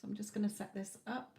So I'm just going to set this up.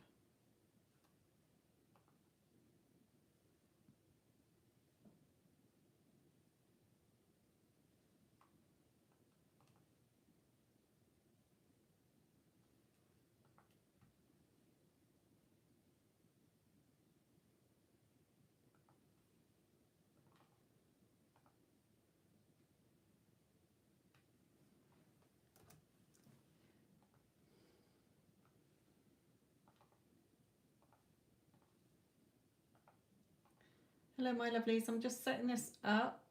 Hello, my lovelies. I'm just setting this up.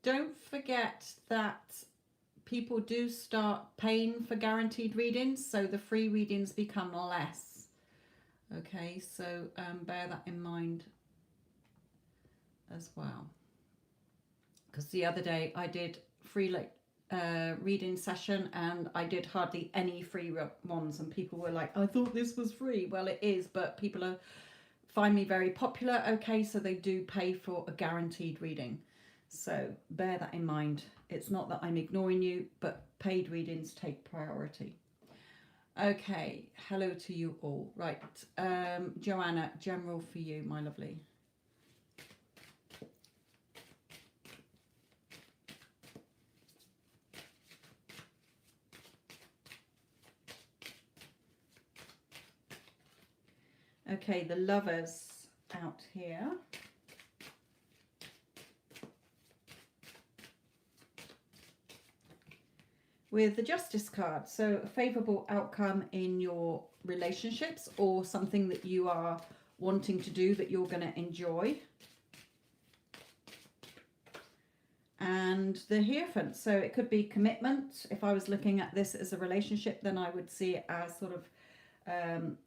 Don't forget that people do start paying for guaranteed readings, so the free readings become less. Okay, so bear that in mind as well. Because the other day I did free reading session and I did hardly any free ones, and people were like, I thought this was free. Well, it is, but people find me very popular. Okay, so they do pay for a guaranteed reading. So bear that in mind. It's not that I'm ignoring you, but paid readings take priority. Okay, hello to you all. Right, Joanna, general for you, my lovely. Okay, the Lovers out here. With the Justice card, so a favourable outcome in your relationships or something that you are wanting to do that you're going to enjoy. And the Hierophant, so it could be commitment. If I was looking at this as a relationship, then I would see it as sort of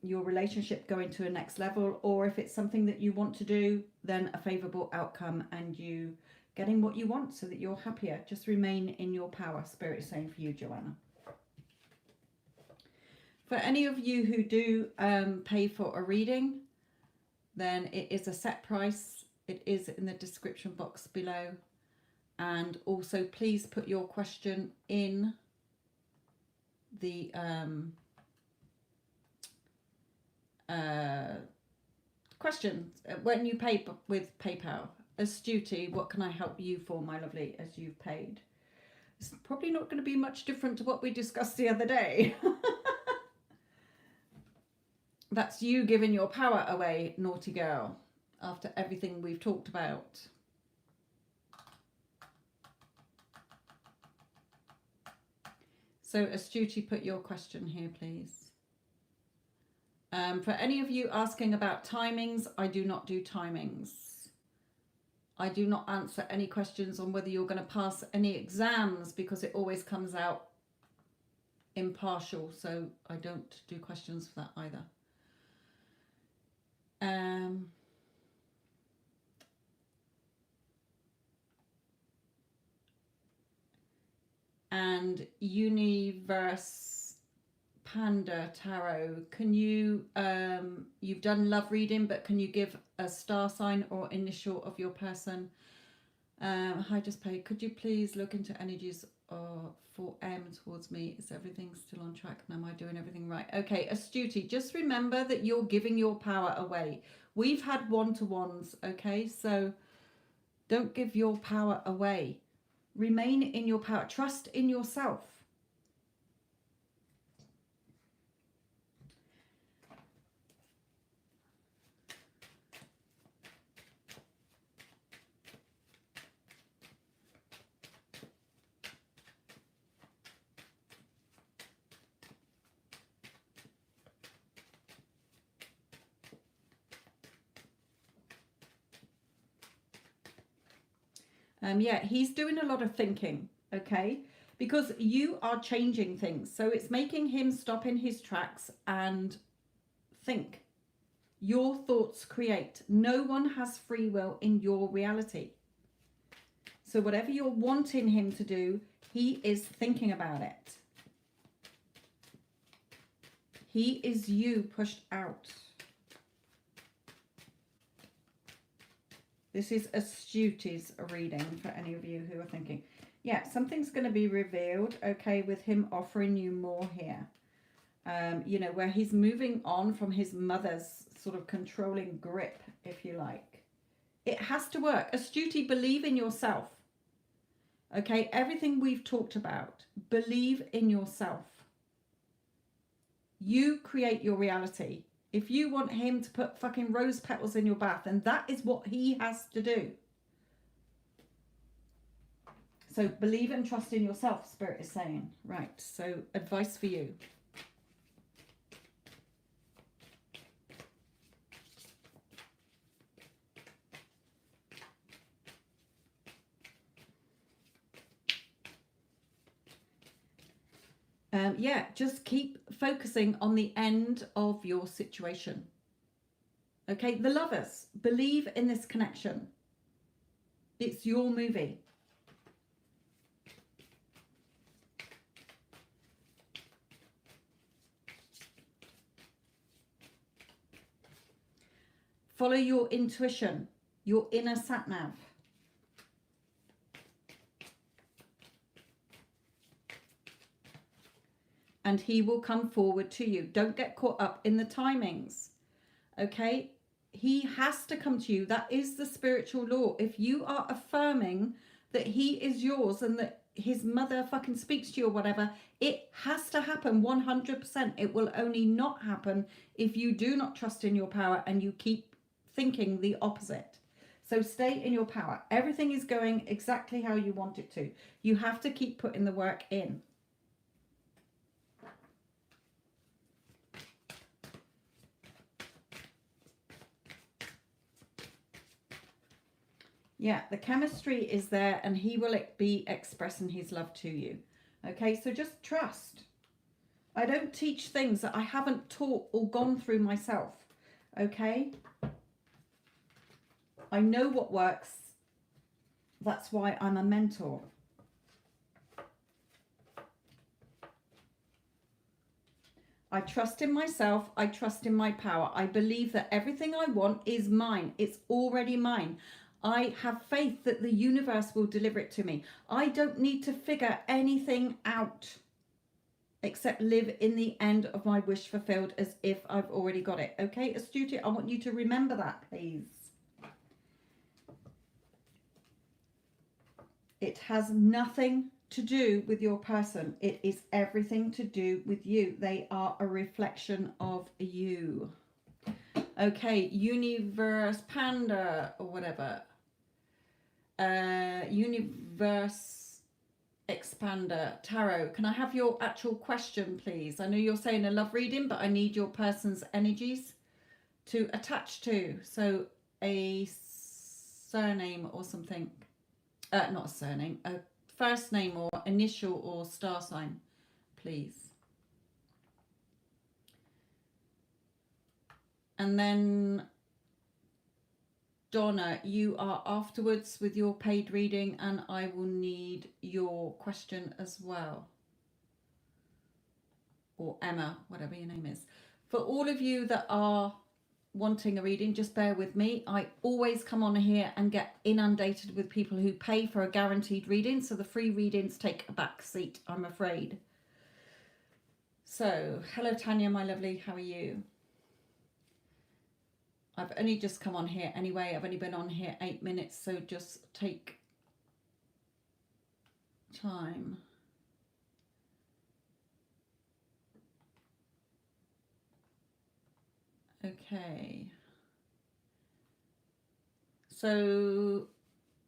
your relationship going to a next level, or if it's something that you want to do, then a favourable outcome and you getting what you want so that you're happier. Just remain in your power, Spirit is saying for you, Joanna. For any of you who do pay for a reading, then it is a set price. It is in the description box below. And also please put your question in the question when you pay with PayPal. Astute, what can I help you for, my lovely, as you've paid? It's probably not going to be much different to what we discussed the other day. That's you giving your power away, naughty girl, after everything we've talked about. So Astute, put your question here, please. For any of you asking about timings, I do not do timings. I do not answer any questions on whether you're going to pass any exams, because it always comes out impartial. So I don't do questions for that either. And Universe Panda Tarot, can you, you've done love reading, but can you give a star sign or initial of your person? Hi, just pay. Could you please look into energies for M towards me? Is everything still on track? And am I doing everything right? Okay, Astute, just remember that you're giving your power away. We've had one-to-ones, okay? So don't give your power away. Remain in your power. Trust in yourself. Yeah, he's doing a lot of thinking, okay? Because you are changing things. So it's making him stop in his tracks and think. Your thoughts create. No one has free will in your reality. So whatever you're wanting him to do, he is thinking about it. He is you pushed out. This is Astute's reading for any of you who are thinking, yeah, something's going to be revealed, okay, with him offering you more here. you know, where he's moving on from his mother's sort of controlling grip, if you like. It has to work. Astuti, believe in yourself. Okay, everything we've talked about, believe in yourself. You create your reality. If you want him to put fucking rose petals in your bath, then that is what he has to do. So believe and trust in yourself, Spirit is saying. Right, so advice for you. Yeah, just keep focusing on the end of your situation. Okay, the lovers, believe in this connection. It's your movie. Follow your intuition, your inner sat-nav. And he will come forward to you. Don't get caught up in the timings. Okay? He has to come to you. That is the spiritual law. If you are affirming that he is yours and that his mother fucking speaks to you or whatever, it has to happen 100%. It will only not happen if you do not trust in your power and you keep thinking the opposite. So stay in your power. Everything is going exactly how you want it to. You have to keep putting the work in. Yeah, the chemistry is there and he will be expressing his love to you. Okay, so just trust. I don't teach things that I haven't taught or gone through myself. Okay? I know what works. That's why I'm a mentor. I trust in myself. I trust in my power. I believe that everything I want is mine. It's already mine. I have faith that the universe will deliver it to me. I don't need to figure anything out except live in the end of my wish fulfilled as if I've already got it. Okay, Astuti, I want you to remember that, please. It has nothing to do with your person. It is everything to do with you. They are a reflection of you. Okay, Universe Panda or whatever. Universe Expander Tarot. Can I have your actual question, please? I know you're saying a love reading, but I need your person's energies to attach to. So a surname or something. Not a surname. A first name or initial or star sign, please. And then Donna, you are afterwards with your paid reading and I will need your question as well. Or Emma, whatever your name is. For all of you that are wanting a reading, just bear with me. I always come on here and get inundated with people who pay for a guaranteed reading. So the free readings take a back seat, I'm afraid. So, hello Tanya, my lovely, how are you? I've only just come on here anyway. I've only been on here 8 minutes, so just take time. Okay. So,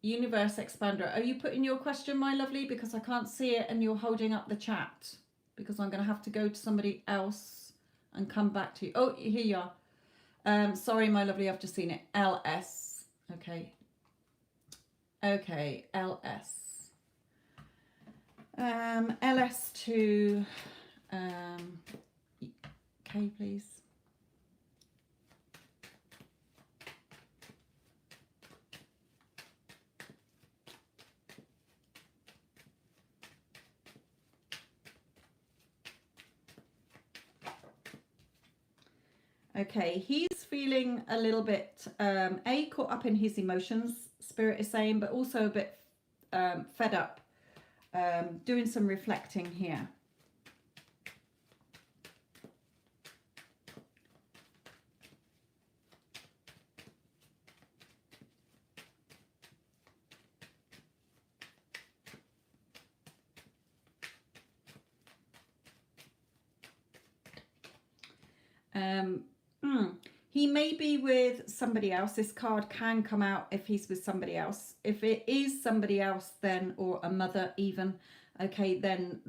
Universe Expander, are you putting your question, my lovely? Because I can't see it and you're holding up the chat. Because I'm going to have to go to somebody else and come back to you. Oh, here you are. Sorry, my lovely, I've just seen it. LS. Okay. Okay, LS. LS to K, please. Okay, he's feeling a little bit, caught up in his emotions, Spirit is saying, but also a bit fed up, doing some reflecting here. He may be with somebody else. This card can come out if he's with somebody else. If it is somebody else, then, or a mother even, okay, then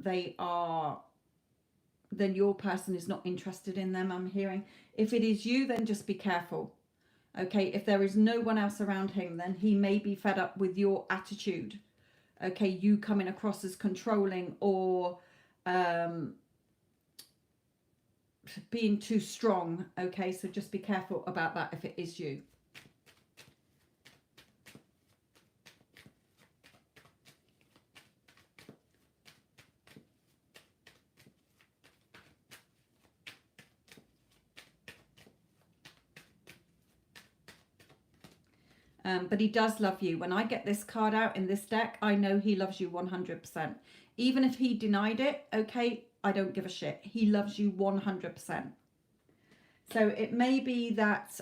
then your person is not interested in them, I'm hearing. If it is you, then just be careful. Okay, if there is no one else around him, then he may be fed up with your attitude. Okay, you coming across as controlling or being too strong. Okay, so just be careful about that if it is you. But he does love you. When I get this card out in this deck, I know he loves you 100%. Even if he denied it, okay, I don't give a shit. He loves you 100%. So it may be that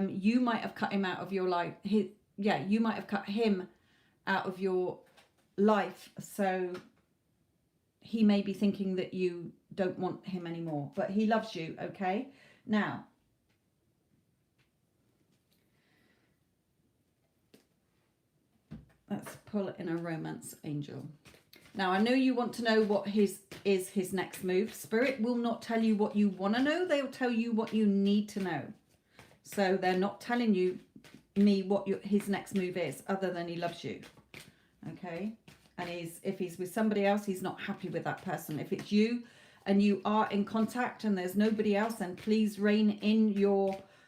you might have cut him out of your life. You might have cut him out of your life. So he may be thinking that you don't want him anymore. But he loves you, okay? Now, let's pull in a romance angel. Now, I know you want to know what is his next move. Spirit will not tell you what you want to know. They'll tell you what you need to know. So they're not telling me what his next move is, other than he loves you. Okay? And if he's with somebody else, he's not happy with that person. If it's you and you are in contact and there's nobody else, then please rein in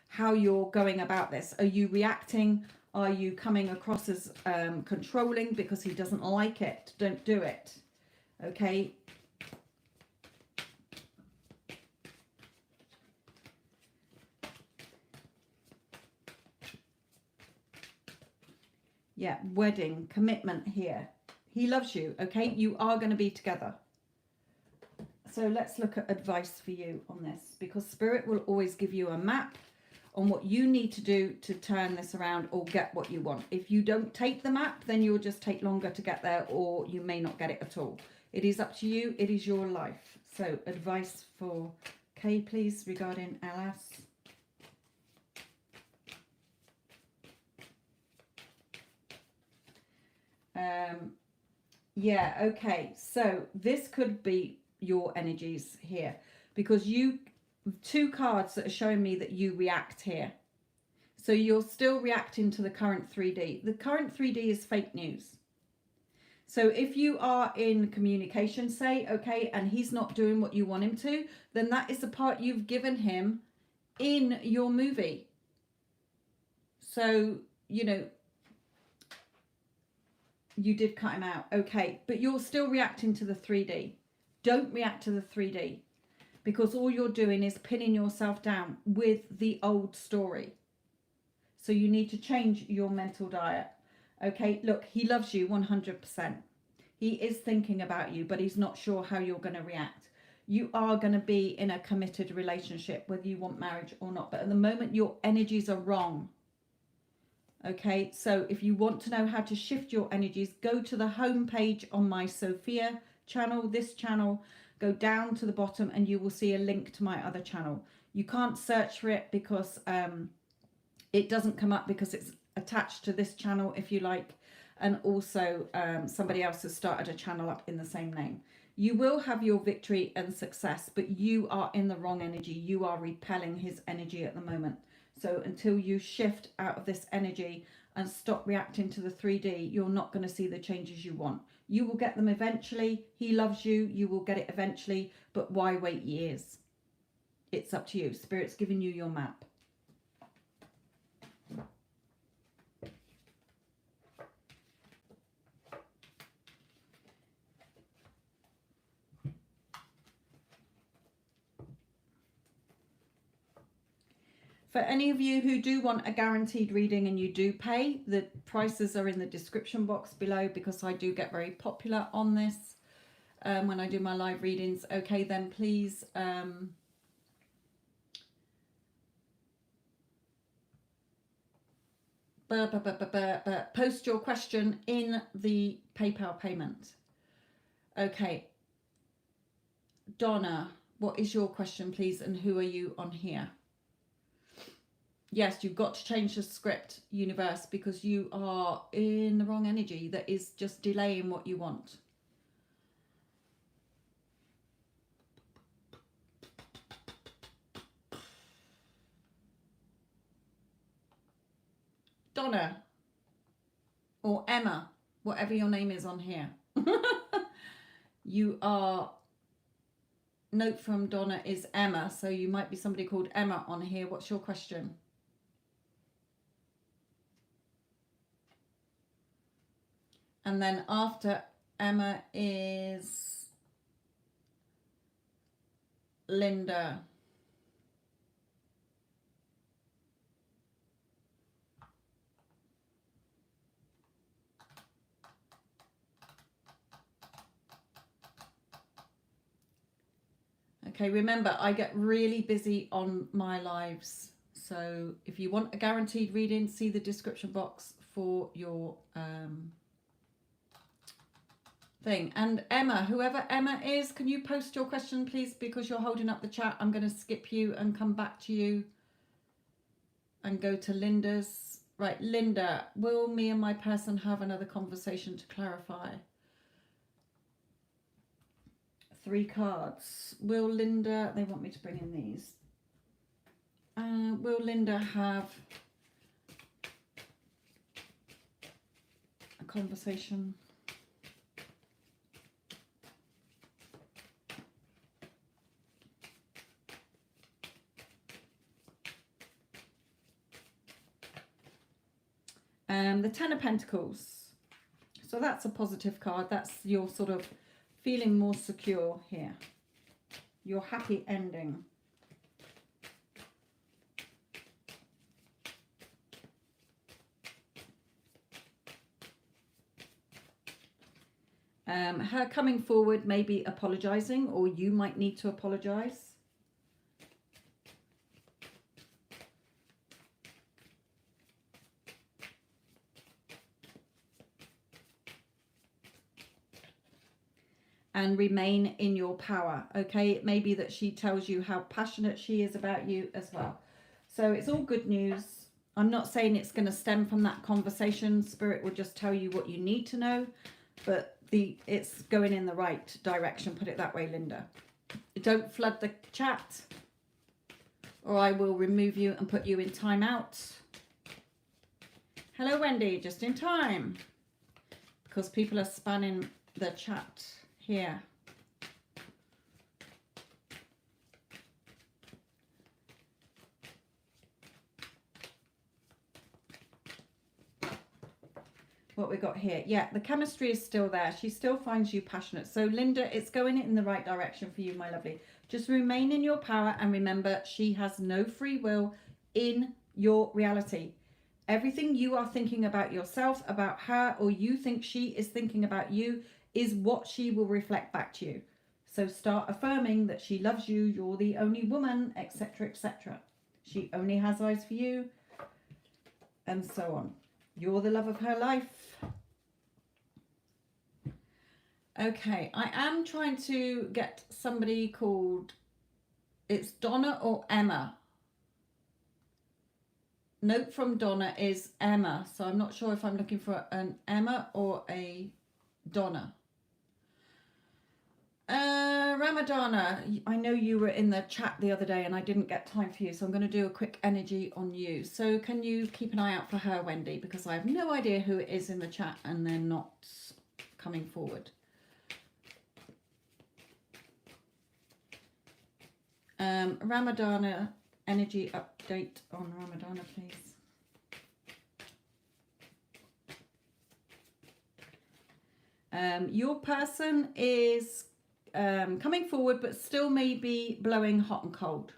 how you're going about this. Are you reacting? Are you coming across as controlling because he doesn't like it? Don't do it. Okay? Yeah, wedding, commitment here. He loves you, okay? You are going to be together. So let's look at advice for you on this, because Spirit will always give you a map on what you need to do to turn this around or get what you want. If you don't take the map, then you'll just take longer to get there, or you may not get it at all. It is up to you. It is your life. So advice for Kay, please, regarding LS. Yeah, okay. So this could be your energies here, because two cards that are showing me that you react here. So you're still reacting to the current 3D. The current 3D is fake news. So if you are in communication, say, okay, and he's not doing what you want him to, then that is the part you've given him in your movie. So, you did cut him out, okay, but you're still reacting to the 3D. Don't react to the 3D, because all you're doing is pinning yourself down with the old story. So you need to change your mental diet. Okay, look, he loves you 100%. He is thinking about you, but he's not sure how you're going to react. You are going to be in a committed relationship, whether you want marriage or not. But at the moment, your energies are wrong. Okay, so if you want to know how to shift your energies, go to the home page on my Sophia channel, this channel, go down to the bottom and you will see a link to my other channel. You can't search for it because it doesn't come up, because it's attached to this channel, if you like. And also somebody else has started a channel up in the same name. You will have your victory and success, but you are in the wrong energy. You are repelling his energy at the moment. So until you shift out of this energy and stop reacting to the 3D, you're not going to see the changes you want. You will get them eventually. He loves you. You will get it eventually. But why wait years? It's up to you. Spirit's giving you your map. For any of you who do want a guaranteed reading and you do pay, the prices are in the description box below, because I do get very popular on this when I do my live readings. Okay, then please post your question in the PayPal payment. Okay, Donna, What is your question, please? And who are you on here? Yes, you've got to change the script, universe, because you are in the wrong energy that is just delaying what you want. Donna or Emma, whatever your name is on here. You are, note from Donna is Emma, so you might be somebody called Emma on here. What's your question? And then after Emma is Linda. Okay, remember, I get really busy on my lives. So if you want a guaranteed reading, see the description box for your thing. And Emma, whoever Emma is, can you post your question, please? Because you're holding up the chat. I'm going to skip you and come back to you and go to Linda's. Right, Linda, will me and my person have another conversation to clarify? 3 cards. Will Linda, they want me to bring in these. Will Linda have a conversation? The 10 of Pentacles. So that's a positive card. That's your sort of feeling more secure here. Your happy ending. Her coming forward, maybe apologizing, or you might need to apologize. And remain in your power, okay? It may be that she tells you how passionate she is about you as well. So it's all good news. I'm not saying it's going to stem from that conversation. Spirit will just tell you what you need to know, but it's going in the right direction, put it that way, Linda. Don't flood the chat, or I will remove you and put you in timeout. Hello, Wendy, just in time, because people are spamming the chat here. What we got here? Yeah, the chemistry is still there. She still finds you passionate. So Linda, it's going in the right direction for you, my lovely. Just remain in your power and remember, she has no free will in your reality. Everything you are thinking about yourself, about her, or you think she is thinking about you is what she will reflect back to you. So start affirming that she loves you, you're the only woman, etc., etc. She only has eyes for you, and so on. You're the love of her life. Okay, I am trying to get somebody called, it's Donna or Emma. Note from Donna is Emma, so I'm not sure if I'm looking for an Emma or a Donna. Ramadana, I know you were in the chat the other day and I didn't get time for you, so I'm going to do a quick energy on you. So can you keep an eye out for her, Wendy, because I have no idea who it is in the chat and they're not coming forward. Ramadana, energy update on Ramadana, please. Your person is coming forward, but still may be blowing hot and cold.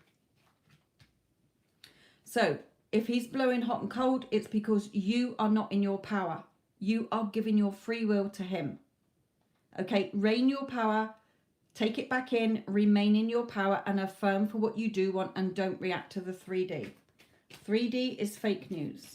So if he's blowing hot and cold, it's because you are not in your power. You are giving your free will to him. Okay, reign your power, take it back in, remain in your power, and affirm for what you do want, and don't react to the 3D. 3D is fake news.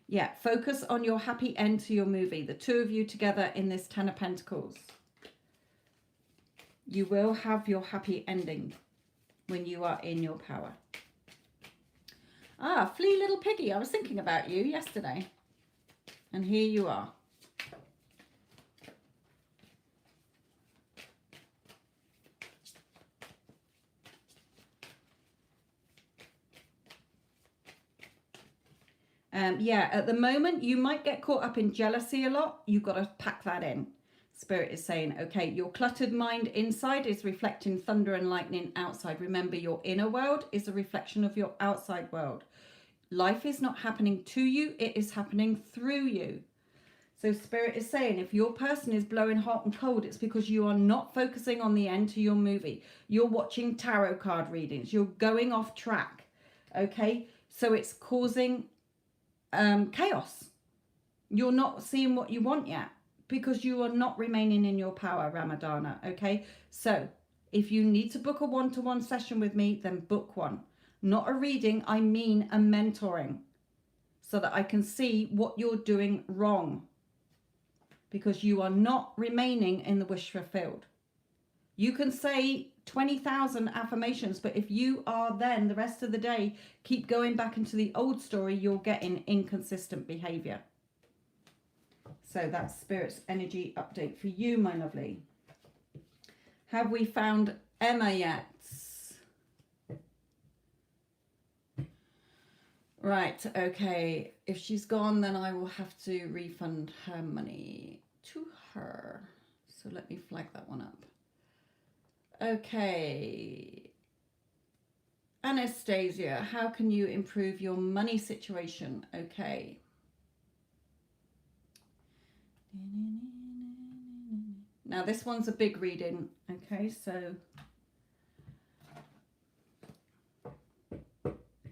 Yeah, focus on your happy end to your movie. The two of you together in this Ten of Pentacles. You will have your happy ending when you are in your power. Ah, Flea Little Piggy. I was thinking about you yesterday. And here you are. Yeah, at the moment, you might get caught up in jealousy a lot. You've got to pack that in. Spirit is saying, okay, your cluttered mind inside is reflecting thunder and lightning outside. Remember, your inner world is a reflection of your outside world. Life is not happening to you. It is happening through you. So Spirit is saying, if your person is blowing hot and cold, it's because you are not focusing on the end to your movie. You're watching tarot card readings. You're going off track. Okay, so it's causing chaos. You're not seeing what you want yet because you are not remaining in your power, Ramadana. Okay, so if you need to book a one-to-one session with me, then book one. Not a reading, I mean a mentoring, so that I can see what you're doing wrong, because you are not remaining in the wish fulfilled. You can say 20,000 affirmations, but if you are then the rest of the day keep going back into the old story, you're getting inconsistent behavior. So that's Spirit's energy update for you, my lovely. Have we found Emma yet? Right, okay. If she's gone, then I will have to refund her money to her. So let me flag that one up. Okay. Anastasia, how can you improve your money situation? Okay. Now this one's a big reading. Okay, so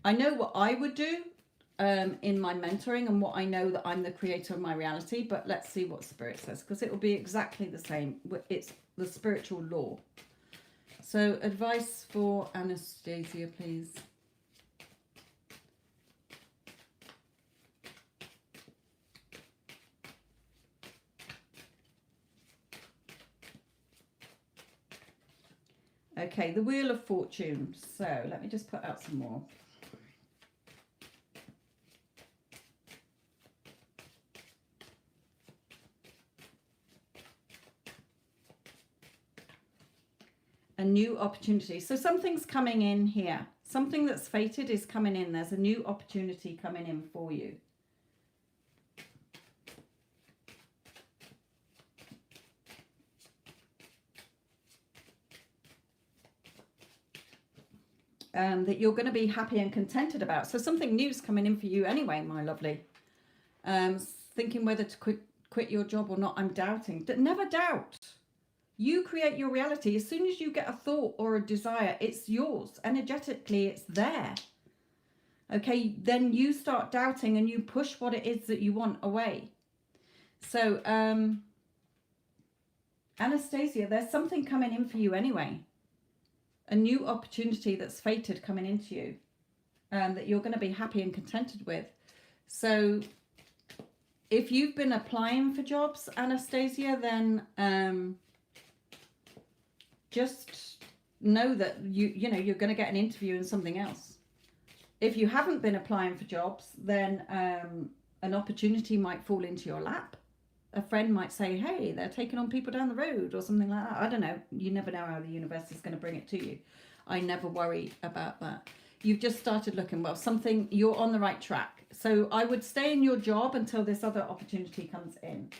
I know what I would do in my mentoring, and what I know that I'm the creator of my reality, but let's see what Spirit says, because it will be exactly the same. It's the spiritual law. So advice for Anastasia, please. Okay, the Wheel of Fortune. So let me just put out some more. A new opportunity. So something's coming in here. Something that's fated is coming in. There's a new opportunity coming in for you. That you're going to be happy and contented about. So something new's coming in for you anyway, my lovely. Thinking whether to quit your job or not. I'm doubting. Never doubt. You create your reality. As soon as you get a thought or a desire, it's yours. Energetically, it's there. Okay, then you start doubting and you push what it is that you want away. So, Anastasia, there's something coming in for you anyway. A new opportunity that's fated coming into you, that you're going to be happy and contented with. So, if you've been applying for jobs, Anastasia, then just know that you know you're going to get an interview in something else. If you haven't been applying for jobs, then an opportunity might fall into your lap. A friend might say, hey, they're taking on people down the road or something like that. I don't know. You never know how the universe is going to bring it to you. I never worry about that. You've just started looking. Well, something, you're on the right track. So I would stay in your job until this other opportunity comes in.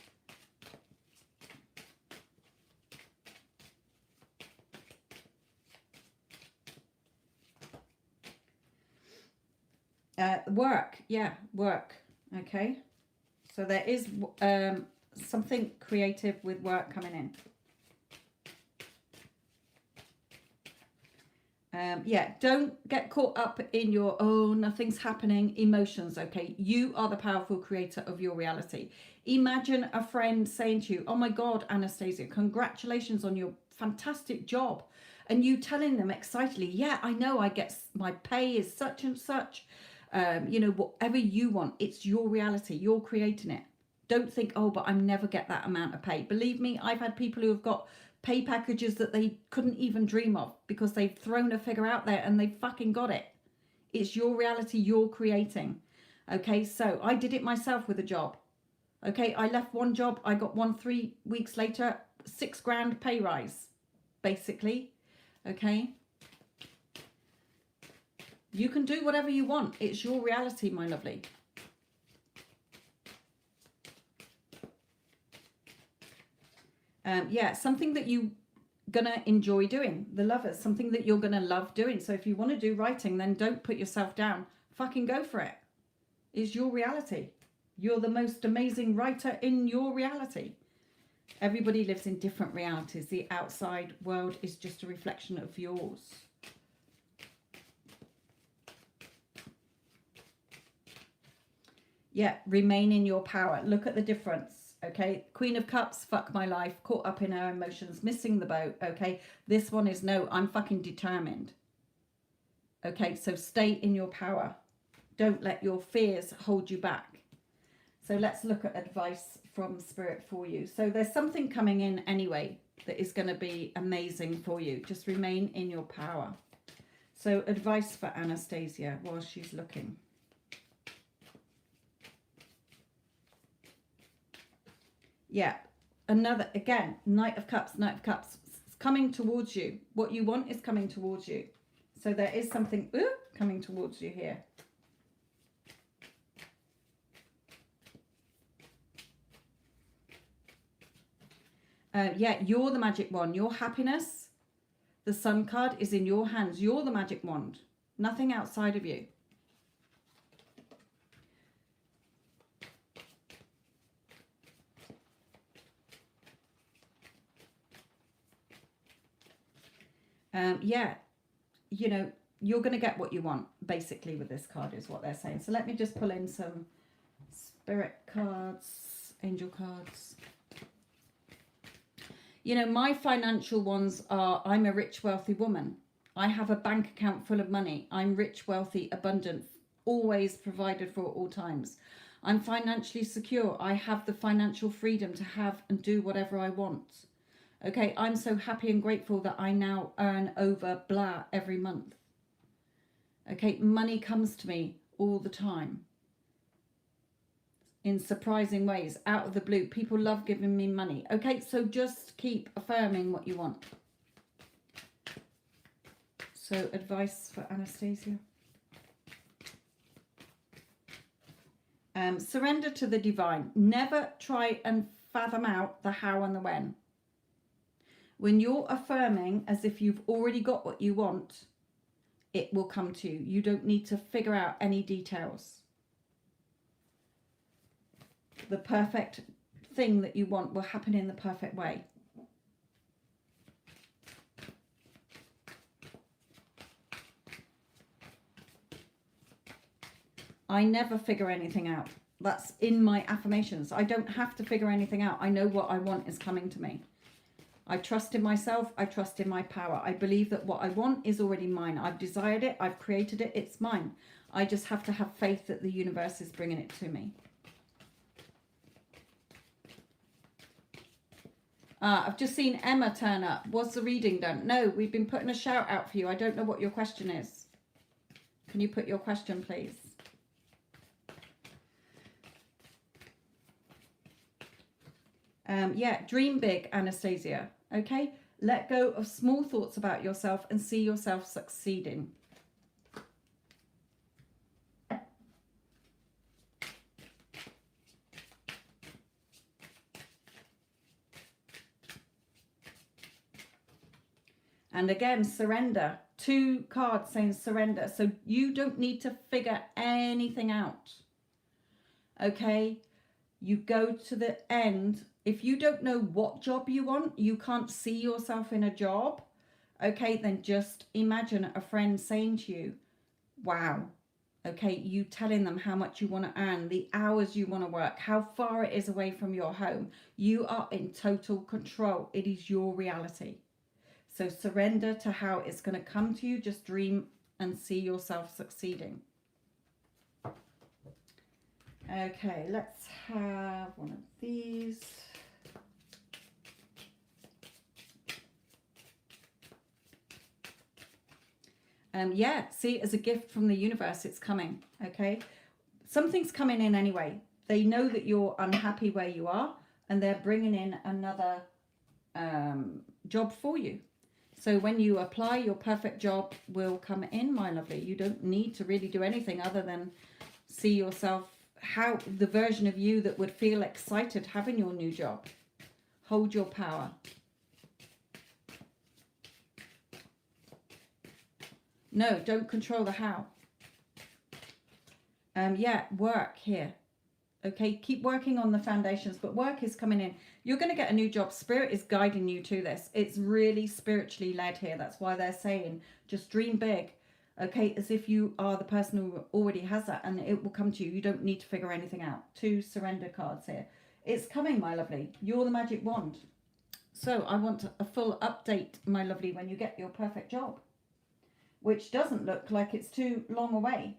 Work. Yeah, work. Okay. So there is something creative with work coming in. Yeah, don't get caught up in your, oh, nothing's happening, emotions, okay? You are the powerful creator of your reality. Imagine a friend saying to you, oh my God, Anastasia, congratulations on your fantastic job. And you telling them excitedly, yeah, I know, I get, my pay is such and such. You know, whatever you want, it's your reality. You're creating it. Don't think, oh, but I never get that amount of pay. Believe me, I've had people who have got pay packages that they couldn't even dream of because they've thrown a figure out there and they fucking got it. It's your reality you're creating. Okay, so I did it myself with a job. Okay, I left one job, I got one 3 weeks later, $6,000 pay rise, basically. Okay, you can do whatever you want. It's your reality, my lovely. Yeah, something that you gonna enjoy doing. The Lovers, something that you're gonna love doing. So if you want to do writing, then don't put yourself down. Fucking go for it. It's your reality. You're the most amazing writer in your reality. Everybody lives in different realities. The outside world is just a reflection of yours. Yeah, remain in your power. Look at the difference. Okay, Queen of Cups, fuck my life, caught up in her emotions, missing the boat. Okay, this one is no, I'm fucking determined. Okay, so stay in your power. Don't let your fears hold you back. So let's look at advice from Spirit for you. So there's something coming in anyway that is going to be amazing for you. Just remain in your power. So advice for Anastasia while she's looking. Yeah, another, again, Knight of Cups, Knight of Cups. It's coming towards you. What you want is coming towards you. So there is something coming towards you here. Yeah, you're the magic wand. Your happiness, the Sun card, is in your hands. You're the magic wand. Nothing outside of you. Yeah, you know, you're going to get what you want, basically, with this card is what they're saying. So let me just pull in some spirit cards, angel cards. You know, my financial ones are, I'm a rich, wealthy woman. I have a bank account full of money. I'm rich, wealthy, abundant, always provided for at all times. I'm financially secure. I have the financial freedom to have and do whatever I want. Okay, I'm so happy and grateful that I now earn over blah every month. Okay, money comes to me all the time in surprising ways, out of the blue. People love giving me money. Okay, so just keep affirming what you want. So advice for Anastasia. Surrender to the divine. Never try and fathom out the how and the when. When you're affirming as if you've already got what you want, it will come to you. You don't need to figure out any details. The perfect thing that you want will happen in the perfect way. I never figure anything out. That's in my affirmations. I don't have to figure anything out. I know what I want is coming to me. I trust in myself. I trust in my power. I believe that what I want is already mine. I've desired it. I've created it. It's mine. I just have to have faith that the universe is bringing it to me. I've just seen Emma turn up. Was the reading done? No, we've been putting a shout out for you. I don't know what your question is. Can you put your question, please? Yeah, dream big, Anastasia. Okay, let go of small thoughts about yourself and see yourself succeeding. And again, surrender. 2 cards saying surrender. So you don't need to figure anything out. Okay, you go to the end. If you don't know what job you want, you can't see yourself in a job, okay, then just imagine a friend saying to you, wow, okay, you telling them how much you want to earn, the hours you want to work, how far it is away from your home. You are in total control. It is your reality. So surrender to how it's going to come to you. Just dream and see yourself succeeding. Okay, let's have one of these. Yeah, see, as a gift from the universe, it's coming, okay? Something's coming in anyway. They know that you're unhappy where you are, and they're bringing in another job for you. So when you apply, your perfect job will come in, my lovely. You don't need to really do anything other than see yourself, how the version of you that would feel excited having your new job. Hold your power. No, don't control the how. Yeah, work here. Okay, keep working on the foundations, but work is coming in. You're going to get a new job. Spirit is guiding you to this. It's really spiritually led here. That's why they're saying just dream big. Okay, as if you are the person who already has that, and it will come to you. You don't need to figure anything out. 2 surrender cards here. It's coming, my lovely. You're the magic wand. So I want a full update, my lovely, when you get your perfect job, which doesn't look like it's too long away.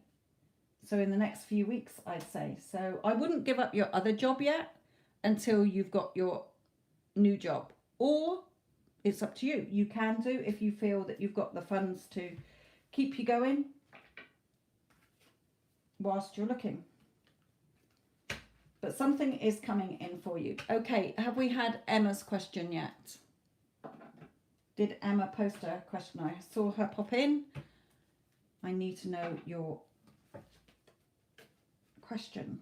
So in the next few weeks, I'd say. So I wouldn't give up your other job yet until you've got your new job. Or it's up to you. You can do if you feel that you've got the funds to keep you going whilst you're looking. But something is coming in for you. Okay, have we had Emma's question yet? Did Emma post a question? I saw her pop in. I need to know your question.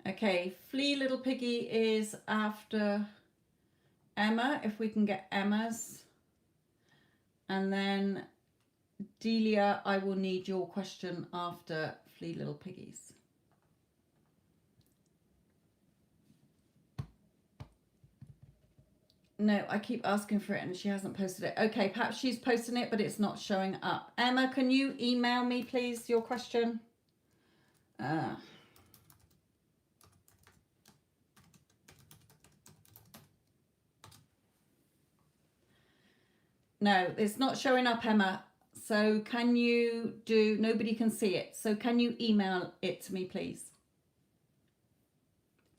Okay, Flea Little Piggy is after Emma, if we can get Emma's. And then Delia, I will need your question after Flea Little Piggies. No, I keep asking for it and she hasn't posted it. Okay, perhaps she's posting it, but it's not showing up. Emma, can you email me, please, your question? No, it's not showing up, Emma. So can you do, nobody can see it. So can you email it to me, please?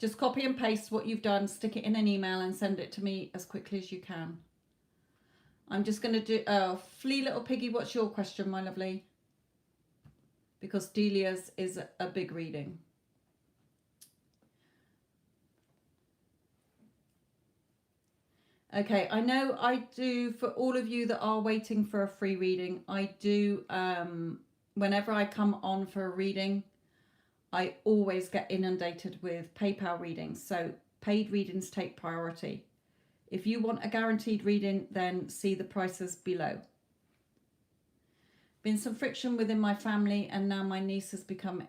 Just copy and paste what you've done, stick it in an email and send it to me as quickly as you can. I'm just going to do, Flea Little Piggy, what's your question, my lovely? Because Delia's is a big reading. Okay, I know I do, for all of you that are waiting for a free reading, I do, whenever I come on for a reading, I always get inundated with PayPal readings. So paid readings take priority. If you want a guaranteed reading, then see the prices below. Been some friction within my family and now my niece has become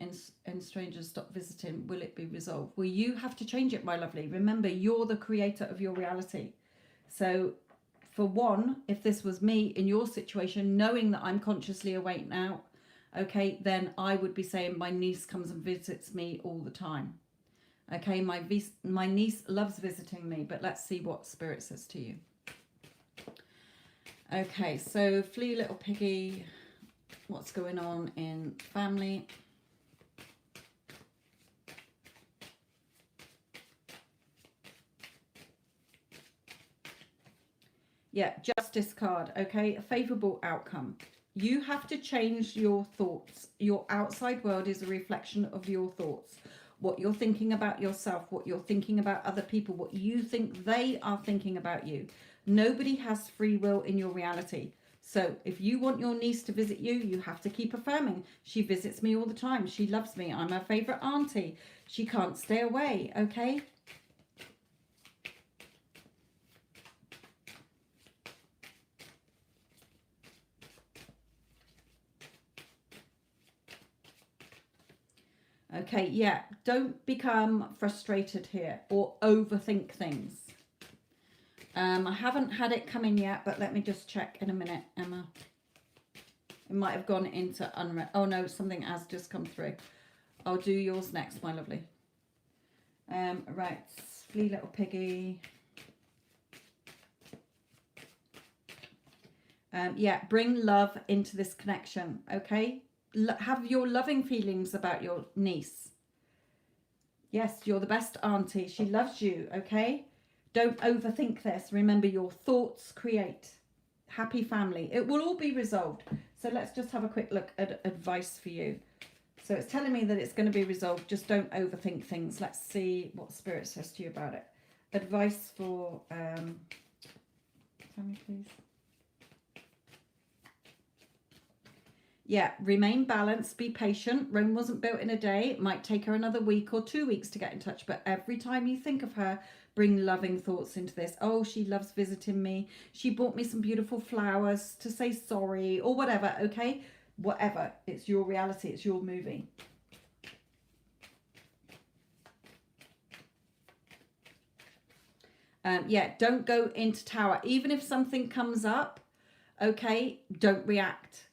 estranged and stopped visiting. Will it be resolved? Well, you have to change it, my lovely. Remember, you're the creator of your reality. So for one, if this was me in your situation, knowing that I'm consciously awake now, okay, then I would be saying my niece comes and visits me all the time. Okay, my niece loves visiting me, but let's see what Spirit says to you. Okay, so Flea Little Piggy, what's going on in family? Yeah, justice card, okay, a favourable outcome. You have to change your thoughts. Your outside world is a reflection of your thoughts. What you're thinking about yourself, what you're thinking about other people, what you think they are thinking about you. Nobody has free will in your reality. So if you want your niece to visit you, you have to keep affirming. She visits me all the time. She loves me. I'm her favorite auntie. She can't stay away, okay? Okay, yeah, don't become frustrated here or overthink things. I haven't had it come in yet, but let me just check in a minute, Emma. It might have gone into unread. Oh no, something has just come through. I'll do yours next, my lovely. Right, Flea Little Piggy. Yeah, bring love into this connection, okay? Have your loving feelings about your niece. Yes, you're the best auntie. She loves you, okay? Don't overthink this. Remember, your thoughts create happy family. It will all be resolved. So let's just have a quick look at advice for you. So it's telling me that it's going to be resolved. Just don't overthink things. Let's see what Spirit says to you about it. Advice for, tell me please. Yeah, remain balanced, be patient. Rome wasn't built in a day. It might take her another week or 2 weeks to get in touch, but every time you think of her, bring loving thoughts into this. Oh, she loves visiting me. She bought me some beautiful flowers to say sorry or whatever, okay? Whatever. It's your reality. It's your movie. Yeah, don't go into tower. Even if something comes up, okay, don't react.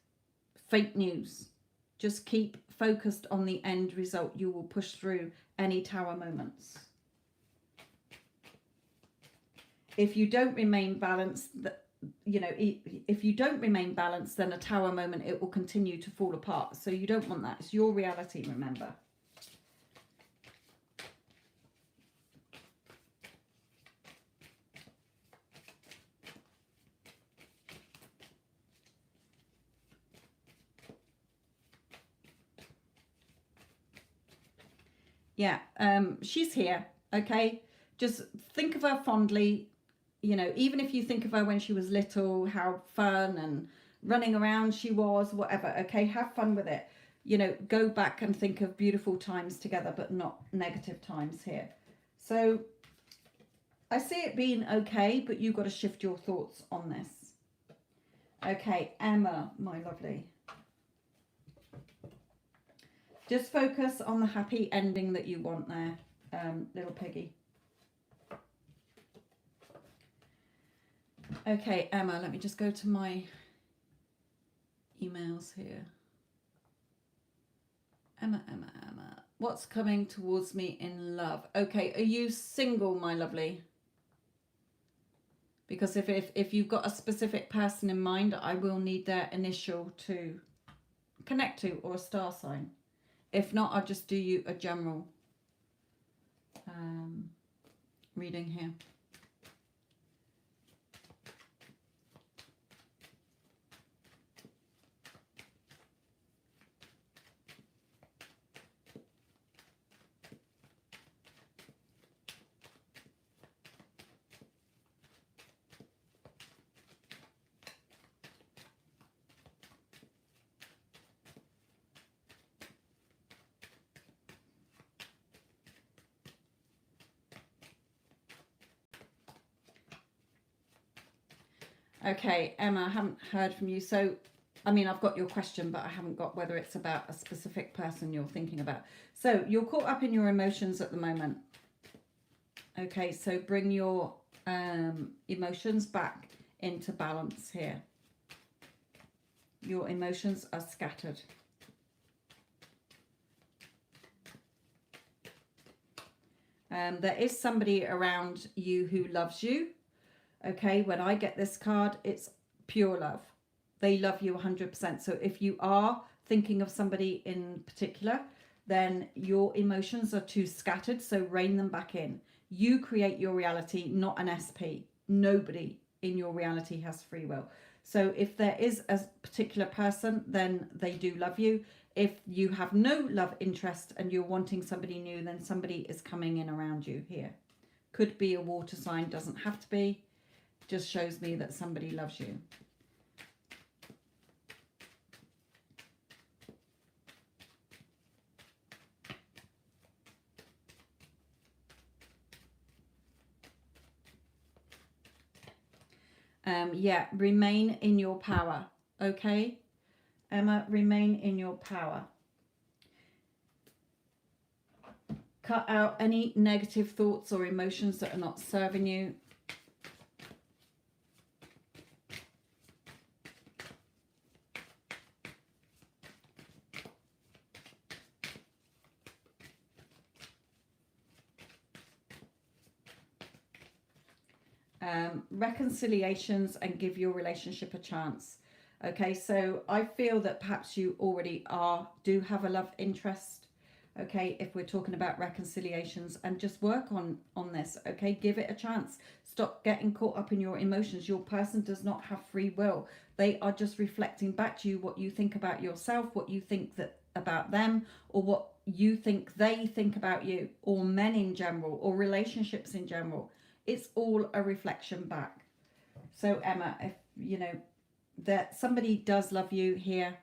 Fake news. Just keep focused on the end result. You will push through any tower moments. If you don't remain balanced, you know, if you don't remain balanced, then a tower moment, it will continue to fall apart. So you don't want that. It's your reality, remember. Yeah, she's here, okay? Just think of her fondly, you know, even if you think of her when she was little, how fun and running around she was, whatever, okay? Have fun with it. You know, go back and think of beautiful times together, but not negative times here. So I see it being okay, but you've got to shift your thoughts on this. Okay, Emma, my lovely. Just focus on the happy ending that you want there, little piggy. Okay, Emma, let me just go to my emails here. Emma. What's coming towards me in love? Okay, are you single, my lovely? Because if you've got a specific person in mind, I will need their initial to connect to or a star sign. If not, I'll just do you a general reading here. Okay, Emma, I haven't heard from you. So, I mean, I've got your question, but I haven't got whether it's about a specific person you're thinking about. So, you're caught up in your emotions at the moment. Okay, so bring your emotions back into balance here. Your emotions are scattered. There is somebody around you who loves you. Okay, when I get this card, it's pure love. They love you 100%. So if you are thinking of somebody in particular, then your emotions are too scattered. So rein them back in. You create your reality, not an SP. Nobody in your reality has free will. So if there is a particular person, then they do love you. If you have no love interest and you're wanting somebody new, then somebody is coming in around you here. Could be a water sign, doesn't have to be. Just shows me that somebody loves you. Yeah, remain in your power. Okay, Emma, remain in your power. Cut out any negative thoughts or emotions that are not serving you. Reconciliations, and give your relationship a chance. Okay, so I feel that perhaps you already do have a love interest. Okay, if we're talking about reconciliations, and just work on this. Okay, give it a chance. Stop getting caught up in your emotions. Your person does not have free will. They are just reflecting back to you what you think about yourself, what you think that about them, or what you think they think about you, or men in general, or relationships in general. It's all a reflection back. So Emma, if you know that somebody does love you here,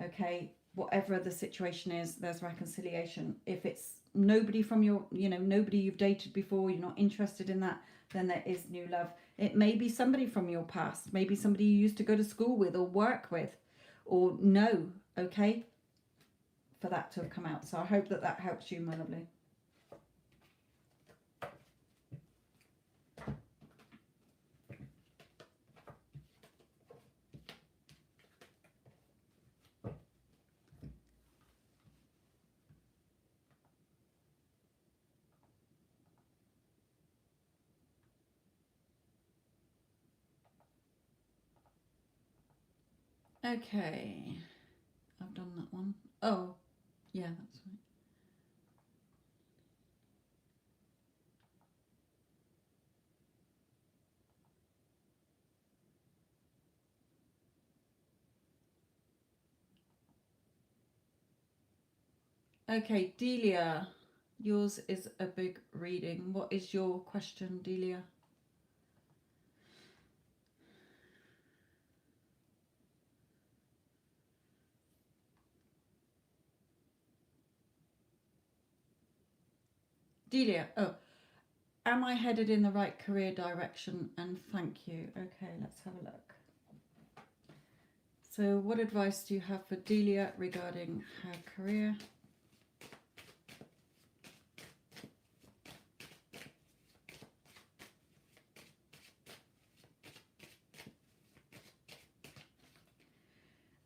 okay, whatever the situation is, there's reconciliation. If it's nobody from your, nobody you've dated before, you're not interested in that, then there is new love. It may be somebody from your past, maybe somebody you used to go to school with or work with or know, okay, for that to have come out. So I hope that helps you, my lovely. Okay, I've done that one. Oh, yeah, that's right. Okay, Delia, yours is a big reading. What is your question, Delia? Delia, oh, am I headed in the right career direction? And thank you. Okay, let's have a look. So what advice do you have for Delia regarding her career?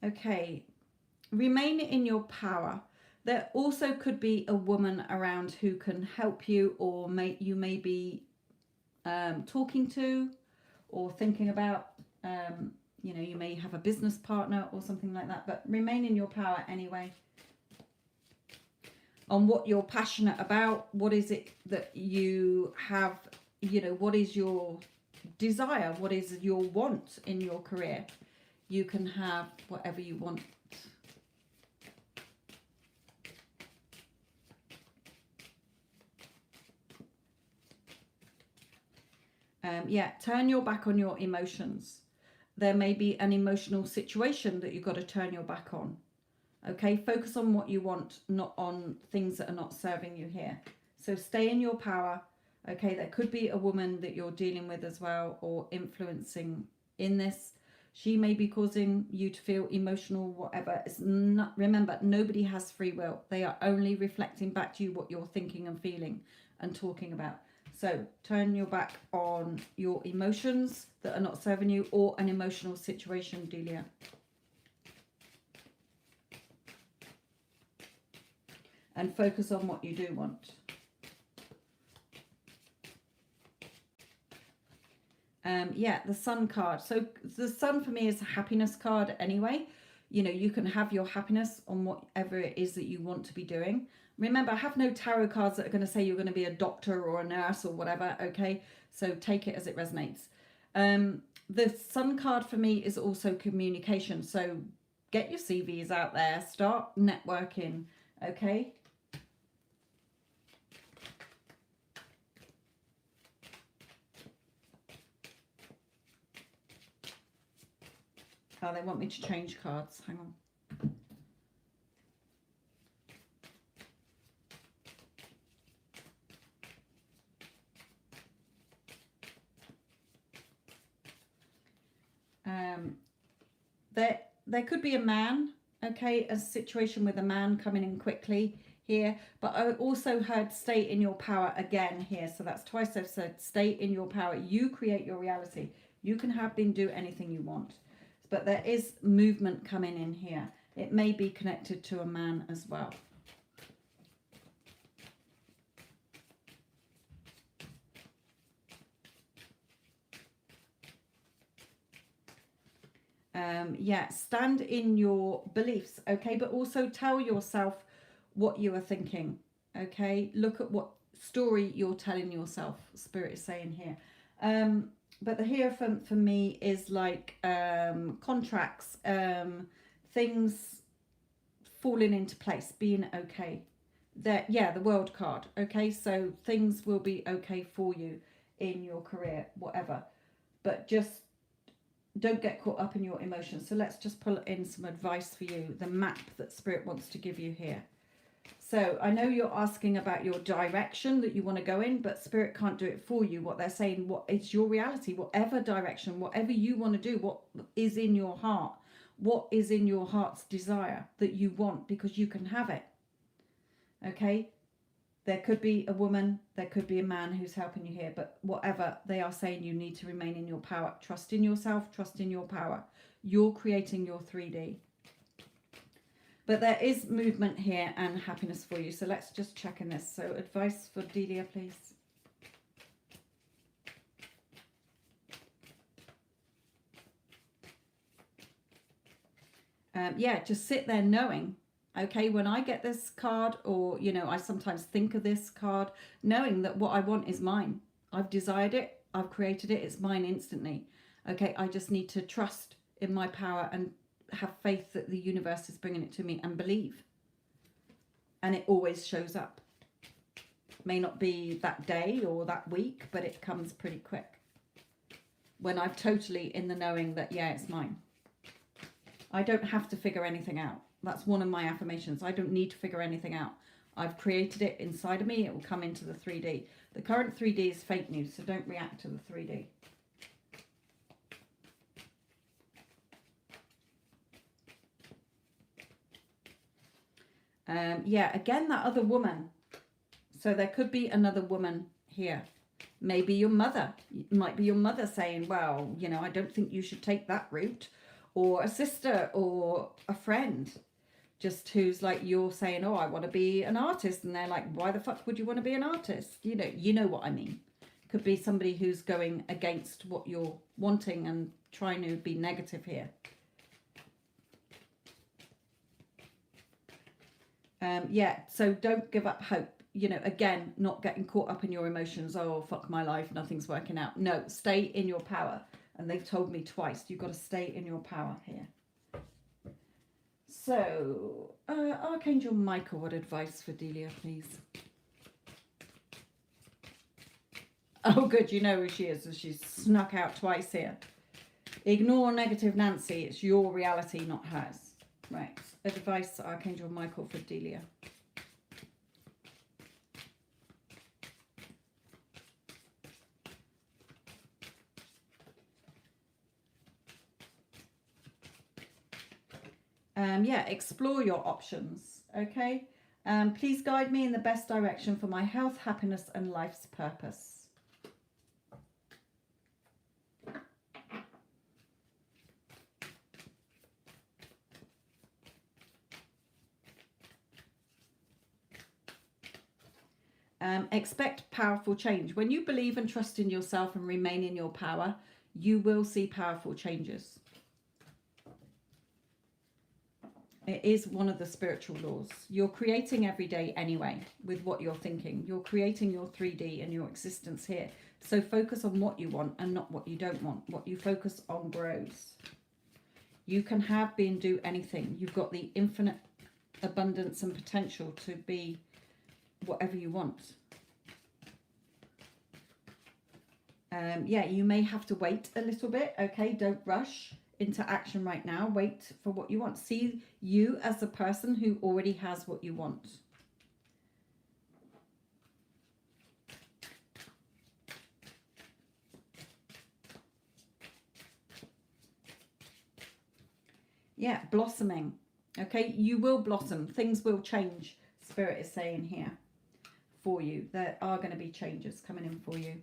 Okay, remain in your power. There also could be a woman around who can help you, or you may be talking to or thinking about. You may have a business partner or something like that, but remain in your power anyway. On what you're passionate about, what is it that you have, what is your desire, what is your want in your career. You can have whatever you want. Yeah, turn your back on your emotions. There may be an emotional situation that you've got to turn your back on. Okay, focus on what you want, not on things that are not serving you here. So stay in your power. Okay, there could be a woman that you're dealing with as well, or influencing in this. She may be causing you to feel emotional, whatever. It's not, remember, nobody has free will. They are only reflecting back to you what you're thinking and feeling and talking about. So turn your back on your emotions that are not serving you, or an emotional situation, Delia. And focus on what you do want. Yeah, the Sun card. So the Sun for me is a happiness card anyway. You can have your happiness on whatever it is that you want to be doing. Remember, I have no tarot cards that are going to say you're going to be a doctor or a nurse or whatever, okay? So take it as it resonates. The Sun card for me is also communication. So get your CVs out there, start networking, okay? Oh, they want me to change cards. Hang on. There could be a man, okay, a situation with a man coming in quickly here, but I also heard stay in your power again here. So that's twice I've said stay in your power. You create your reality. You can have been do anything you want, but there is movement coming in here. It may be connected to a man as well. Yeah, stand in your beliefs, okay, but also tell yourself what you are thinking, okay. Look at what story you're telling yourself, Spirit is saying here. But the here for me is like contracts, things falling into place, being okay. That, yeah, the World card, okay, so things will be okay for you in your career, whatever, but just don't get caught up in your emotions. So let's just pull in some advice for you, the map that Spirit wants to give you here. So I know you're asking about your direction that you want to go in, but Spirit can't do it for you. What they're saying, what it's your reality, whatever direction, whatever you want to do, what is in your heart, what is in your heart's desire that you want, because you can have it. Okay, there could be a woman, there could be a man who's helping you here, but whatever, they are saying you need to remain in your power. Trust in yourself, trust in your power. You're creating your 3D. But there is movement here and happiness for you. So let's just check in this. So advice for Delia, please. Yeah, just sit there knowing, okay, when I get this card, or, you know, I sometimes think of this card, knowing that what I want is mine. I've desired it. I've created it. It's mine instantly. Okay, I just need to trust in my power and have faith that the universe is bringing it to me, and believe. And it always shows up. May not be that day or that week, but it comes pretty quick. When I'm totally in the knowing that, yeah, it's mine. I don't have to figure anything out. That's one of my affirmations. I don't need to figure anything out. I've created it inside of me. It will come into the 3D. The current 3D is fake news, so don't react to the 3D. Yeah, again, that other woman. So there could be another woman here. Maybe your mother. It might be your mother saying, well, you know, I don't think you should take that route. Or a sister or a friend, just who's like, you're saying, oh, I want to be an artist. And they're like, why the fuck would you want to be an artist? You know what I mean. Could be somebody who's going against what you're wanting and trying to be negative here. Yeah, so don't give up hope. You know, again, not getting caught up in your emotions. Oh, fuck my life, nothing's working out. No, stay in your power. And they've told me twice, you've got to stay in your power here. So, Archangel Michael, what advice for Delia, please? Oh, good, you know who she is. She's snuck out twice here. Ignore negative Nancy. It's your reality, not hers. Right. Advice, Archangel Michael, for Delia. Yeah, explore your options, okay? Please guide me in the best direction for my health, happiness, and life's purpose. Expect powerful change. When you believe and trust in yourself and remain in your power, you will see powerful changes. It is one of the spiritual laws. You're creating every day anyway with what you're thinking. You're creating your 3D and your existence here. So focus on what you want and not what you don't want. What you focus on grows. You can have, be, and do anything. You've got the infinite abundance and potential to be whatever you want. Yeah, you may have to wait a little bit. Okay, don't rush into action right now. Wait for what you want. See you as a person who already has what you want. Yeah, blossoming. Okay, you will blossom. Things will change, Spirit is saying here for you. There are going to be changes coming in for you.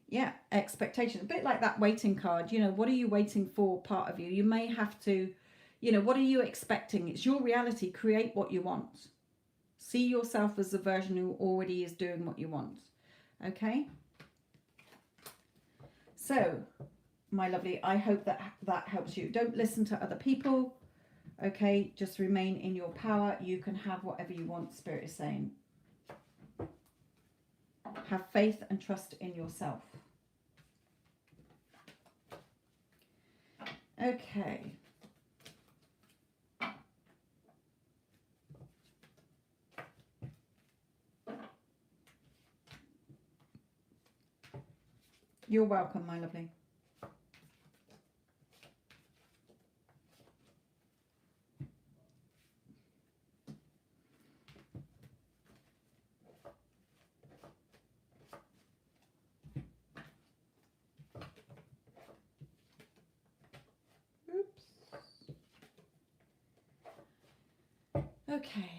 Yeah, expectation. A bit like that waiting card. You know, what are you waiting for, part of you? You may have to, you know, what are you expecting? It's your reality. Create what you want. See yourself as the version who already is doing what you want. Okay? So, my lovely, I hope that that helps you. Don't listen to other people. Okay? Just remain in your power. You can have whatever you want, Spirit is saying. Have faith and trust in yourself. Okay. You're welcome, my lovely. Oops. Okay.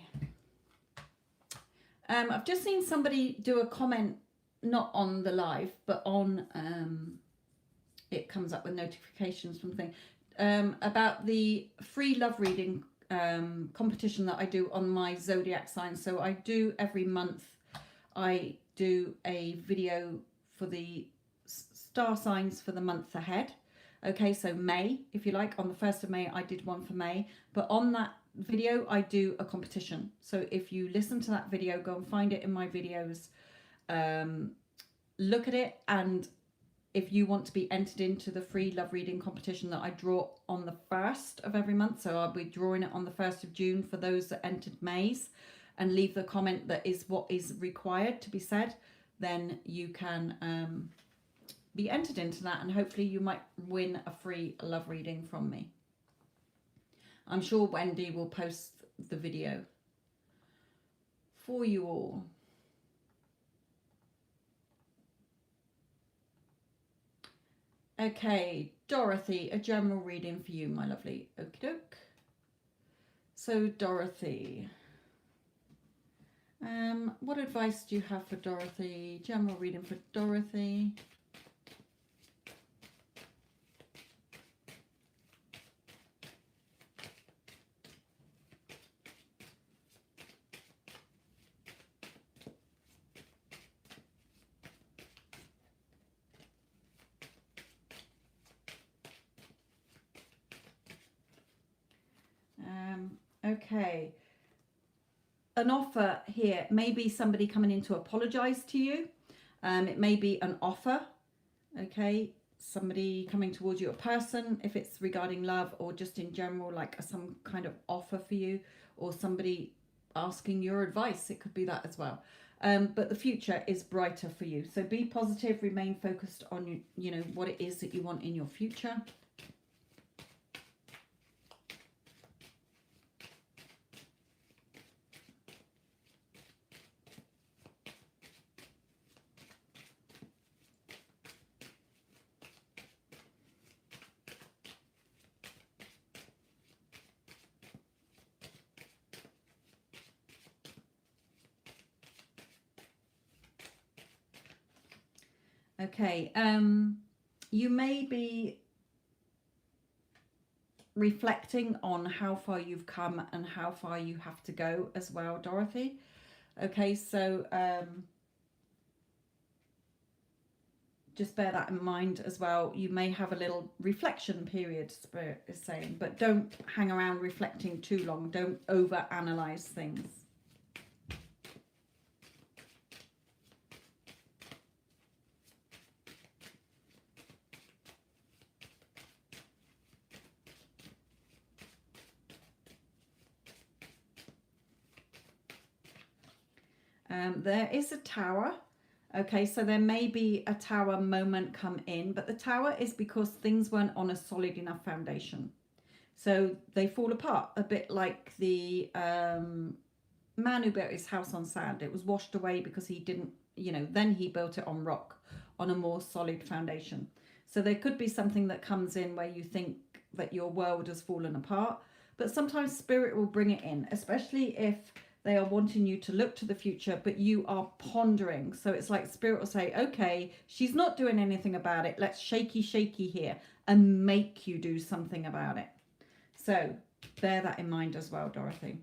I've just seen somebody do a comment, not on the live, but on, it comes up with notifications from thing, about the free love reading competition that I do on my zodiac sign. So I do every month, I do a video for the star signs for the month ahead. Okay, so May, if you like, on the 1st of May, I did one for May. But on that video, I do a competition. So if you listen to that video, go and find it in my videos. Look at it, and if you want to be entered into the free love reading competition that I draw on the 1st of every month, so I'll be drawing it on the 1st of June for those that entered May's, and leave the comment that is what is required to be said, then you can be entered into that, and hopefully you might win a free love reading from me. I'm sure Wendy will post the video for you all. Okay, Dorothy, a general reading for you, my lovely. Okie doke. So, Dorothy, what advice do you have for Dorothy? General reading for Dorothy. Okay. An offer here, maybe somebody coming in to apologize to you. It may be an offer, okay? Somebody coming towards you, a person, if it's regarding love, or just in general, like some kind of offer for you, or somebody asking your advice. It could be that as well. But the future is brighter for you. So be positive, remain focused on, you know, what it is that you want in your future. Okay, you may be reflecting on how far you've come and how far you have to go as well, Dorothy. Okay, so just bear that in mind as well. You may have a little reflection period, Spirit is saying, but don't hang around reflecting too long. Don't over-analyze things. There is a tower. Okay, so there may be a tower moment come in, but the tower is because things weren't on a solid enough foundation. So they fall apart, a bit like the man who built his house on sand. It was washed away because he didn't, you know, then he built it on rock on a more solid foundation. So there could be something that comes in where you think that your world has fallen apart, but sometimes spirit will bring it in, especially if they are wanting you to look to the future, but you are pondering. So it's like spirit will say, okay, she's not doing anything about it. Let's shaky here and make you do something about it. So bear that in mind as well, Dorothy.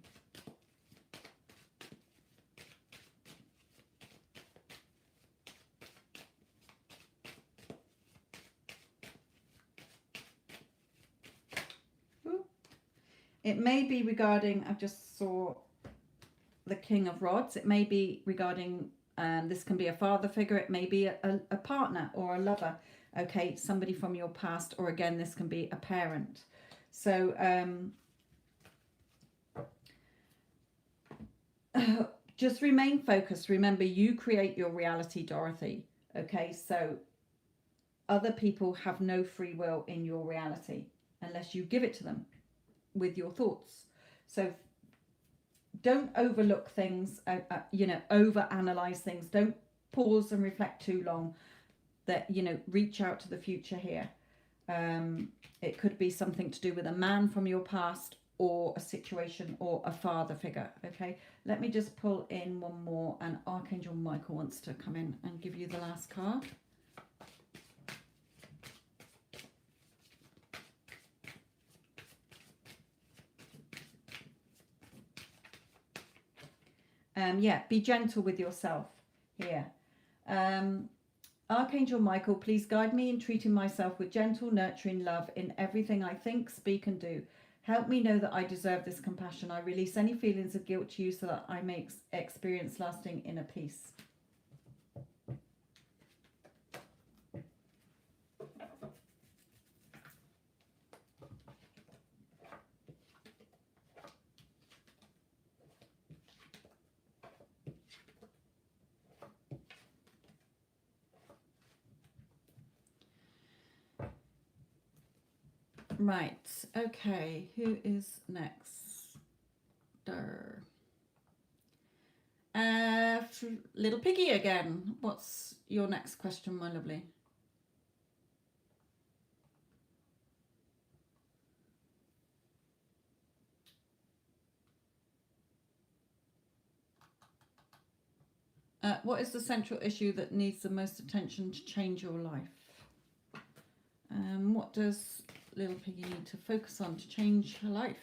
It may be regarding, I just saw the King of Rods. It may be regarding, this can be a father figure. It may be a partner or a lover. Okay, somebody from your past, or again, this can be a parent. So just remain focused. Remember, you create your reality, Dorothy. Okay, so other people have no free will in your reality unless you give it to them with your thoughts. So don't overlook things, over analyze things. Don't pause and reflect too long. That, reach out to the future here. It could be something to do with a man from your past, or a situation, or a father figure. Okay, let me just pull in one more, and Archangel Michael wants to come in and give you the last card. Be gentle with yourself here. Archangel Michael, please guide me in treating myself with gentle, nurturing love in everything I think, speak, and do. Help me know that I deserve this compassion. I release any feelings of guilt to you so that I may experience lasting inner peace. Right, okay, who is next? Little Piggy again. What's your next question, my lovely? What is the central issue that needs the most attention to change your life? What does Little Piggy need to focus on to change her life?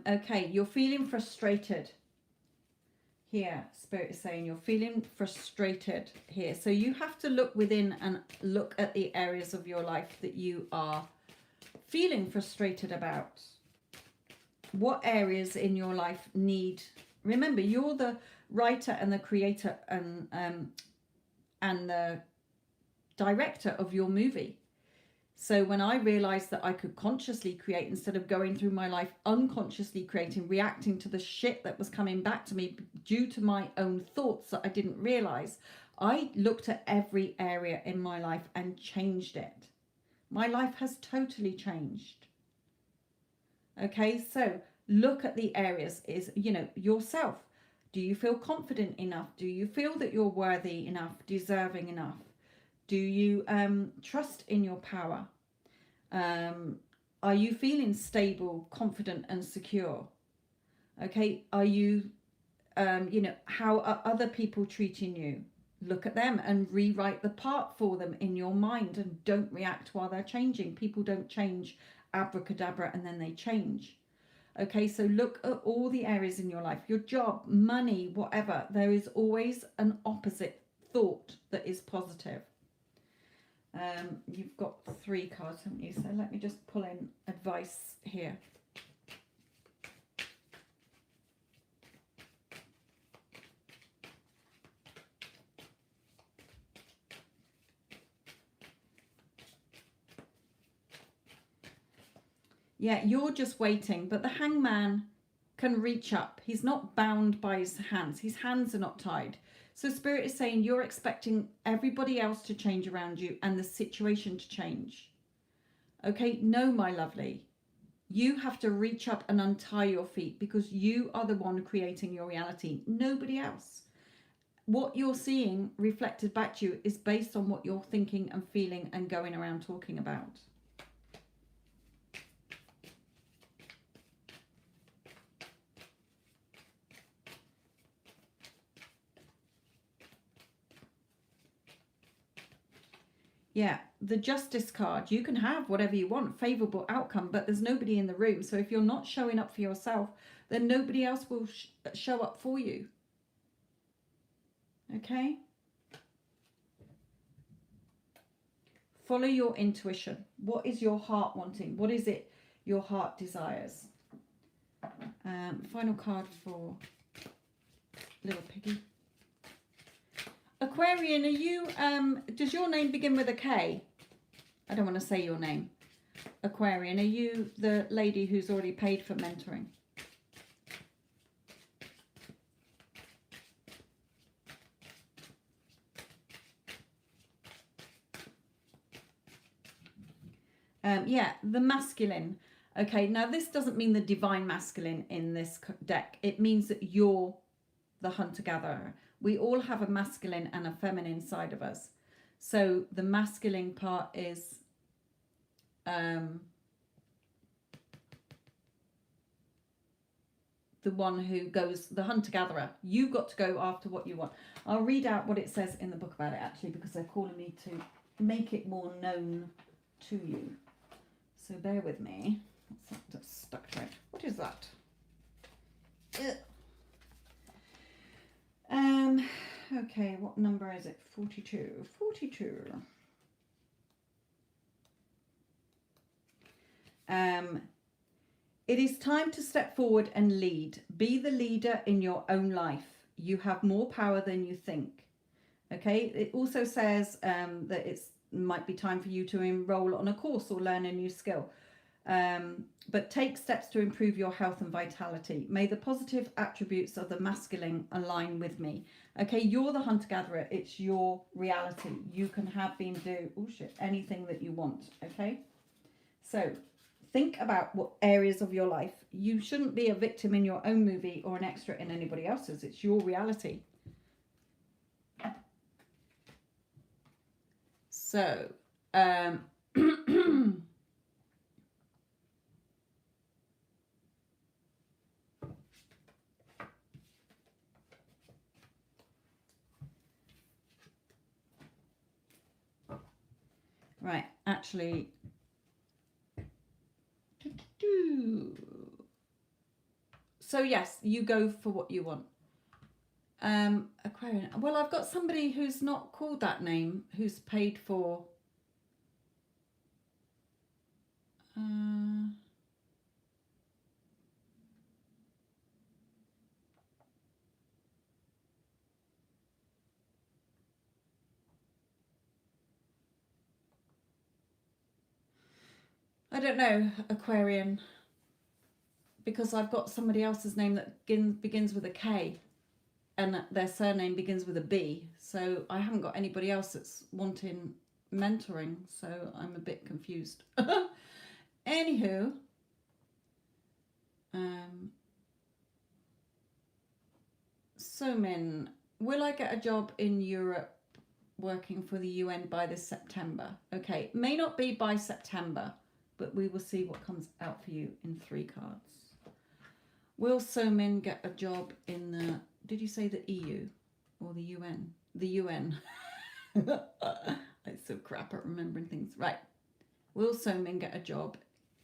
Okay, you're feeling frustrated here. Spirit is saying you're feeling frustrated here. So you have to look within and look at the areas of your life that you are feeling frustrated about. What areas in your life need... Remember, you're the writer and the creator and the director of your movie. So when I realized that I could consciously create instead of going through my life unconsciously creating, reacting to the shit that was coming back to me due to my own thoughts that I didn't realize, I looked at every area in my life and changed it. My life has totally changed. Okay, so look at the areas, is, yourself. Do you feel confident enough? Do you feel that you're worthy enough, deserving enough? Do you trust in your power? Are you feeling stable, confident, and secure? Okay, are you, how are other people treating you? Look at them and rewrite the part for them in your mind, and don't react while they're changing. People don't change abracadabra and then they change. Okay, so look at all the areas in your life, your job, money, whatever. There is always an opposite thought that is positive. You've got 3 cards, haven't you? So let me just pull in advice here. Yeah, you're just waiting, but the hangman can reach up. He's not bound by his hands. His hands are not tied. So Spirit is saying you're expecting everybody else to change around you and the situation to change. Okay, no, my lovely. You have to reach up and untie your feet because you are the one creating your reality, nobody else. What you're seeing reflected back to you is based on what you're thinking and feeling and going around talking about. Yeah, the justice card, you can have whatever you want, favorable outcome, but there's nobody in the room. So if you're not showing up for yourself, then nobody else will show up for you. Okay? Follow your intuition. What is your heart wanting? What is it your heart desires? Final card for little piggy. Aquarian, are you, does your name begin with a K? I don't want to say your name. Aquarian, are you the lady who's already paid for mentoring? Yeah, the masculine. Okay, now this doesn't mean the divine masculine in this deck. It means that you're the hunter-gatherer. We all have a masculine and a feminine side of us. So the masculine part is the one who goes, the hunter-gatherer. You've got to go after what you want. I'll read out what it says in the book about it, actually, because they're calling me to make it more known to you. So bear with me. That's stuck to it. What is that? Okay, what number is it? 42. 42. It is time to step forward and lead. Be the leader in your own life. You have more power than you think. Okay, it also says that it might be time for you to enroll on a course or learn a new skill. But take steps to improve your health and vitality. May the positive attributes of the masculine align with me. Okay, you're the hunter-gatherer. It's your reality. You can have been do anything that you want. Okay, so think about what areas of your life. You shouldn't be a victim in your own movie or an extra in anybody else's. It's your reality. So, right, actually, so yes, you go for what you want. Aquarian. Well, I've got somebody who's not called that name, who's paid for. I don't know, Aquarian, because I've got somebody else's name that begins with a K and their surname begins with a B. So I haven't got anybody else that's wanting mentoring. So I'm a bit confused. Anywho, Somin, will I get a job in Europe working for the UN by this September? Okay, may not be by September, but we will see what comes out for you in 3 cards. Will Somin get a job in the, did you say the EU or the UN? The UN. I'm so crap at remembering things. Right. Will Somin get a job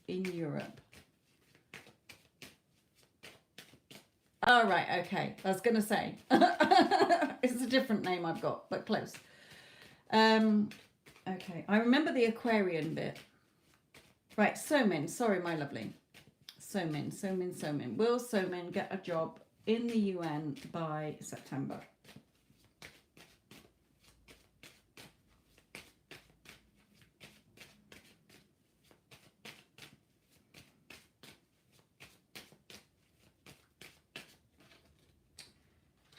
in Europe? Oh, right. Okay. I was going to say. It's a different name I've got, but close. Okay. I remember the Aquarian bit. Right. Somin. Sorry, my lovely. Somin. Will Somin get a job in the UN by September?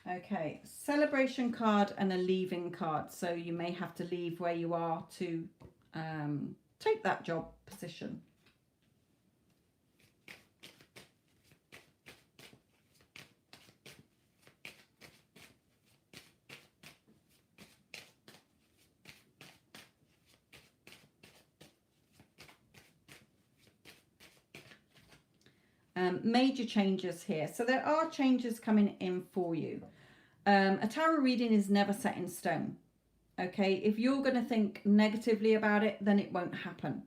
Okay, celebration card and a leaving card. So you may have to leave where you are to take that job position. Major changes here. So there are changes coming in for you. A tarot reading is never set in stone. Okay, if you're going to think negatively about it, then it won't happen.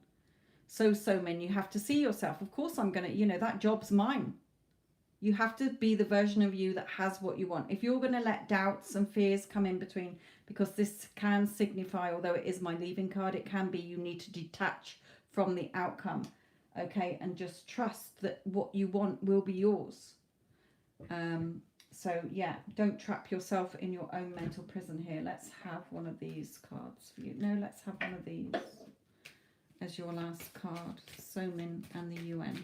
So Min, you have to see yourself. Of course I'm going to, you know, that job's mine. You have to be the version of you that has what you want. If you're going to let doubts and fears come in between, because this can signify, although it is my leaving card, it can be you need to detach from the outcome. Okay, and just trust that what you want will be yours. So yeah, don't trap yourself in your own mental prison here. Let's have one of these cards for you. No, let's have one of these as your last card. Somin and the UN.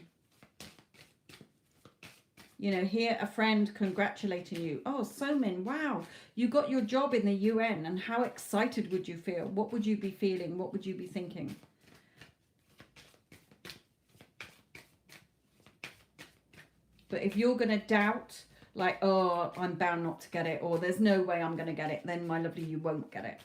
You know, here a friend congratulating you. Oh, Somin, wow, you got your job in the UN, and how excited would you feel? What would you be feeling? What would you be thinking? But if you're going to doubt, like, oh, I'm bound not to get it, or there's no way I'm going to get it, then my lovely, you won't get it.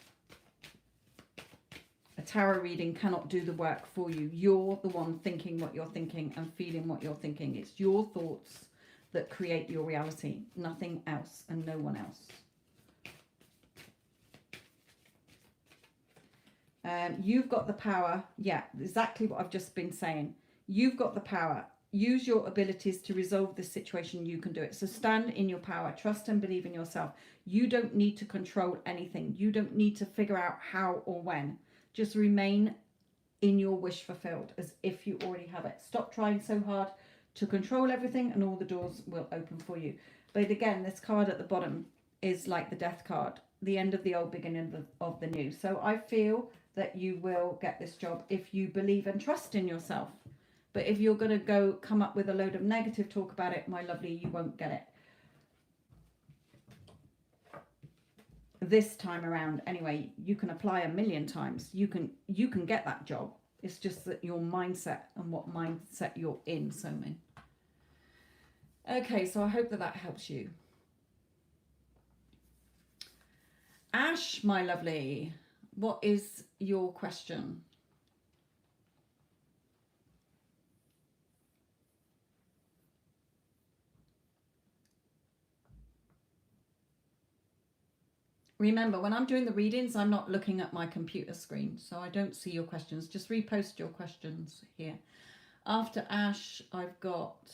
A tarot reading cannot do the work for you. You're the one thinking what you're thinking and feeling what you're thinking. It's your thoughts that create your reality, nothing else and no one else. You've got the power. Yeah, exactly what I've just been saying. You've got the power. Use your abilities to resolve this situation. You can do it. So stand in your power. Trust and believe in yourself. You don't need to control anything. You don't need to figure out how or when. Just remain in your wish fulfilled as if you already have it. Stop trying so hard to control everything and all the doors will open for you. But again, this card at the bottom is like the death card. The end of the old, beginning of the new. So I feel that you will get this job if you believe and trust in yourself. But if you're going to come up with a load of negative talk about it, my lovely, you won't get it. This time around, anyway, you can apply 1,000,000 times. You can get that job. It's just that your mindset and what mindset you're in, Somin. Okay, so I hope that helps you. Ash, my lovely, what is your question? Remember, when I'm doing the readings, I'm not looking at my computer screen, so I don't see your questions. Just repost your questions here. After Ash, I've got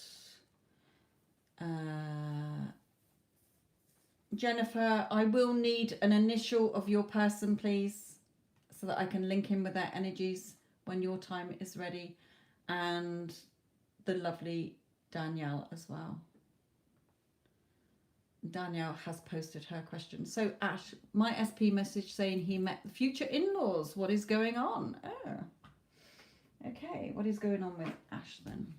Jennifer. I will need an initial of your person, please, so that I can link in with their energies when your time is ready. And the lovely Danielle as well. Danielle has posted her question. So Ash, my SP message saying he met the future in-laws. What is going on? Oh, okay. What is going on with Ash then?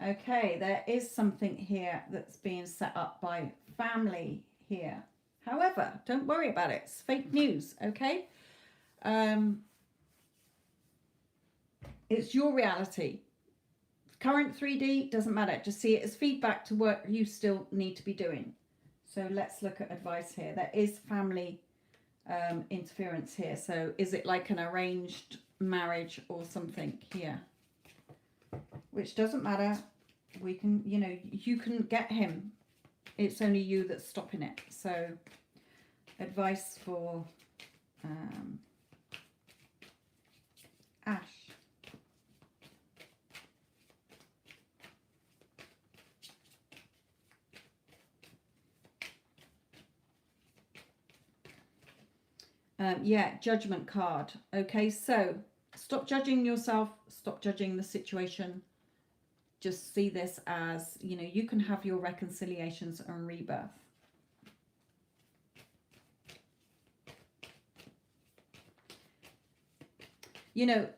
Okay, there is something here that's being set up by family here. However, don't worry about it. It's fake news, okay? It's your reality. Current 3D, doesn't matter. Just see it as feedback to work you still need to be doing. So let's look at advice here. There is family interference here. So is it like an arranged marriage or something here? Which doesn't matter. We can, you know, you can get him. It's only you that's stopping it. So advice for Ash. Yeah, judgment card. Okay, so Stop judging yourself. Stop judging the situation. Just see this as, you know, you can have your reconciliations and rebirth. You know,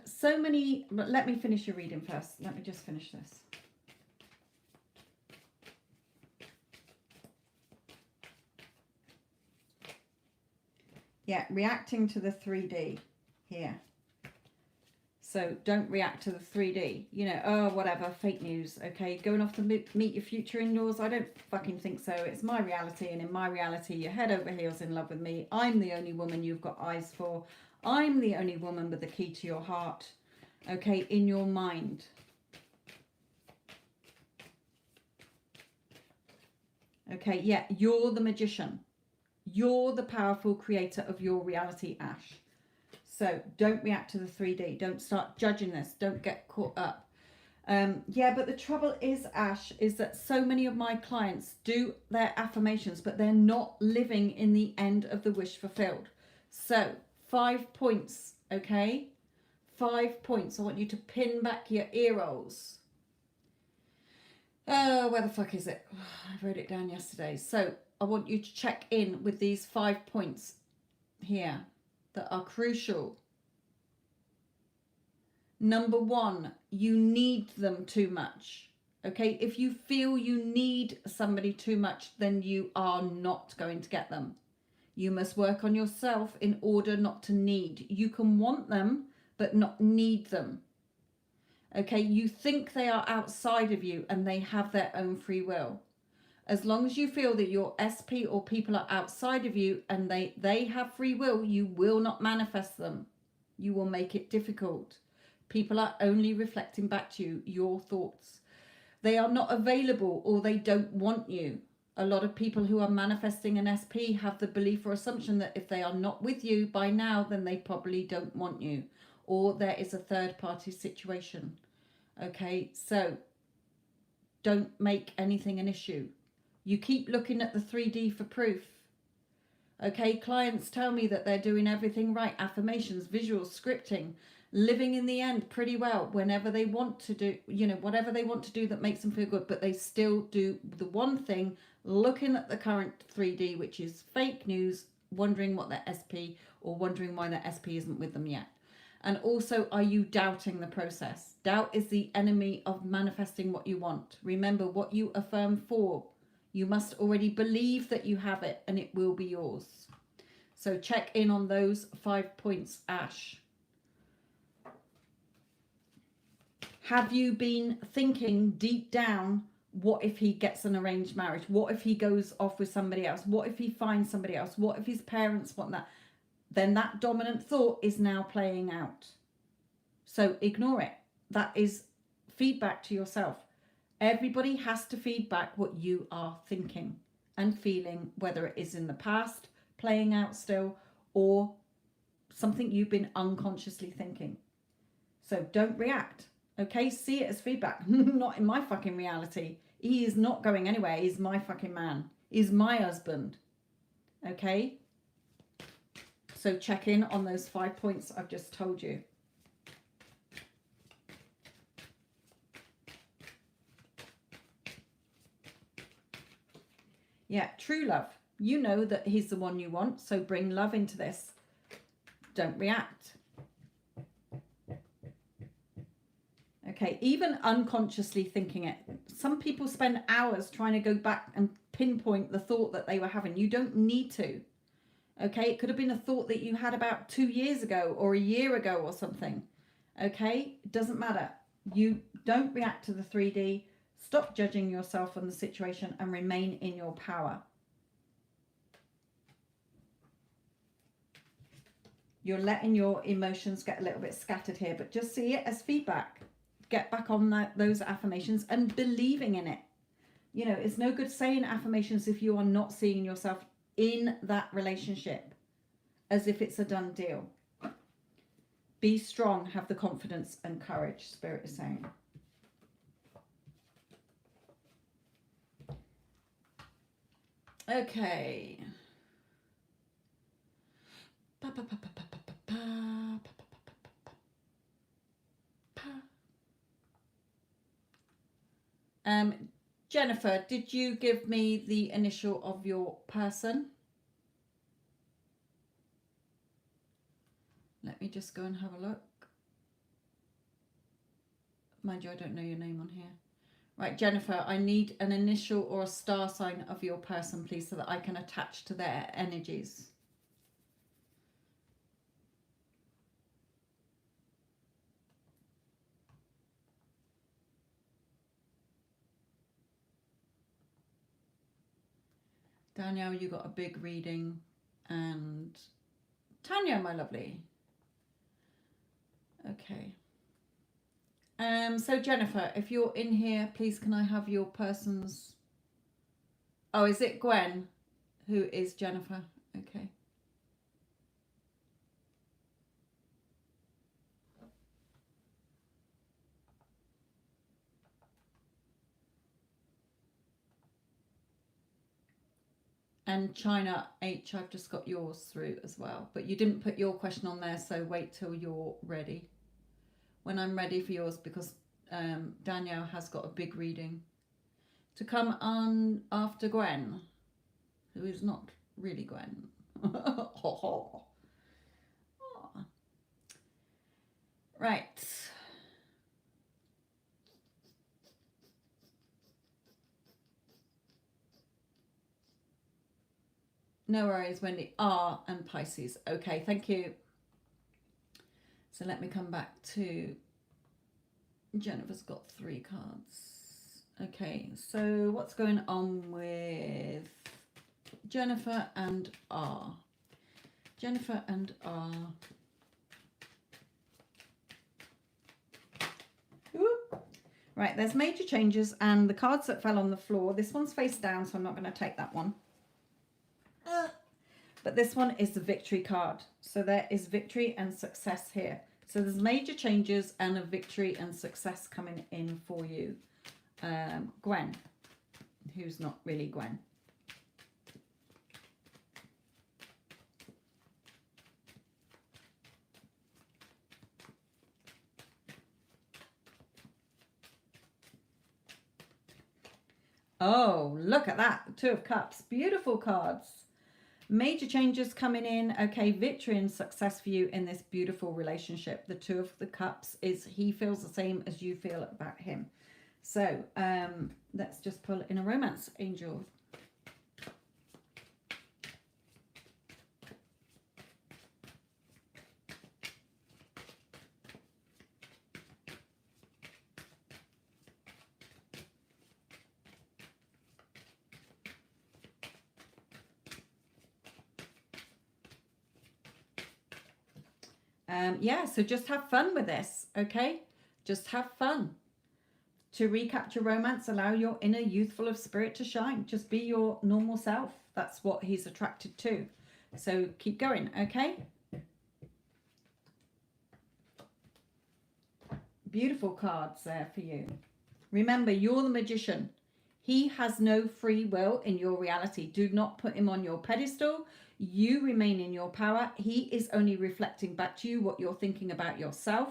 so many, but let me finish your reading first. Let me just finish this. Yeah, reacting to the 3D here. So don't react to the 3D. You know, oh, whatever, fake news, okay? Going off to meet your future in-laws? I don't fucking think so. It's my reality, and in my reality, you're head over heels in love with me. I'm the only woman you've got eyes for. I'm the only woman with the key to your heart, okay, in your mind. Okay, yeah, you're the magician. You're the powerful creator of your reality, Ash. So don't react to the 3D. Don't start judging this. Don't get caught up. Yeah, but the trouble is, Ash, is that so many of my clients do their affirmations, but they're not living in the end of the wish fulfilled. So 5 points, okay? 5 points. I want you to pin back your ear rolls. Oh, where the fuck is it? I wrote it down yesterday. So I want you to check in with these 5 points here that are crucial. Number 1, you need them too much. Okay, if you feel you need somebody too much, then you are not going to get them. You must work on yourself in order not to need. You can want them, but not need them. Okay, you think they are outside of you and they have their own free will. As long as you feel that your SP or people are outside of you and they have free will, you will not manifest them. You will make it difficult. People are only reflecting back to you your thoughts. They are not available or they don't want you. A lot of people who are manifesting an SP have the belief or assumption that if they are not with you by now, then they probably don't want you. Or there is a third party situation. Okay, so don't make anything an issue. You keep looking at the 3D for proof. Okay, clients tell me that they're doing everything right. Affirmations, visuals, scripting, living in the end pretty well whenever they want to do, you know, whatever they want to do that makes them feel good. But they still do the one thing, looking at the current 3D, which is fake news, wondering what their SP or wondering why their SP isn't with them yet. And also, are you doubting the process? Doubt is the enemy of manifesting what you want. Remember, what you affirm for, you must already believe that you have it and it will be yours. So check in on those 5 points, Ash. Have you been thinking deep down, what if he gets an arranged marriage? What if he goes off with somebody else? What if he finds somebody else? What if his parents want that? Then that dominant thought is now playing out. So ignore it. That is feedback to yourself. Everybody has to feed back what you are thinking and feeling, whether it is in the past, playing out still, or something you've been unconsciously thinking. So don't react, okay? See it as feedback. Not in my fucking reality. He is not going anywhere. He's my fucking man. He's my husband, okay? So check in on those 5 points I've just told you. Yeah, true love. You know that he's the one you want, so bring love into this. Don't react. Okay, even unconsciously thinking it. Some people spend hours trying to go back and pinpoint the thought that they were having. You don't need to. Okay, it could have been a thought that you had about 2 years ago or a year ago or something. Okay, it doesn't matter. You don't react to the 3D. Stop judging yourself on the situation and remain in your power. You're letting your emotions get a little bit scattered here, but just see it as feedback. Get back on those affirmations and believing in it. You know, it's no good saying affirmations if you are not seeing yourself in that relationship as if it's a done deal. Be strong, have the confidence and courage, Spirit is saying. Okay. Jennifer, did you give me the initial of your person? Let me just go and have a look. Mind you, I don't know your name on here. Right, Jennifer, I need an initial or a star sign of your person, please, so that I can attach to their energies. Danielle, you got a big reading. And Tanya, my lovely. Okay. So Jennifer, if you're in here, please can I have your person's... Oh, is it Gwen who is Jennifer? Okay. And China H, I've just got yours through as well. But you didn't put your question on there, so wait till you're ready. When I'm ready for yours, because Danielle has got a big reading to come on after Gwen, who is not really Gwen. Right. No worries, Wendy. R and Pisces. Okay, thank you. So let me come back to... Jennifer's got 3 cards. Okay, so what's going on with Jennifer and R? Jennifer and R. Ooh. Right, there's major changes, and the cards that fell on the floor, this one's face down, so I'm not going to take that one. But this one is the victory card. So there is victory and success here. So there's major changes and a victory and success coming in for you. Gwen, who's not really Gwen. Oh, look at that. 2 of Cups. Beautiful cards. Major changes coming in. Okay, victory and success for you in this beautiful relationship. The 2 of the Cups is he feels the same as you feel about him. So let's just pull in a romance angel. Yeah, so just have fun with this, okay? Just have fun. To recapture romance, allow your inner youthful of spirit to shine. Just be your normal self. That's what he's attracted to. So keep going, okay? Beautiful cards there for you. Remember, you're the magician. He has no free will in your reality. Do not put him on your pedestal. You remain in your power. He is only reflecting back to you what you're thinking about yourself.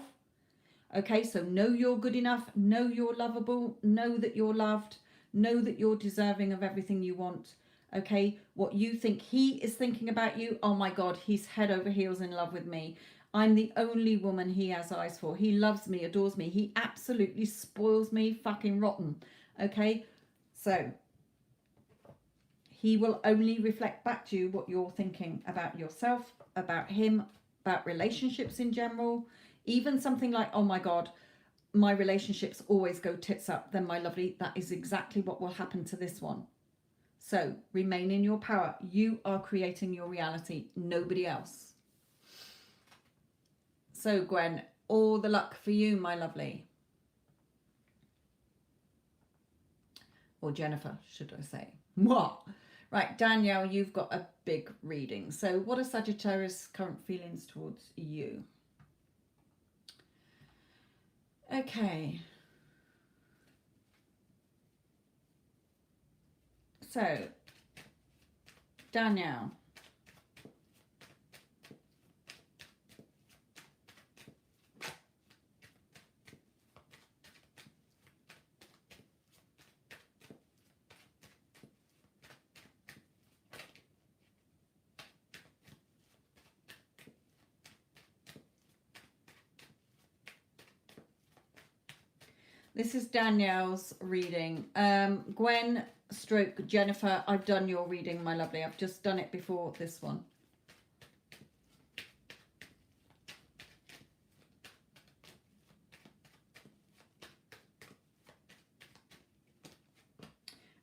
Okay, so know you're good enough. Know you're lovable. Know that you're loved. Know that you're deserving of everything you want. Okay, what you think he is thinking about you, oh my God, he's head over heels in love with me. I'm the only woman he has eyes for. He loves me, adores me. He absolutely spoils me fucking rotten. Okay, so he will only reflect back to you what you're thinking about yourself, about him, about relationships in general. Even something like, oh my God, my relationships always go tits up. Then my lovely, that is exactly what will happen to this one. So remain in your power. You are creating your reality, nobody else. So Gwen, all the luck for you, my lovely. Or Jennifer, should I say. What? Right, Danielle, you've got a big reading. So what are Sagittarius' current feelings towards you? Okay. So, Danielle. This is Danielle's reading. Gwen stroke Jennifer, I've done your reading, my lovely. I've just done it before this one.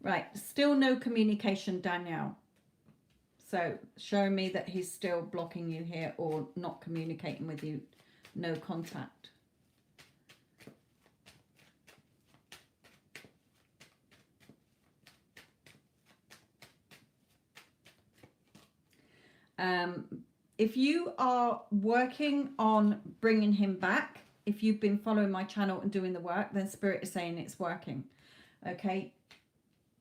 Right, still no communication, Danielle. So show me that he's still blocking you here or not communicating with you. No contact. If you are working on bringing him back, if you've been following my channel and doing the work, then Spirit is saying it's working. Okay.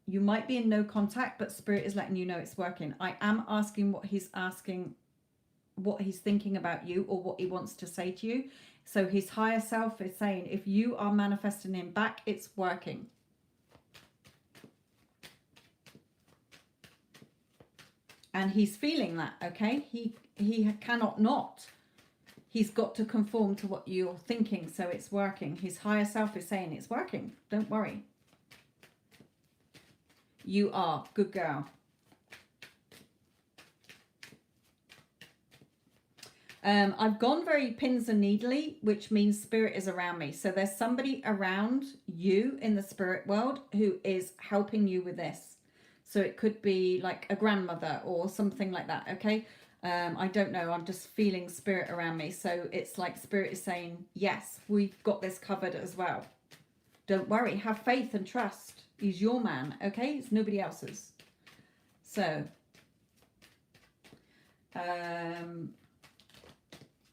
You might be in no contact, but Spirit is letting you know it's working. I am asking what he's thinking about you or what he wants to say to you. So his higher self is saying, if you are manifesting him back, it's working. And he's feeling that, okay? He cannot not. He's got to conform to what you're thinking, so it's working. His higher self is saying it's working. Don't worry. You are. Good girl. I've gone very pins and needly, which means Spirit is around me. So there's somebody around you in the spirit world who is helping you with this. So it could be like a grandmother or something like that, okay? I don't know. I'm just feeling Spirit around me. So it's like Spirit is saying, yes, we've got this covered as well. Don't worry. Have faith and trust. He's your man, okay? It's nobody else's. So,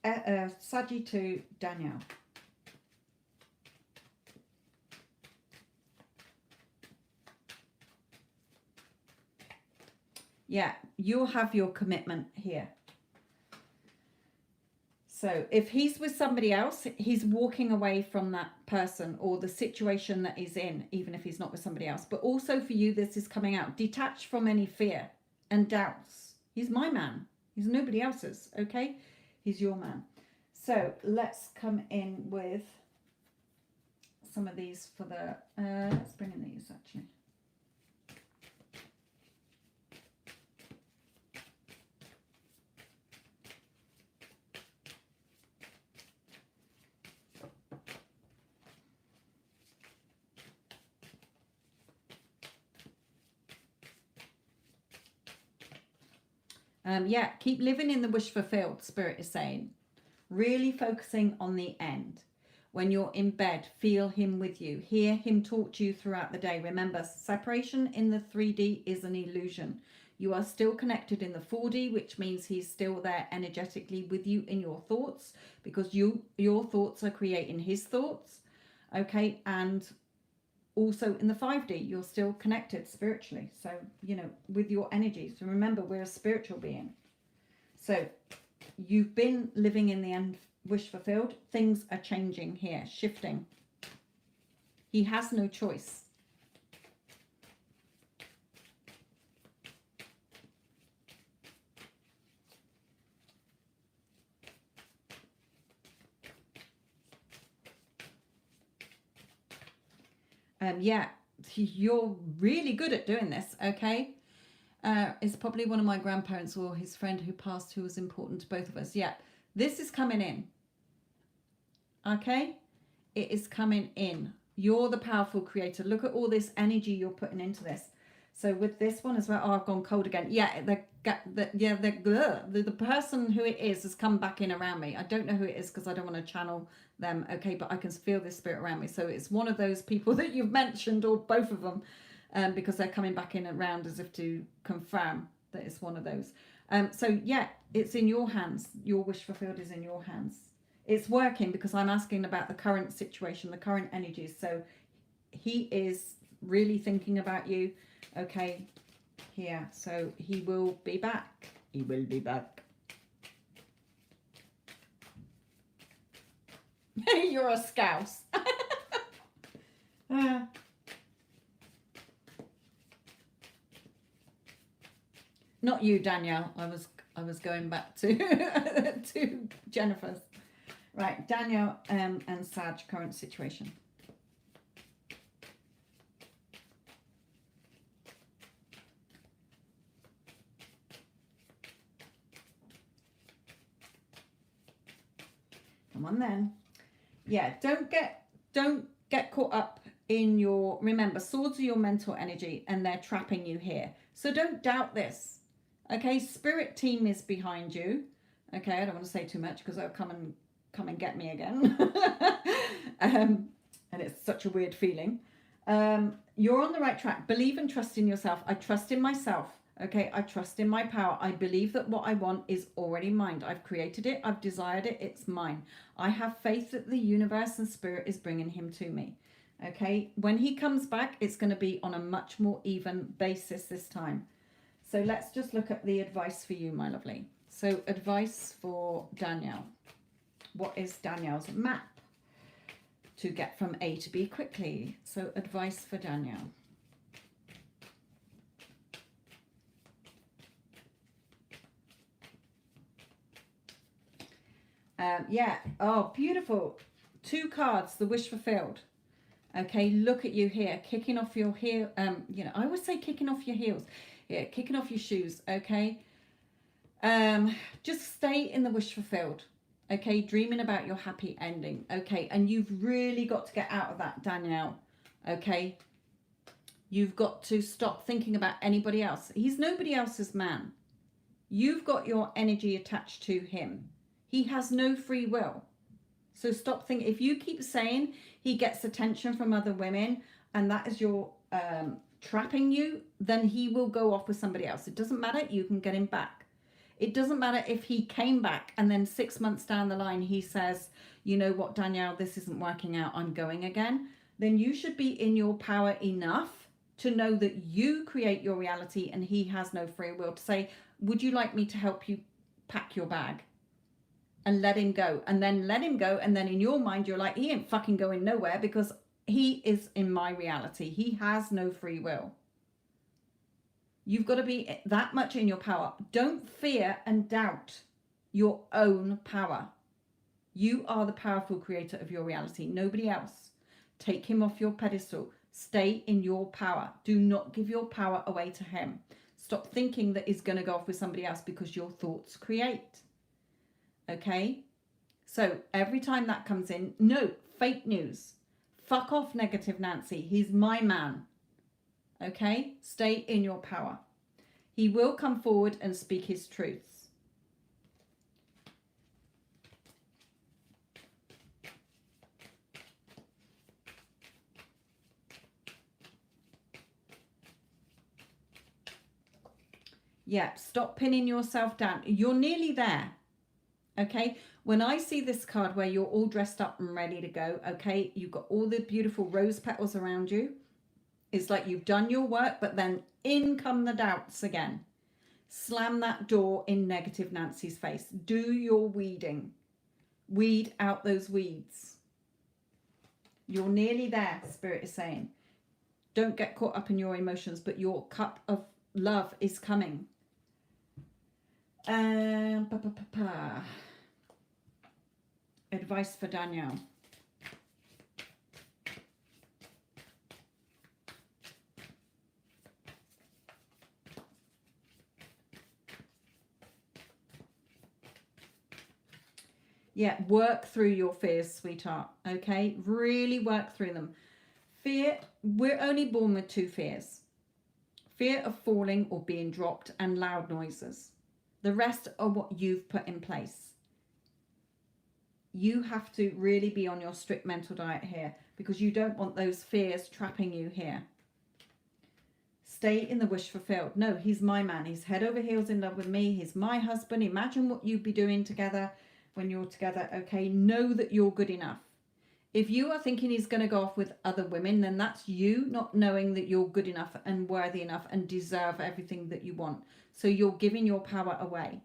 Saji to Danielle. Yeah, you'll have your commitment here. So if he's with somebody else, he's walking away from that person or the situation that he's in, even if he's not with somebody else. But also for you, this is coming out. Detached from any fear and doubts. He's my man. He's nobody else's, okay? He's your man. So let's come in with some of these for the... let's bring in these, actually. Yeah, keep living in the wish fulfilled, Spirit is saying. Really focusing on the end. When you're in bed, feel him with you. Hear him talk to you throughout the day. Remember, separation in the 3D is an illusion. You are still connected in the 4D, which means he's still there energetically with you in your thoughts, because your thoughts are creating his thoughts. Okay, and also in the 5D, you're still connected spiritually. So, you know, with your energies. So remember, we're a spiritual being. So you've been living in the end, wish fulfilled. Things are changing here, shifting. He has no choice. Yeah, you're really good at doing this, okay? It's probably one of my grandparents or his friend who passed who was important to both of us. Yeah, this is coming in, okay? It is coming in. You're the powerful creator. Look at all this energy you're putting into this. So with this one as well, oh, I've gone cold again. Yeah, the person who it is has come back in around me. I don't know who it is because I don't want to channel them, okay, but I can feel this spirit around me. So it's one of those people that you've mentioned, or both of them, because they're coming back in around as if to confirm that it's one of those. So yeah, it's in your hands. Your wish fulfilled is in your hands. It's working because I'm asking about the current situation, the current energies. So he is really thinking about you. Okay, here. So he will be back. He will be back. You're a scouse. Not you, Danielle. I was going back to to Jennifer's. Right, Danielle and Saj, current situation. Come on then. Yeah, don't get caught up in your, remember, swords are your mental energy and they're trapping you here. So don't doubt this. Okay, spirit team is behind you. Okay, I don't want to say too much because they'll come and get me again. And it's such a weird feeling. You're on the right track. Believe and trust in yourself. I trust in myself. Okay, I trust in my power. I believe that what I want is already mine. I've created it. I've desired it. It's mine. I have faith that the universe and spirit is bringing him to me. Okay, when he comes back, it's going to be on a much more even basis this time. So let's just look at the advice for you, my lovely. So advice for Danielle. What is Danielle's map to get from A to B quickly? So advice for Danielle. Yeah. Oh, beautiful. 2 cards, the wish fulfilled. Okay, look at you here, kicking off your heel. You know, I always say kicking off your heels. Yeah, kicking off your shoes. Okay. Just stay in the wish fulfilled. Okay, dreaming about your happy ending. Okay, and you've really got to get out of that, Danielle. Okay, you've got to stop thinking about anybody else. He's nobody else's man. You've got your energy attached to him. He has no free will. So stop thinking. If you keep saying he gets attention from other women and that is your trapping you, then he will go off with somebody else. It doesn't matter. You can get him back. It doesn't matter if he came back and then 6 months down the line he says, you know what, Danielle, this isn't working out. I'm going again. Then you should be in your power enough to know that you create your reality and he has no free will to say, would you like me to help you pack your bag? And let him go, and then let him go, and then in your mind you're like, he ain't fucking going nowhere because he is in my reality. He has no free will. You've got to be that much in your power. Don't fear and doubt your own power. You are the powerful creator of your reality, nobody else. Take him off your pedestal. Stay in your power. Do not give your power away to him. Stop thinking that he's going to go off with somebody else because your thoughts create. Okay, so every time that comes in, no, fake news. Fuck off, negative Nancy. He's my man. Okay, stay in your power. He will come forward and speak his truths. Yeah, stop pinning yourself down. You're nearly there. Okay, when I see this card where you're all dressed up and ready to go, okay, you've got all the beautiful rose petals around you. It's like you've done your work, but then in come the doubts again. Slam that door in negative Nancy's face. Do your weeding. Weed out those weeds. You're nearly there, Spirit is saying. Don't get caught up in your emotions, but your cup of love is coming. Advice for Danielle. Yeah, work through your fears, sweetheart. Okay, really work through them. Fear, we're only born with 2 fears. Fear of falling or being dropped and loud noises. The rest are what you've put in place. You have to really be on your strict mental diet here because you don't want those fears trapping you here. Stay in the wish fulfilled. No, he's my man. He's head over heels in love with me. He's my husband. Imagine what you'd be doing together when you're together. Okay, know that you're good enough. If you are thinking he's going to go off with other women, then that's you not knowing that you're good enough and worthy enough and deserve everything that you want. So you're giving your power away.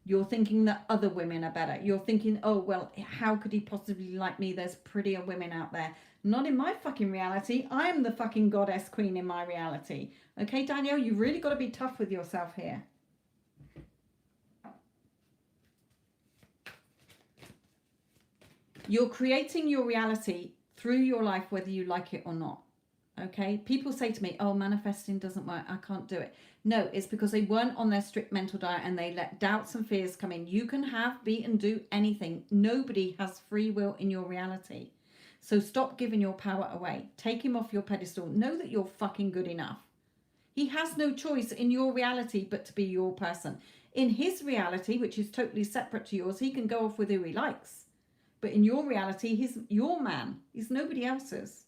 You're thinking that other women are better. You're thinking, oh, well, how could he possibly like me? There's prettier women out there. Not in my fucking reality. I'm the fucking goddess queen in my reality. Okay, Danielle, you've really got to be tough with yourself here. You're creating your reality through your life, whether you like it or not. Okay, people say to me, oh, manifesting doesn't work, I can't do it. No, it's because they weren't on their strict mental diet and they let doubts and fears come in. You can have, be, and do anything. Nobody has free will in your reality. So stop giving your power away. Take him off your pedestal. Know that you're fucking good enough. He has no choice in your reality but to be your person. In his reality, which is totally separate to yours, he can go off with who he likes. But in your reality, he's your man. He's nobody else's.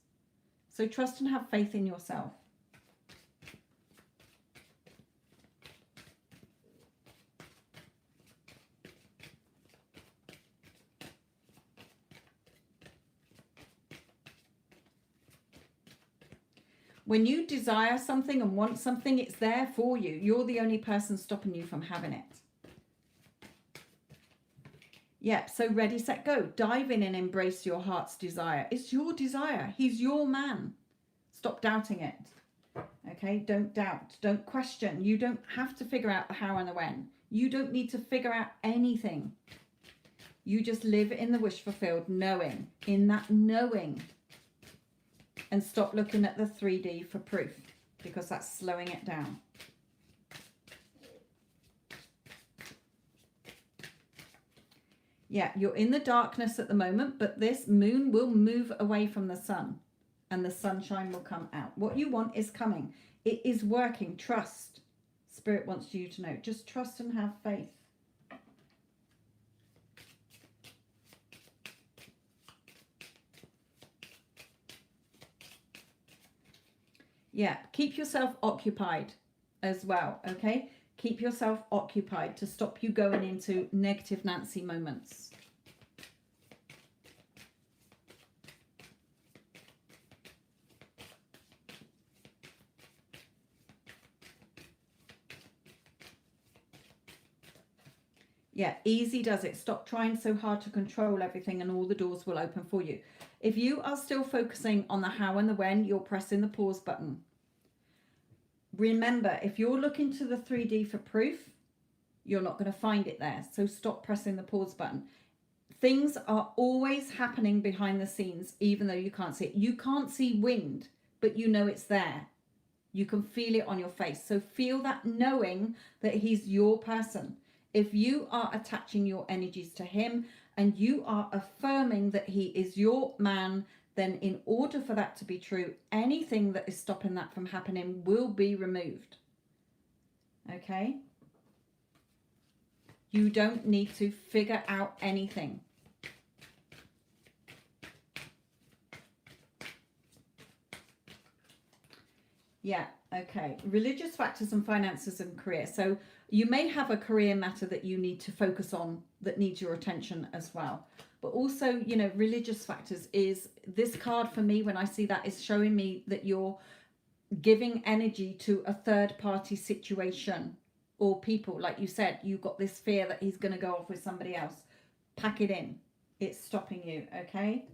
So trust and have faith in yourself. When you desire something and want something, it's there for you. You're the only person stopping you from having it. Yep, so ready, set, go. Dive in and embrace your heart's desire. It's your desire. He's your man. Stop doubting it. Okay, don't doubt. Don't question. You don't have to figure out the how and the when. You don't need to figure out anything. You just live in the wish fulfilled, knowing. In that knowing. And stop looking at the 3D for proof, because that's slowing it down. Yeah, you're in the darkness at the moment, but this moon will move away from the sun and the sunshine will come out. What you want is coming. It is working. Trust. Spirit wants you to know. Just trust and have faith. Yeah, keep yourself occupied as well, okay? Keep yourself occupied to stop you going into negative Nancy moments. Yeah, easy does it. Stop trying so hard to control everything and all the doors will open for you. If you are still focusing on the how and the when, you're pressing the pause button. Remember, if you're looking to the 3D for proof, you're not going to find it there. So stop pressing the pause button. Things are always happening behind the scenes, even though you can't see it. You can't see wind, but you know it's there. You can feel it on your face. So feel that knowing that he's your person. If you are attaching your energies to him and you are affirming that he is your man, then in order for that to be true, anything that is stopping that from happening will be removed. Okay? You don't need to figure out anything. Yeah, okay. Religious factors and finances and career. So you may have a career matter that you need to focus on that needs your attention as well. But also, you know, religious factors is this card for me, when I see that, is showing me that you're giving energy to a third party situation or people. Like you said, you've got this fear that he's going to go off with somebody else. Pack it in. It's stopping you, okay?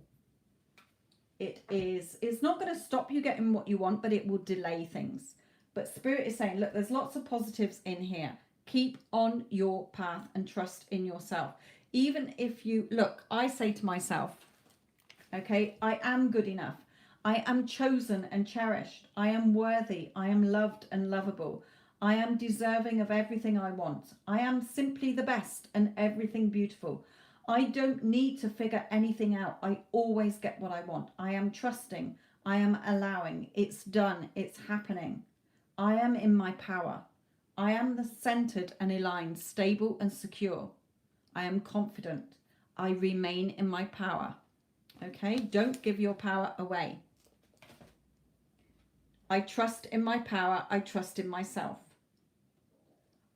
It's not going to stop you getting what you want, but it will delay things. But Spirit is saying, look, there's lots of positives in here. Keep on your path and trust in yourself. Even if you, look, I say to myself, okay, I am good enough. I am chosen and cherished. I am worthy. I am loved and lovable. I am deserving of everything I want. I am simply the best and everything beautiful. I don't need to figure anything out. I always get what I want. I am trusting. I am allowing. It's done. It's happening. I am in my power. I am the centered and aligned, stable and secure. I am confident. I remain in my power. Okay? Don't give your power away. I trust in my power. I trust in myself.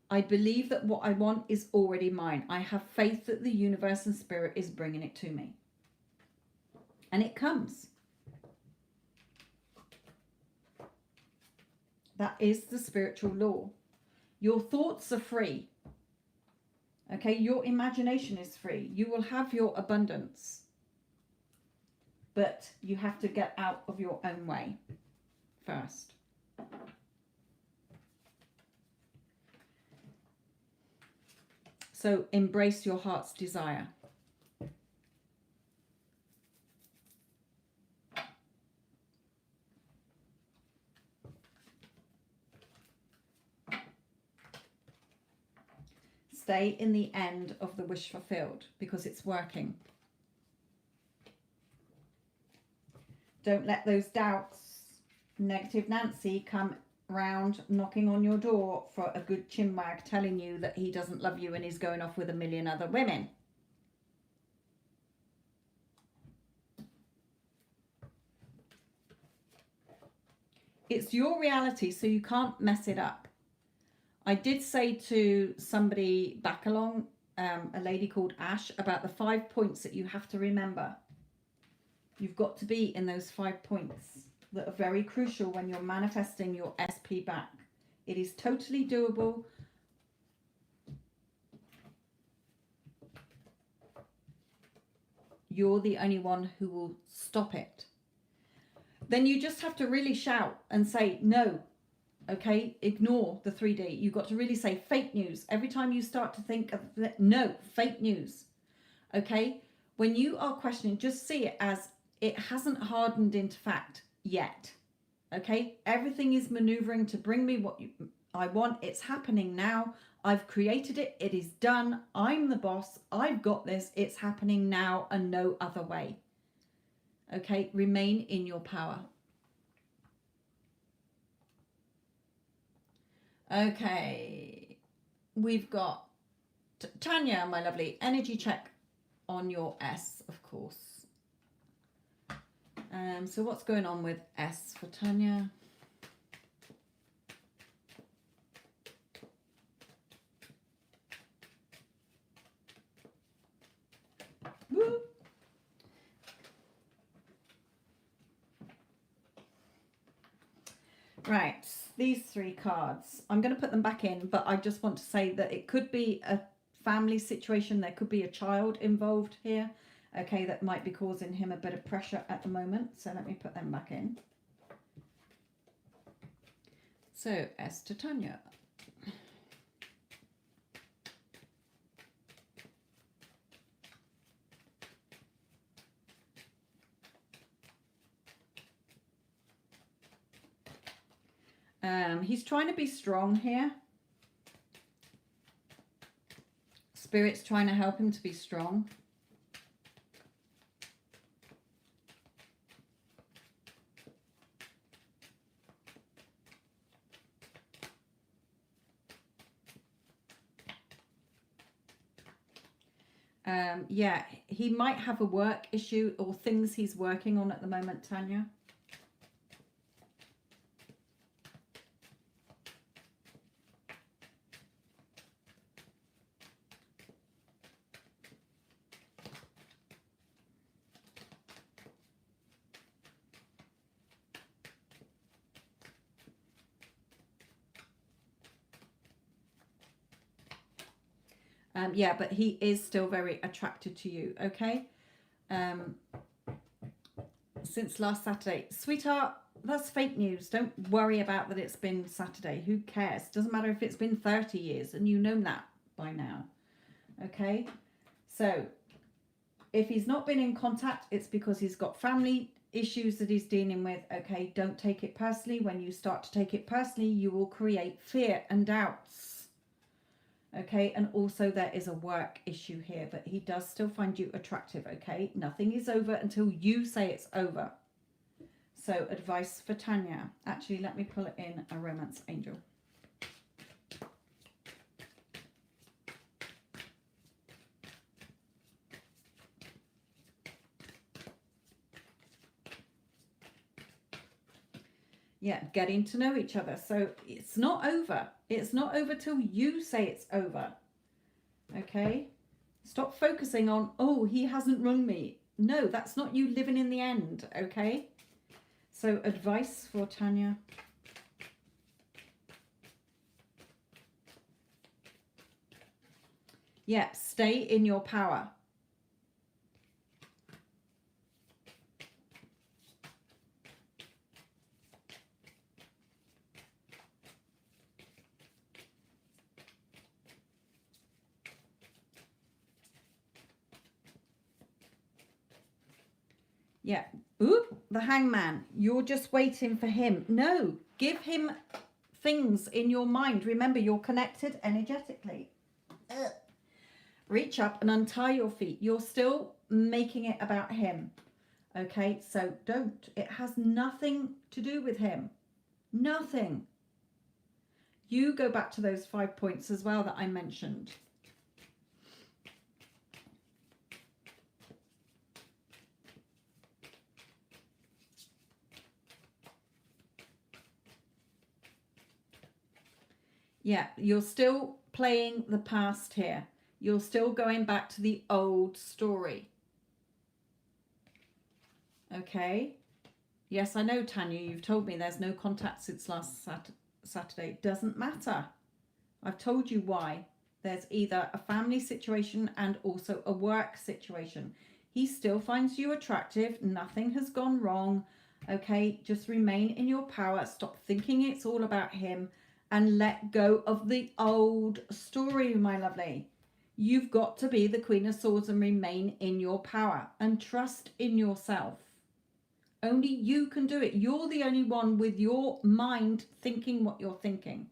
I believe that what I want is already mine. I have faith that the universe and spirit is bringing it to me. And it comes. That is the spiritual law. Your thoughts are free. Okay, your imagination is free. You will have your abundance. But you have to get out of your own way first. So embrace your heart's desire. stay in the end of the wish fulfilled because it's working. Don't let those doubts, negative Nancy, come round knocking on your door for a good chinwag telling you that he doesn't love you and he's going off with a million other women. It's your reality, so you can't mess it up. I did say to somebody back along, a lady called Ash, about the 5 points that you have to remember. You've got to be in those 5 points that are very crucial when you're manifesting your SP back. It is totally doable. You're the only one who will stop it. Then you just have to really shout and say no. Okay, ignore the 3D. You've got to really say fake news. Every time you start to think of no, fake news. Okay, when you are questioning, just see it as it hasn't hardened into fact yet. Okay, everything is maneuvering to bring me what I want. It's happening now. I've created it. It is done. I'm the boss. I've got this. It's happening now and no other way. Okay, remain in your power. Okay, we've got Tanya, my lovely, energy check on your S, of course. So what's going on with S for Tanya? Woo. Right, these 3 cards, I'm going to put them back in, but I just want to say that it could be a family situation. There could be a child involved here, okay, that might be causing him a bit of pressure at the moment. So let me put them back in. So S to Tanya. He's trying to be strong here. Spirit's trying to help him to be strong. Yeah, he might have a work issue or things he's working on at the moment, Tanya. Yeah, but he is still very attracted to you, okay? Since last Saturday. Sweetheart, that's fake news. Don't worry about that it's been Saturday. Who cares? Doesn't matter if it's been 30 years and you know that by now, okay? So, if he's not been in contact, it's because he's got family issues that he's dealing with, okay? Don't take it personally. When you start to take it personally, you will create fear and doubts. Okay, and also there is a work issue here, but he does still find you attractive, okay? Nothing is over until you say it's over. So, advice for Tanya. Actually, let me pull it in a romance angel. Yeah, getting to know each other. So it's not over. It's not over till you say it's over. Okay? Stop focusing on, oh, he hasn't rung me. No, that's not you living in the end. Okay? So advice for Tanya. Yeah, stay in your power. Yeah. Oop, the hangman. You're just waiting for him. No, give him things in your mind. Remember, you're connected energetically. Reach up and untie your feet. You're still making it about him. Okay, so don't. It has nothing to do with him. Nothing. You go back to those 5 points as well that I mentioned. Yeah, you're still playing the past here. You're still going back to the old story. Okay. Yes, I know, Tanya, you've told me there's no contact since last Saturday. Doesn't matter. I've told you why. There's either a family situation and also a work situation. He still finds you attractive. Nothing has gone wrong. Okay, just remain in your power. Stop thinking it's all about him and let go of the old story, my lovely. You've got to be the Queen of Swords and remain in your power and trust in yourself. Only you can do it. You're the only one with your mind thinking what you're thinking.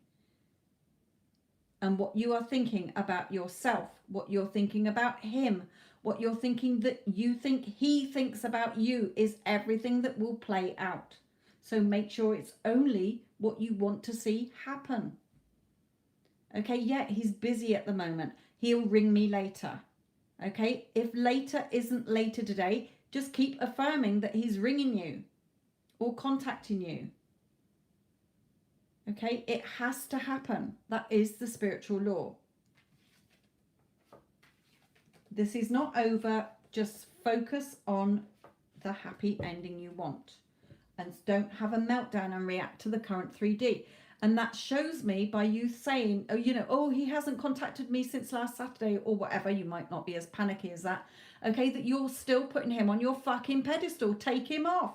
And what you are thinking about yourself, what you're thinking about him, what you're thinking that you think he thinks about you is everything that will play out. So make sure it's only what you want to see happen. Okay, yeah, he's busy at the moment. He'll ring me later. Okay, if later isn't later today, just keep affirming that he's ringing you or contacting you. Okay, it has to happen. That is the spiritual law. This is not over. Just focus on the happy ending you want. And don't have a meltdown and react to the current 3D. And that shows me by you saying, oh, you know, oh, he hasn't contacted me since last Saturday or whatever. You might not be as panicky as that. Okay, that you're still putting him on your fucking pedestal. Take him off.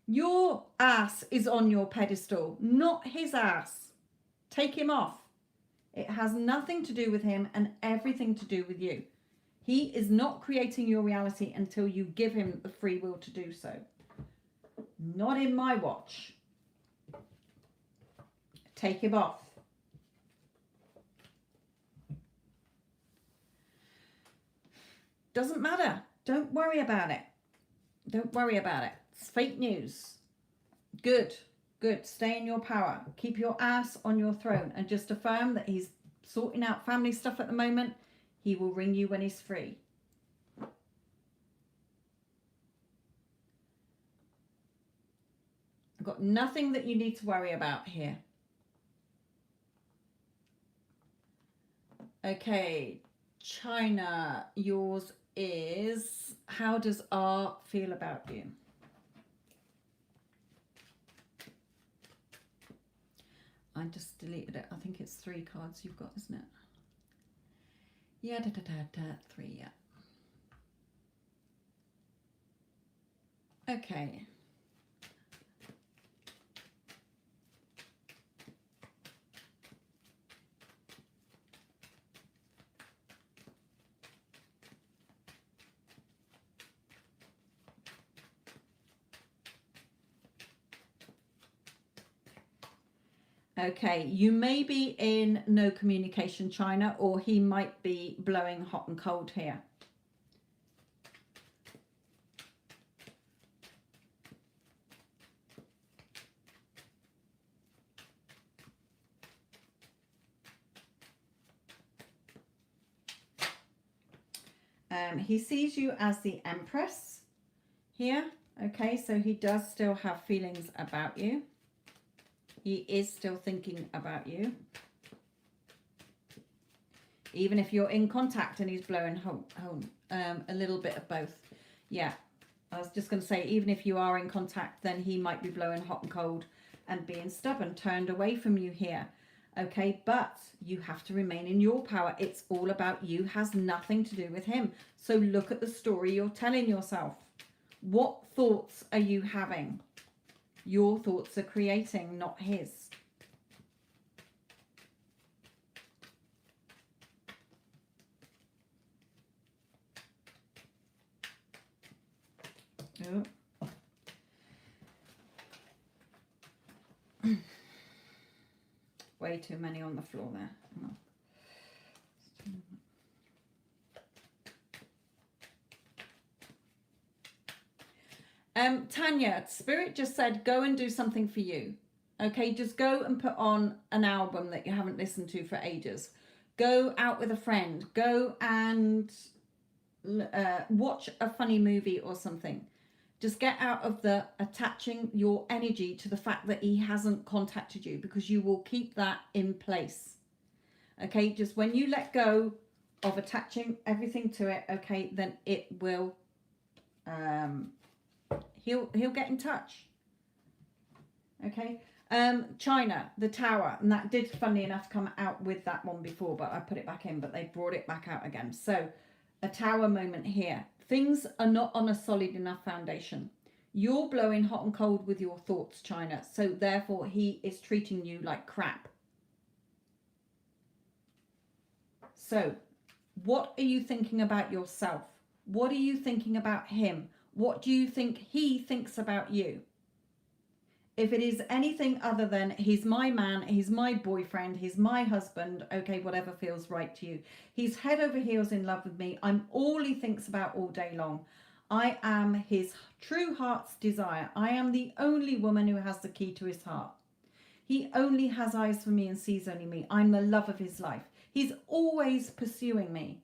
Your ass is on your pedestal, not his ass. Take him off. It has nothing to do with him and everything to do with you. He is not creating your reality until you give him the free will to do so. Not in my watch. Take him off. Doesn't matter. Don't worry about it. Don't worry about it. It's fake news. Good. Good. Stay in your power. Keep your ass on your throne and just affirm that he's sorting out family stuff at the moment. He will ring you when he's free. I've got nothing that you need to worry about here. Okay, China, yours is, how does R feel about you? I just deleted it. I think it's 3 cards you've got, isn't it? Yeah, 3, yeah. Okay. Okay, you may be in no communication, China, or he might be blowing hot and cold here. He sees you as the Empress here. Okay, so he does still have feelings about you. He is still thinking about you. Even if you're in contact and he's blowing home, a little bit of both. Yeah, I was just going to say, even if you are in contact, then he might be blowing hot and cold and being stubborn, turned away from you here. Okay, but you have to remain in your power. It's all about you, has nothing to do with him. So look at the story you're telling yourself. What thoughts are you having? Your thoughts are creating, not his. Oh. Way too many on the floor there. Oh. Tanya, Spirit just said, go and do something for you. Okay, just go and put on an album that you haven't listened to for ages. Go out with a friend. Go and watch a funny movie or something. Just get out of the attaching your energy to the fact that he hasn't contacted you, because you will keep that in place. Okay, just when you let go of attaching everything to it, okay, then it will, he'll get in touch. Okay. China, the tower, and that did, funnily enough, come out with that one before, but I put it back in, but they brought it back out again. So a tower moment here. Things are not on a solid enough foundation. You're blowing hot and cold with your thoughts, China, so therefore he is treating you like crap. So what are you thinking about yourself? What are you thinking about him? What do you think he thinks about you? If it is anything other than he's my man, he's my boyfriend, he's my husband, okay, whatever feels right to you. He's head over heels in love with me. I'm all he thinks about all day long. I am his true heart's desire. I am the only woman who has the key to his heart. He only has eyes for me and sees only me. I'm the love of his life. He's always pursuing me.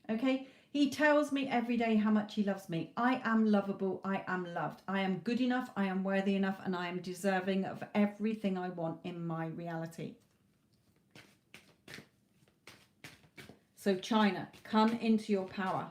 Okay? He tells me every day how much he loves me. I am lovable. I am loved. I am good enough. I am worthy enough. And I am deserving of everything I want in my reality. So China, come into your power.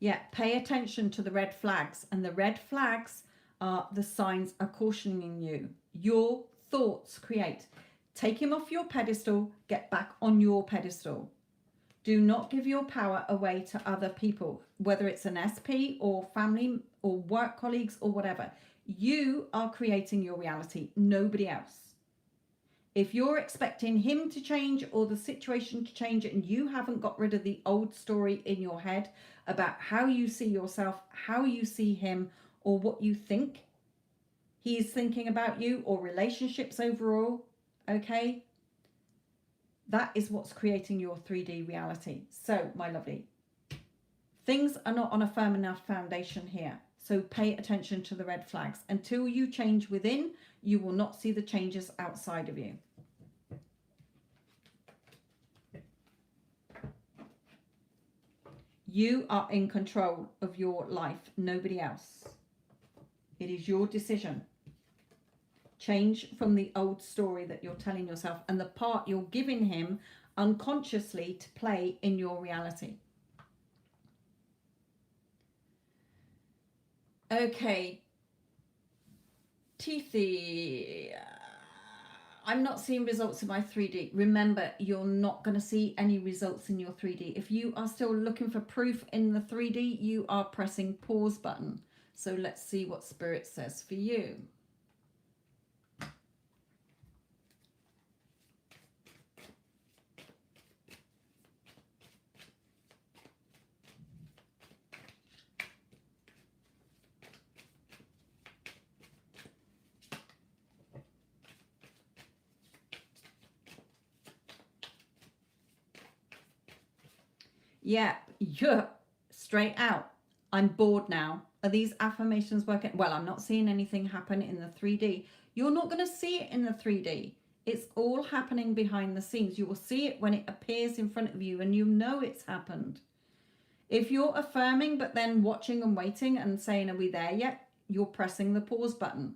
Yeah, pay attention to the red flags. And the red flags are the signs are cautioning you. Your thoughts create. Take him off your pedestal. Get back on your pedestal. Do not give your power away to other people, whether it's an SP or family or work colleagues or whatever. You are creating your reality, nobody else. If you're expecting him to change or the situation to change and you haven't got rid of the old story in your head about how you see yourself, how you see him, or what you think he is thinking about you, or relationships overall, okay? That is what's creating your 3D reality. So, my lovely, things are not on a firm enough foundation here. So pay attention to the red flags. Until you change within, you will not see the changes outside of you. You are in control of your life, nobody else. It is your decision. Change from the old story that you're telling yourself and the part you're giving him unconsciously to play in your reality. Okay. Teethy. I'm not seeing results in my 3D. Remember, you're not going to see any results in your 3D. If you are still looking for proof in the 3D, you are pressing pause button. So let's see what Spirit says for you. Yeah, you're straight out. I'm bored now. Are these affirmations working? Well, I'm not seeing anything happen in the 3D. You're not going to see it in the 3D. It's all happening behind the scenes. You will see it when it appears in front of you and you know it's happened. If you're affirming but then watching and waiting and saying, are we there yet? You're pressing the pause button.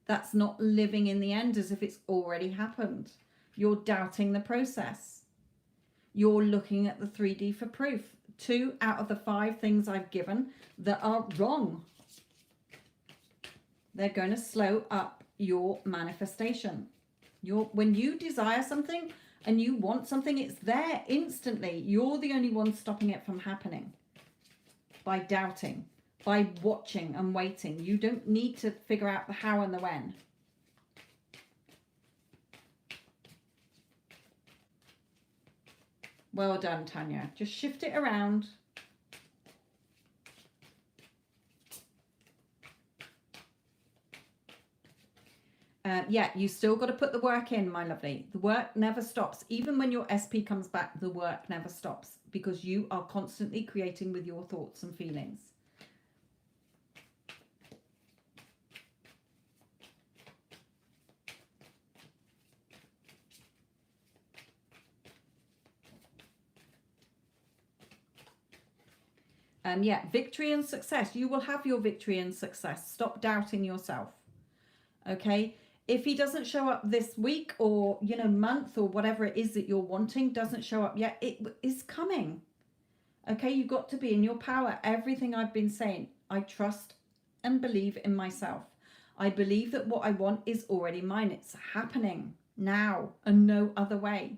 That's not living in the end as if it's already happened. You're doubting the process. You're looking at the 3D for proof. 2 out of the 5 things I've given that are wrong. They're going to slow up your manifestation. When you desire something and you want something, it's there instantly. You're the only one stopping it from happening by doubting, by watching and waiting. You don't need to figure out the how and the when. Well done, Tanya. Just shift it around. Yeah, you still got to put the work in, my lovely. The work never stops. Even when your SP comes back, the work never stops because you are constantly creating with your thoughts and feelings. Yeah, victory and success. You will have your victory and success. Stop doubting yourself. Okay? If he doesn't show up this week or, you know, month or whatever it is that you're wanting doesn't show up yet, it is coming. Okay? You've got to be in your power. Everything I've been saying, I trust and believe in myself. I believe that what I want is already mine. It's happening now and no other way.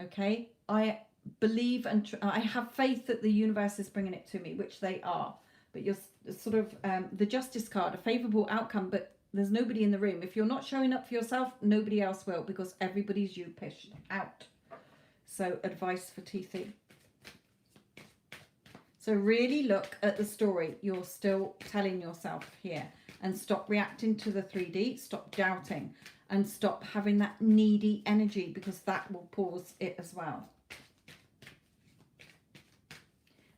Okay? I believe and I have faith that the universe is bringing it to me, which they are. But you're sort of the justice card, a favorable outcome, but there's nobody in the room. If you're not showing up for yourself, nobody else will, because everybody's you pushed out. So advice for TC. So really look at the story you're still telling yourself here, and stop reacting to the 3D, stop doubting, and stop having that needy energy, because that will pause it as well.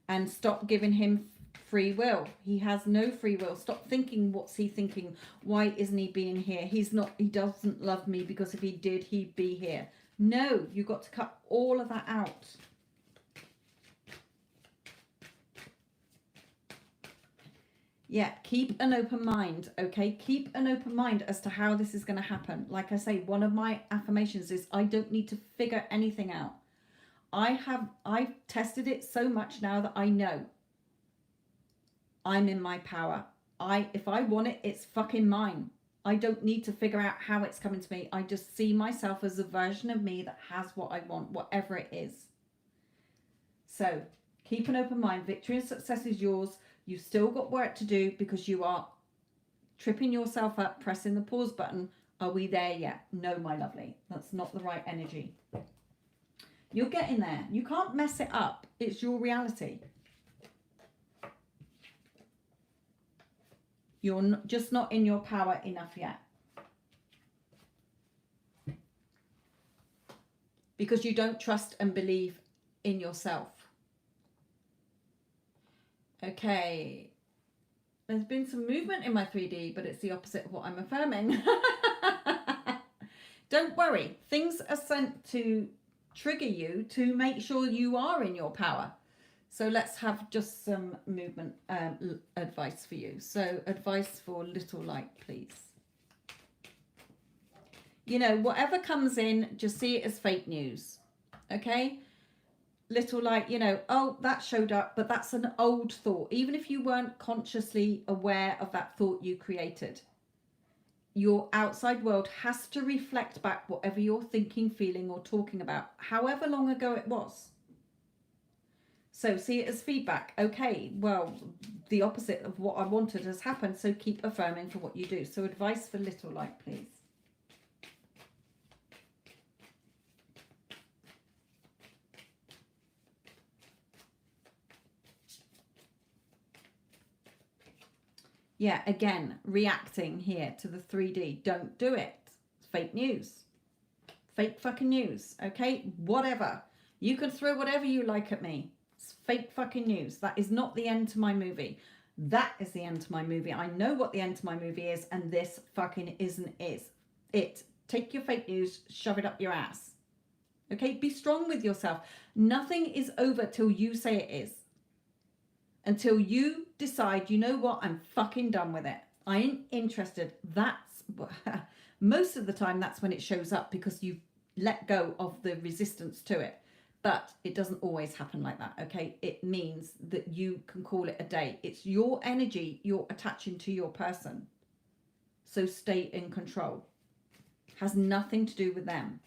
And stop giving him free will. He has no free will. Stop thinking, what's he thinking? Why isn't he being here? He's not, he doesn't love me, because if he did, he'd be here. No, you've got to cut all of that out. Yeah, keep an open mind, okay? Keep an open mind as to how this is going to happen. Like I say, one of my affirmations is I don't need to figure anything out. I've tested it so much now that I know I'm in my power. If I want it, it's fucking mine. I don't need to figure out how it's coming to me. I just see myself as a version of me that has what I want, whatever it is. So keep an open mind. Victory and success is yours. You've still got work to do because you are tripping yourself up, pressing the pause button. Are we there yet? No, my lovely. That's not the right energy. You're getting there. You can't mess it up. It's your reality. You're just not in your power enough yet. Because you don't trust and believe in yourself. Okay. There's been some movement in my 3D, but it's the opposite of what I'm affirming. Don't worry. Things are sent to trigger you to make sure you are in your power. So let's have just some movement advice for you. So advice for little light, please. You know, whatever comes in, just see it as fake news. Okay? Little light, you know, oh, that showed up, but that's an old thought. Even if you weren't consciously aware of that thought you created, your outside world has to reflect back whatever you're thinking, feeling, or talking about, however long ago it was. So see it as feedback. Okay, well, the opposite of what I wanted has happened, so keep affirming for what you do. So advice for little light, please. Yeah, again, reacting here to the 3D. Don't do it. It's fake news. Fake fucking news, okay? Whatever. You can throw whatever you like at me. It's fake fucking news. That is not the end to my movie. That is the end to my movie. I know what the end to my movie is, and this fucking isn't it. Take your fake news, shove it up your ass. Okay? Be strong with yourself. Nothing is over till you say it is. Until you decide, you know what, I'm fucking done with it. I ain't interested. That's, most of the time, that's when it shows up, because you've let go of the resistance to it. But it doesn't always happen like that, okay? It means that you can call it a day. It's your energy you're attaching to your person. So stay in control. Has nothing to do with them.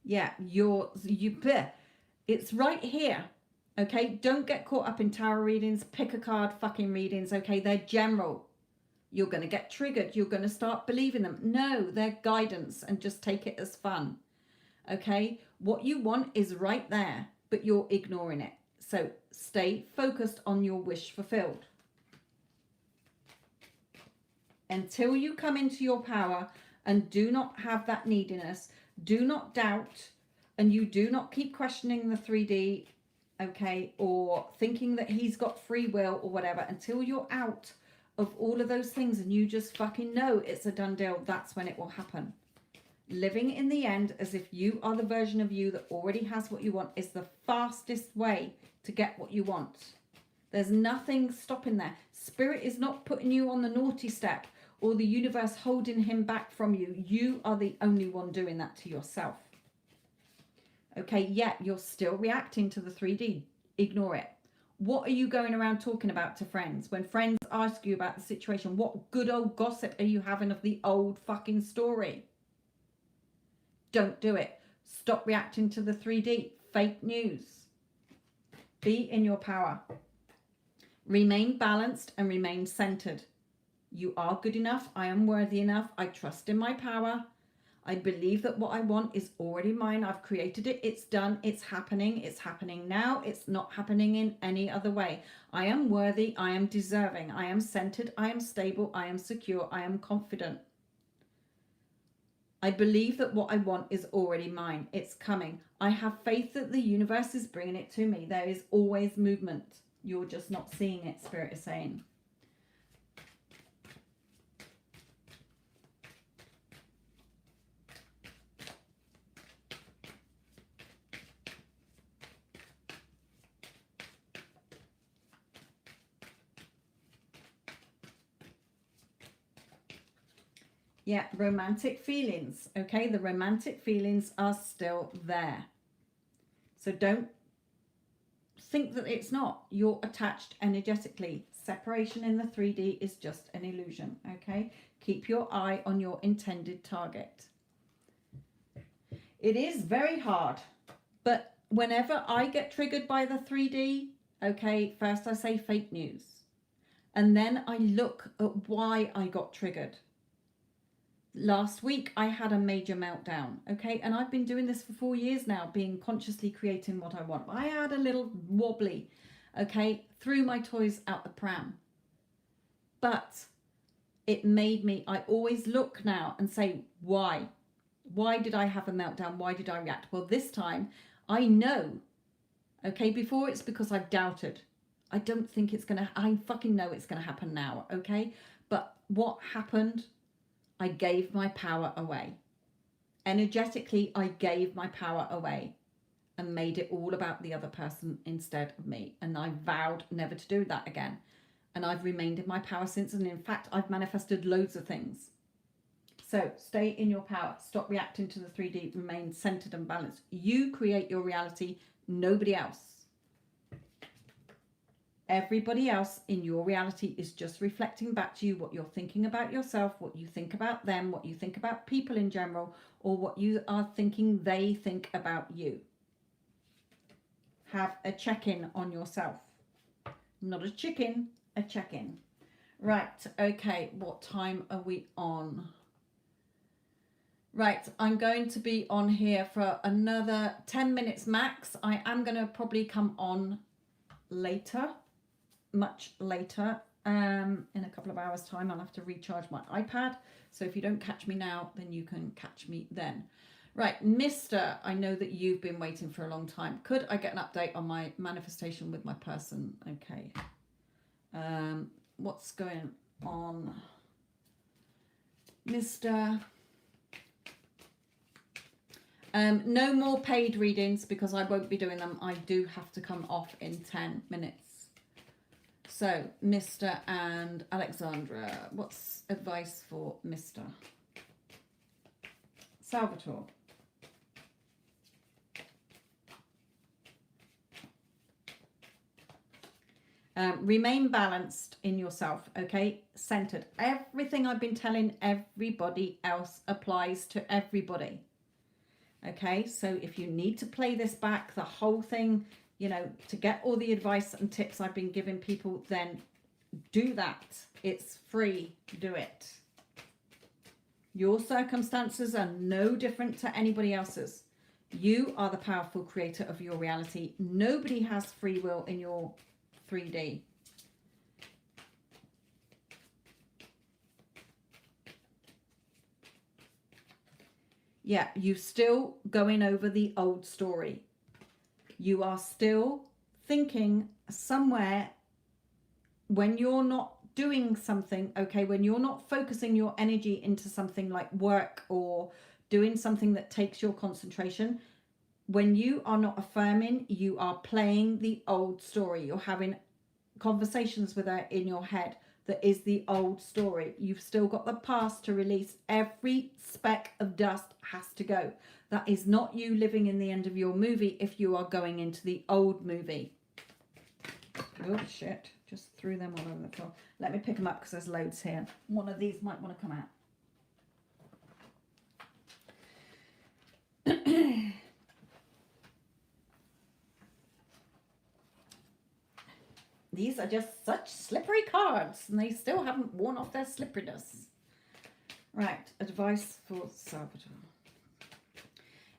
Yeah, it's right here. Okay, don't get caught up in tarot readings, pick a card fucking readings, okay? They're general. You're going to get triggered. You're going to start believing them. No, they're guidance, and just take it as fun. Okay, What you want is right there, but you're ignoring it. So stay focused on your wish fulfilled. Until you come into your power and do not have that neediness, do not doubt, and you do not keep questioning the 3D, okay, or thinking that he's got free will or whatever, until you're out of all of those things and you just fucking know it's a done deal, that's when it will happen. Living in the end as if you are the version of you that already has what you want is the fastest way to get what you want. There's nothing stopping there. Spirit is not putting you on the naughty step or the universe holding him back from you. You are the only one doing that to yourself. Okay, yet you're still reacting to the 3D. Ignore it. What are you going around talking about to friends? When friends ask you about the situation, what good old gossip are you having of the old fucking story? Don't do it. Stop reacting to the 3D. Fake news. Be in your power. Remain balanced and remain centered. You are good enough. I am worthy enough. I trust in my power. I believe that what I want is already mine. I've created it. It's done. It's happening. It's happening now. It's not happening in any other way. I am worthy. I am deserving. I am centered. I am stable. I am secure. I am confident. I believe that what I want is already mine. It's coming. I have faith that the universe is bringing it to me. There is always movement. You're just not seeing it, Spirit is saying. Yeah, romantic feelings. Okay, the romantic feelings are still there. So don't think that it's not. You're attached energetically. Separation in the 3D is just an illusion. Okay, keep your eye on your intended target. It is very hard, but whenever I get triggered by the 3D, okay, first I say fake news. And then I look at why I got triggered. Last week, I had a major meltdown, okay? And I've been doing this for 4 years now, being consciously creating what I want. I had a little wobbly, okay? Threw my toys out the pram. But it made me, I always look now and say, why? Why did I have a meltdown? Why did I react? Well, this time, I know, okay? Before, it's because I've doubted. I don't think it's going to, I fucking know it's going to happen now, okay? But what happened? I gave my power away. Energetically, I gave my power away and made it all about the other person instead of me. And I vowed never to do that again. And I've remained in my power since. And in fact, I've manifested loads of things. So stay in your power. Stop reacting to the 3D. Remain centered and balanced. You create your reality, nobody else. Everybody else in your reality is just reflecting back to you what you're thinking about yourself, what you think about them, what you think about people in general, or what you are thinking they think about you. Have a check-in on yourself. Not a chicken, a check-in. Right, okay, what time are we on? Right, I'm going to be on here for another 10 minutes max. I am going to probably come on later. Much later, in a couple of hours time. I'll have to recharge my iPad, so if you don't catch me now, then you can catch me then. Right, Mr. I know that you've been waiting for a long time. Could I get an update on my manifestation with my person? Okay, what's going on, Mr. No more paid readings because I won't be doing them. I do have to come off in 10 minutes. So, Mr. and Alexandra, what's advice for Mr. Salvatore? Remain balanced in yourself, okay? Centered. Everything I've been telling everybody else applies to everybody. Okay, so if you need to play this back, the whole thing, you know, to get all the advice and tips I've been giving people, then do that. It's free. Do it. Your circumstances are no different to anybody else's. You are the powerful creator of your reality. Nobody has free will in your 3D. Yeah, you're still going over the old story. You are still thinking somewhere when you're not doing something, okay, when you're not focusing your energy into something like work or doing something that takes your concentration, when you are not affirming, you are playing the old story. You're having conversations with her in your head that is the old story. You've still got the past to release. Every speck of dust has to go. That is not you living in the end of your movie if you are going into the old movie. Oh shit, just threw them all over the floor. Let me pick them up because there's loads here. One of these might want to come out. These are just such slippery cards, and they still haven't worn off their slipperiness. Right, advice for Salvatore.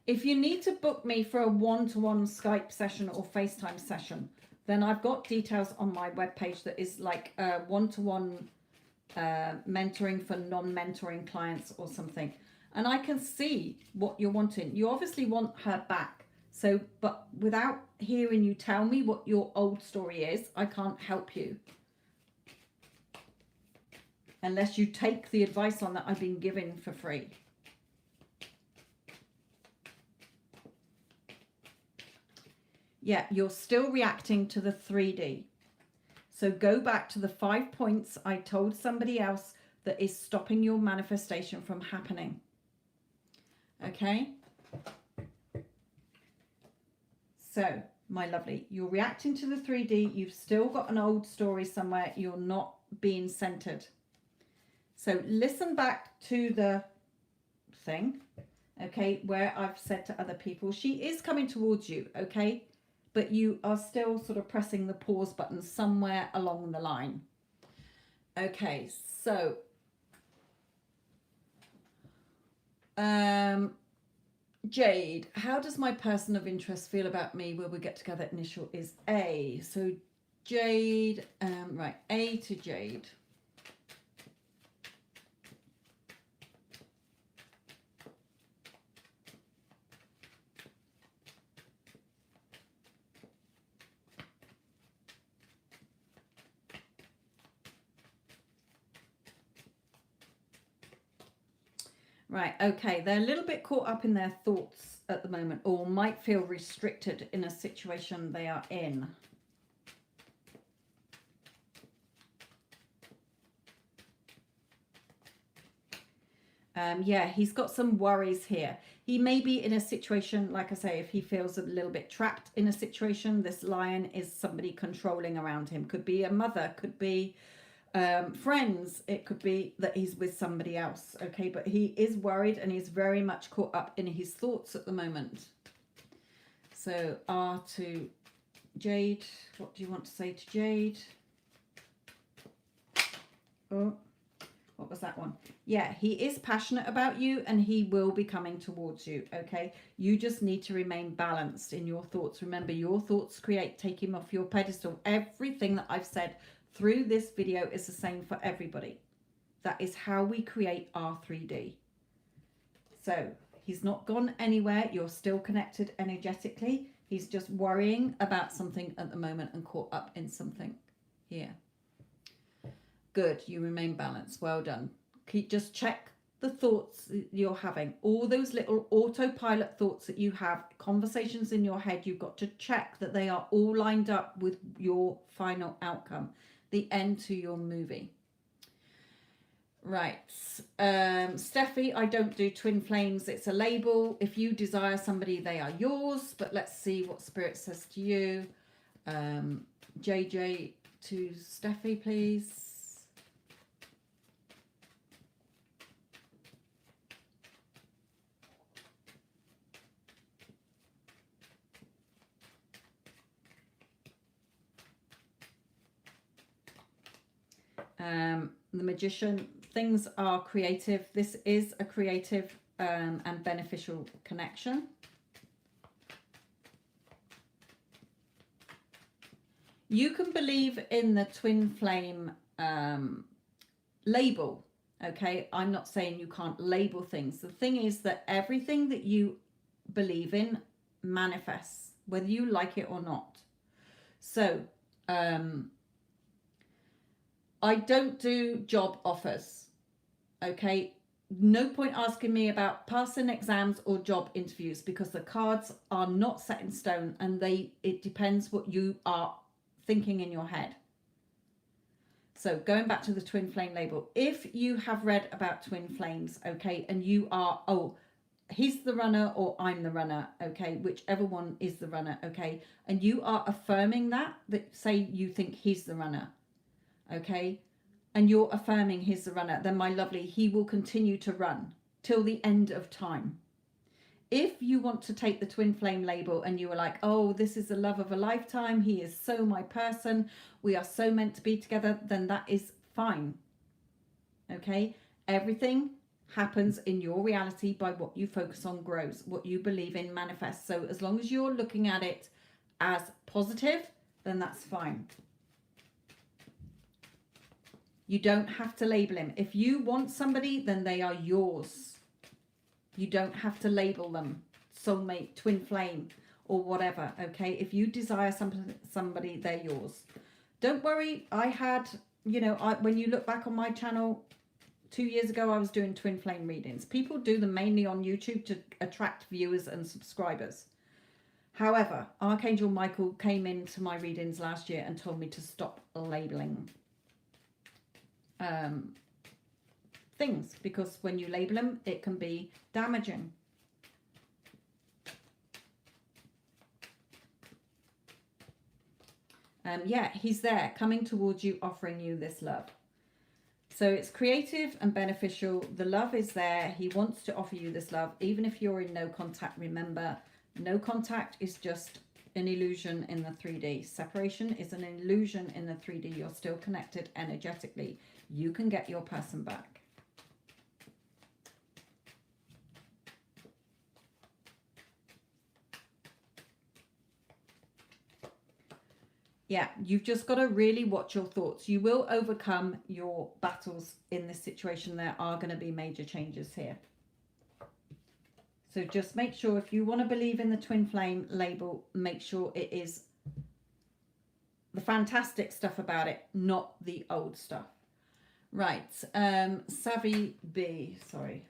If you need to book me for a one-to-one Skype session or FaceTime session, then I've got details on my webpage that is like a one-to-one mentoring for non-mentoring clients or something. And I can see what you're wanting. You obviously want her back. So, but without hearing you tell me what your old story is, I can't help you. Unless you take the advice on that I've been giving for free. Yeah, you're still reacting to the 3D. So go back to the 5 points I told somebody else that is stopping your manifestation from happening. Okay? So, my lovely, you're reacting to the 3D. You've still got an old story somewhere. You're not being centered. So listen back to the thing, okay, where I've said to other people, she is coming towards you, okay? But you are still sort of pressing the pause button somewhere along the line. Okay, so Jade, how does my person of interest feel about me? Will we get together? Initial is A. So Jade, right, A to Jade. Right, okay, they're a little bit caught up in their thoughts at the moment, or might feel restricted in a situation they are in. Yeah, he's got some worries here. He may be in a situation, like I say, if he feels a little bit trapped in a situation, this lion is somebody controlling around him. Could be a mother, could be friends, it could be that he's with somebody else, okay, but he is worried and he's very much caught up in his thoughts at the moment. So R to Jade, what do you want to say to Jade? Oh, what was that one? Yeah, he is passionate about you and he will be coming towards you, okay? You just need to remain balanced in your thoughts. Remember, your thoughts create, take him off your pedestal. Everything that I've said through this video is the same for everybody. That is how we create our 3D. So he's not gone anywhere. You're still connected energetically. He's just worrying about something at the moment and caught up in something here. Good. You remain balanced. Well done. Just check the thoughts you're having. All those little autopilot thoughts that you have, conversations in your head, you've got to check that they are all lined up with your final outcome, the end to your movie. Right. Steffi, I don't do twin flames. It's a label. If you desire somebody, they are yours. But let's see what Spirit says to you. JJ to Steffi, please. The Magician, things are creative. This is a creative and beneficial connection. You can believe in the twin flame label. Okay, I'm not saying you can't label things. The thing is that everything that you believe in manifests, whether you like it or not. So I don't do job offers. Okay, no point asking me about passing exams or job interviews, because the cards are not set in stone, and it depends what you are thinking in your head. So going back to the twin flame label, if you have read about twin flames, okay, and you are, oh, he's the runner or I'm the runner, okay, whichever one is the runner, okay, and you are affirming that say you think he's the runner, okay, and you're affirming he's the runner, then my lovely, he will continue to run till the end of time. If you want to take the twin flame label and you are like, oh, this is the love of a lifetime, he is so my person, we are so meant to be together, then that is fine. Okay? Everything happens in your reality by what you focus on grows. What you believe in manifests. So as long as you're looking at it as positive, then that's fine. You don't have to label him. If you want somebody, then they are yours. You don't have to label them soulmate, twin flame, or whatever, okay? If you desire somebody, they're yours. Don't worry, I had, when you look back on my channel, 2 years ago, I was doing twin flame readings. People do them mainly on YouTube to attract viewers and subscribers. However, Archangel Michael came into my readings last year and told me to stop labeling things, because when you label them, it can be damaging. Yeah, he's there coming towards you, offering you this love. So it's creative and beneficial. The love is there. He wants to offer you this love, even if you're in no contact. Remember, no contact is just an illusion in the 3D. Separation is an illusion in the 3D. You're still connected energetically. You can get your person back. Yeah, you've just got to really watch your thoughts. You will overcome your battles in this situation. There are going to be major changes here. So just make sure, if you want to believe in the twin flame label, make sure it is the fantastic stuff about it, not the old stuff. Right, Savvy B, sorry.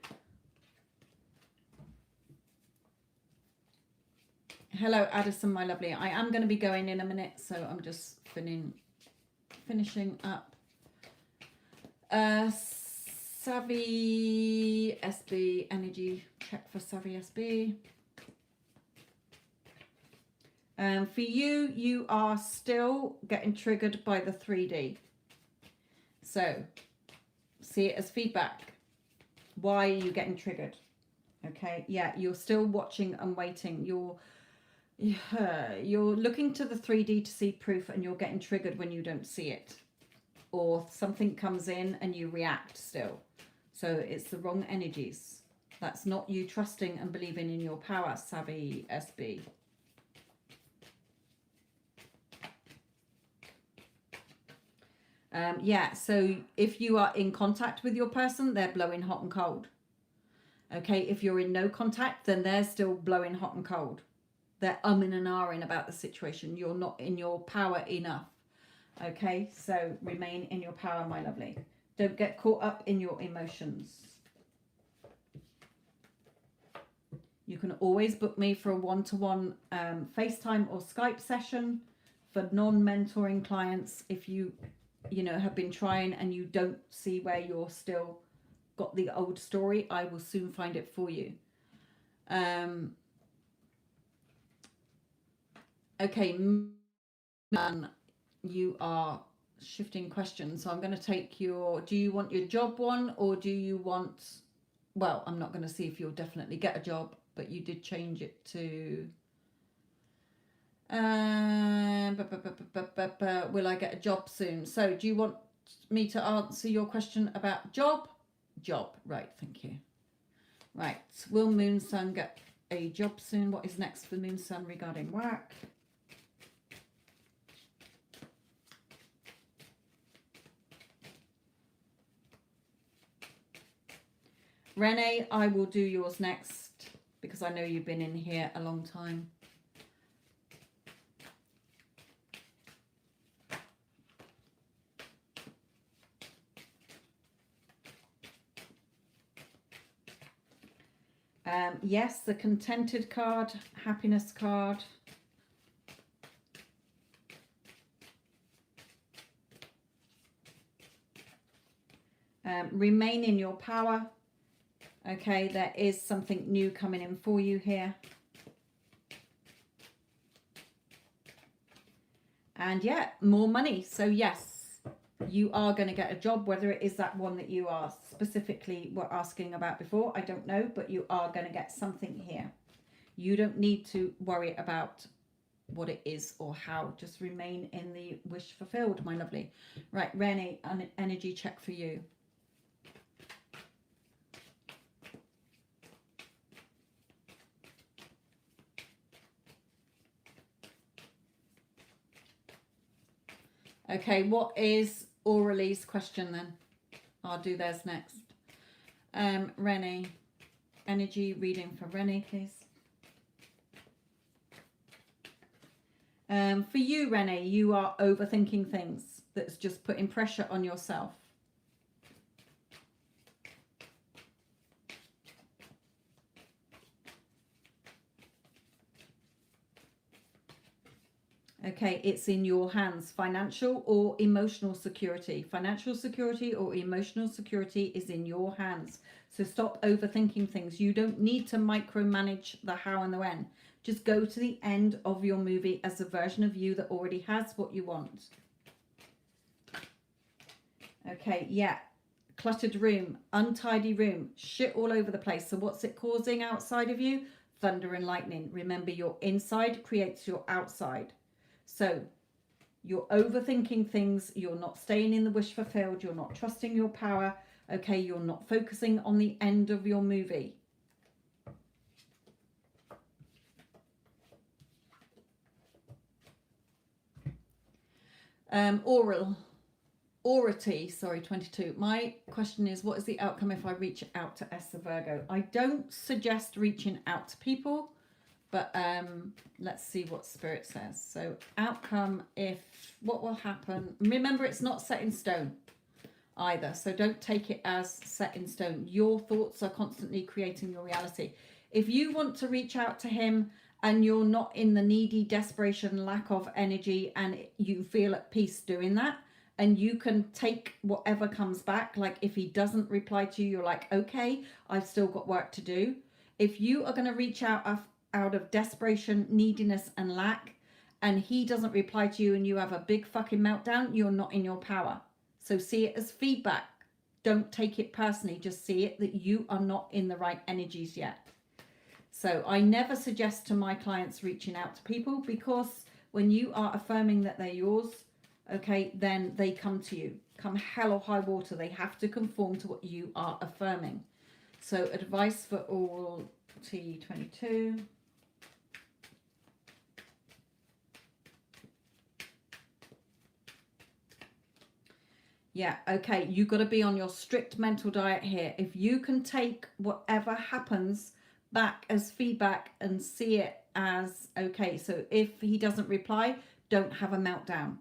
Hello, Addison, my lovely. I am going to be going in a minute, so I'm just finishing up. Savvy SB, energy check for Savvy SB. For you, you are still getting triggered by the 3D. So, see it as feedback. Why are you getting triggered? Okay, yeah, you're still watching and waiting. You're looking to the 3D to see proof, and you're getting triggered when you don't see it, or something comes in and you react still. So it's the wrong energies. That's not you trusting and believing in your power, Savvy SB. Yeah, so if you are in contact with your person, they're blowing hot and cold. Okay, if you're in no contact, then they're still blowing hot and cold. They're umming and ahhing about the situation. You're not in your power enough. Okay, so remain in your power, my lovely. Don't get caught up in your emotions. You can always book me for a one-to-one FaceTime or Skype session for non-mentoring clients. If you have been trying and you don't see where you're still got the old story, I will soon find it for you. Okay, man, you are shifting questions. So I'm going to take do you want your job one, or do you want, well, I'm not going to see if you'll definitely get a job, but you did change it to, will I get a job soon? So do you want me to answer your question about job? Job, right, thank you. Right, will Moon Sun get a job soon? What is next for Moon Sun regarding work? Renee, I will do yours next because I know you've been in here a long time. Yes, the contented card, happiness card. Remain in your power. Okay, there is something new coming in for you here. And yeah, more money. So yes, you are going to get a job, whether it is that one that you are specifically were asking about before. I don't know, but you are going to get something here. You don't need to worry about what it is or how. Just remain in the wish fulfilled, my lovely. Right, Renee, an energy check for you. Okay, what is Auralie's question then? I'll do theirs next. Renee, energy reading for Renee, please. For you, Renee, you are overthinking things. That's just putting pressure on yourself. Okay, it's in your hands. Financial or emotional security. Financial security or emotional security is in your hands. So stop overthinking things. You don't need to micromanage the how and the when. Just go to the end of your movie as a version of you that already has what you want. Okay, yeah. Cluttered room, untidy room, shit all over the place. So what's it causing outside of you? Thunder and lightning. Remember, your inside creates your outside. So you're overthinking things, you're not staying in the wish fulfilled, you're not trusting your power, okay, you're not focusing on the end of your movie. Ority, sorry, 22. My question is, what is the outcome if I reach out to S the Virgo? I don't suggest reaching out to people. But let's see what Spirit says. So outcome, what will happen? Remember, it's not set in stone either. So don't take it as set in stone. Your thoughts are constantly creating your reality. If you want to reach out to him and you're not in the needy desperation, lack of energy, and you feel at peace doing that, and you can take whatever comes back. Like if he doesn't reply to you, you're like, okay, I've still got work to do. If you are going to reach out of desperation, neediness, and lack, and he doesn't reply to you and you have a big fucking meltdown, you're not in your power. So see it as feedback. Don't take it personally. Just see it that you are not in the right energies yet. So I never suggest to my clients reaching out to people, because when you are affirming that they're yours, okay, then they come to you. Come hell or high water, they have to conform to what you are affirming. So advice for all T22. Yeah, okay, you've got to be on your strict mental diet here. If you can take whatever happens back as feedback and see it as, okay, so if he doesn't reply, don't have a meltdown.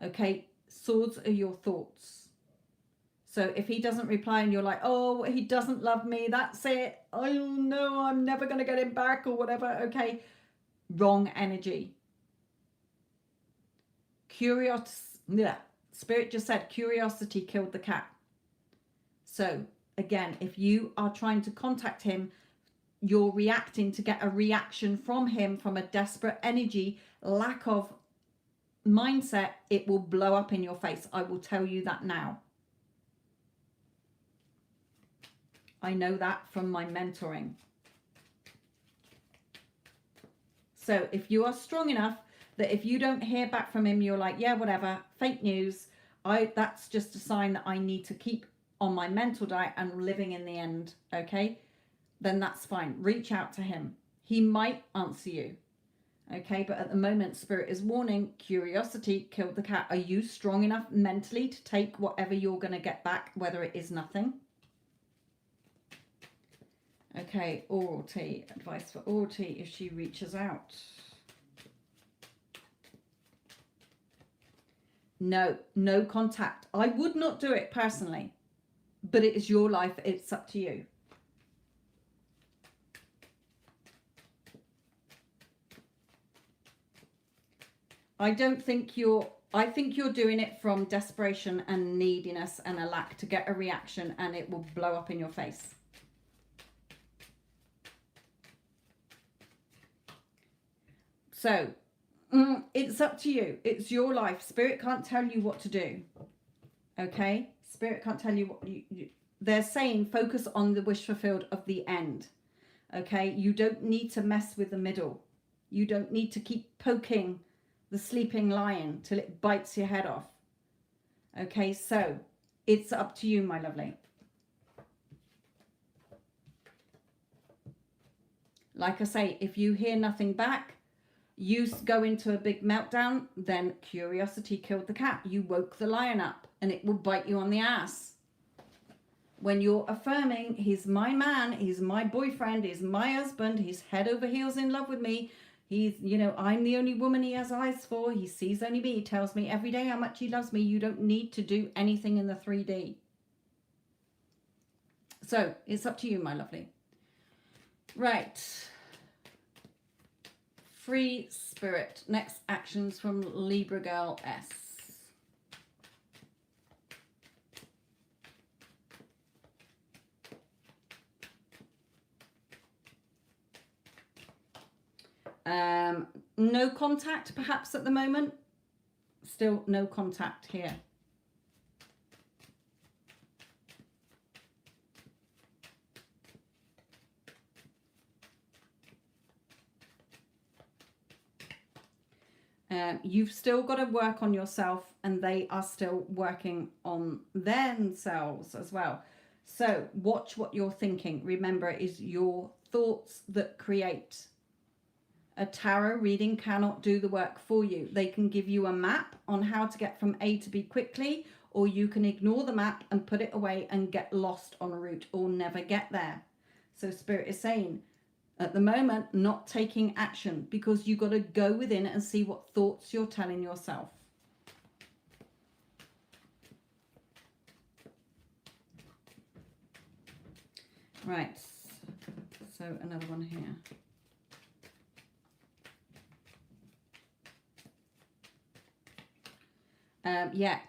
Okay, swords are your thoughts. So if he doesn't reply and you're like, oh, he doesn't love me, that's it. Oh no, I'm never going to get him back or whatever. Okay, wrong energy. Spirit just said curiosity killed the cat. So again, if you are trying to contact him, you're reacting to get a reaction from him from a desperate energy, lack of mindset, it will blow up in your face. I will tell you that now. I know that from my mentoring. So if you are strong enough that if you don't hear back from him, you're like, yeah, whatever, fake news. That's just a sign that I need to keep on my mental diet and living in the end, okay? Then that's fine. Reach out to him. He might answer you, okay? But at the moment, Spirit is warning, curiosity killed the cat. Are you strong enough mentally to take whatever you're going to get back, whether it is nothing? Okay, oral tea. Advice for oral tea if she reaches out. No, no contact. I would not do it personally, but it is your life. It's up to you. I think you're doing it from desperation and neediness and a lack to get a reaction, and it will blow up in your face. So it's up to you. It's your life. Spirit can't tell you what to do. Okay? Spirit can't tell you what they're saying. Focus on the wish fulfilled of the end. Okay? You don't need to mess with the middle. You don't need to keep poking the sleeping lion till it bites your head off. Okay? So it's up to you, my lovely. Like I say, if you hear nothing back, you go into a big meltdown, then curiosity killed the cat. You woke the lion up and it will bite you on the ass. When you're affirming, he's my man, he's my boyfriend, he's my husband, he's head over heels in love with me. He's, I'm the only woman he has eyes for. He sees only me. He tells me every day how much he loves me. You don't need to do anything in the 3D. So it's up to you, my lovely. Right. Free spirit. Next actions from Libra Girl S. No contact perhaps at the moment. Still no contact here. You've still got to work on yourself, and they are still working on themselves as well. So watch what you're thinking. Remember, it is your thoughts that create. A tarot reading cannot do the work for you. They can give you a map on how to get from A to B quickly, or you can ignore the map and put it away and get lost on a route or never get there. So Spirit is saying, at the moment, not taking action, because you've got to go within and see what thoughts you're telling yourself. Right, so another one here. Yeah,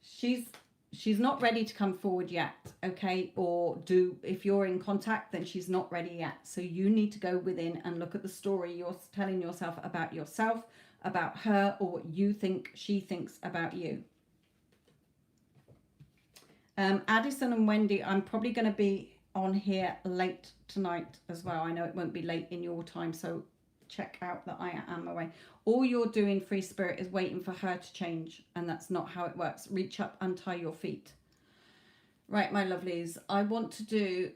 she's not ready to come forward yet, okay? Or if you're in contact, then she's not ready yet. So you need to go within and look at the story you're telling yourself, about her, or what you think she thinks about you. Addison and Wendy, I'm probably going to be on here late tonight as well. I know it won't be late in your time, so check out that I am away. All you're doing, Free Spirit, is waiting for her to change, and that's not how it works. Reach up, untie your feet. Right, my lovelies, I want to do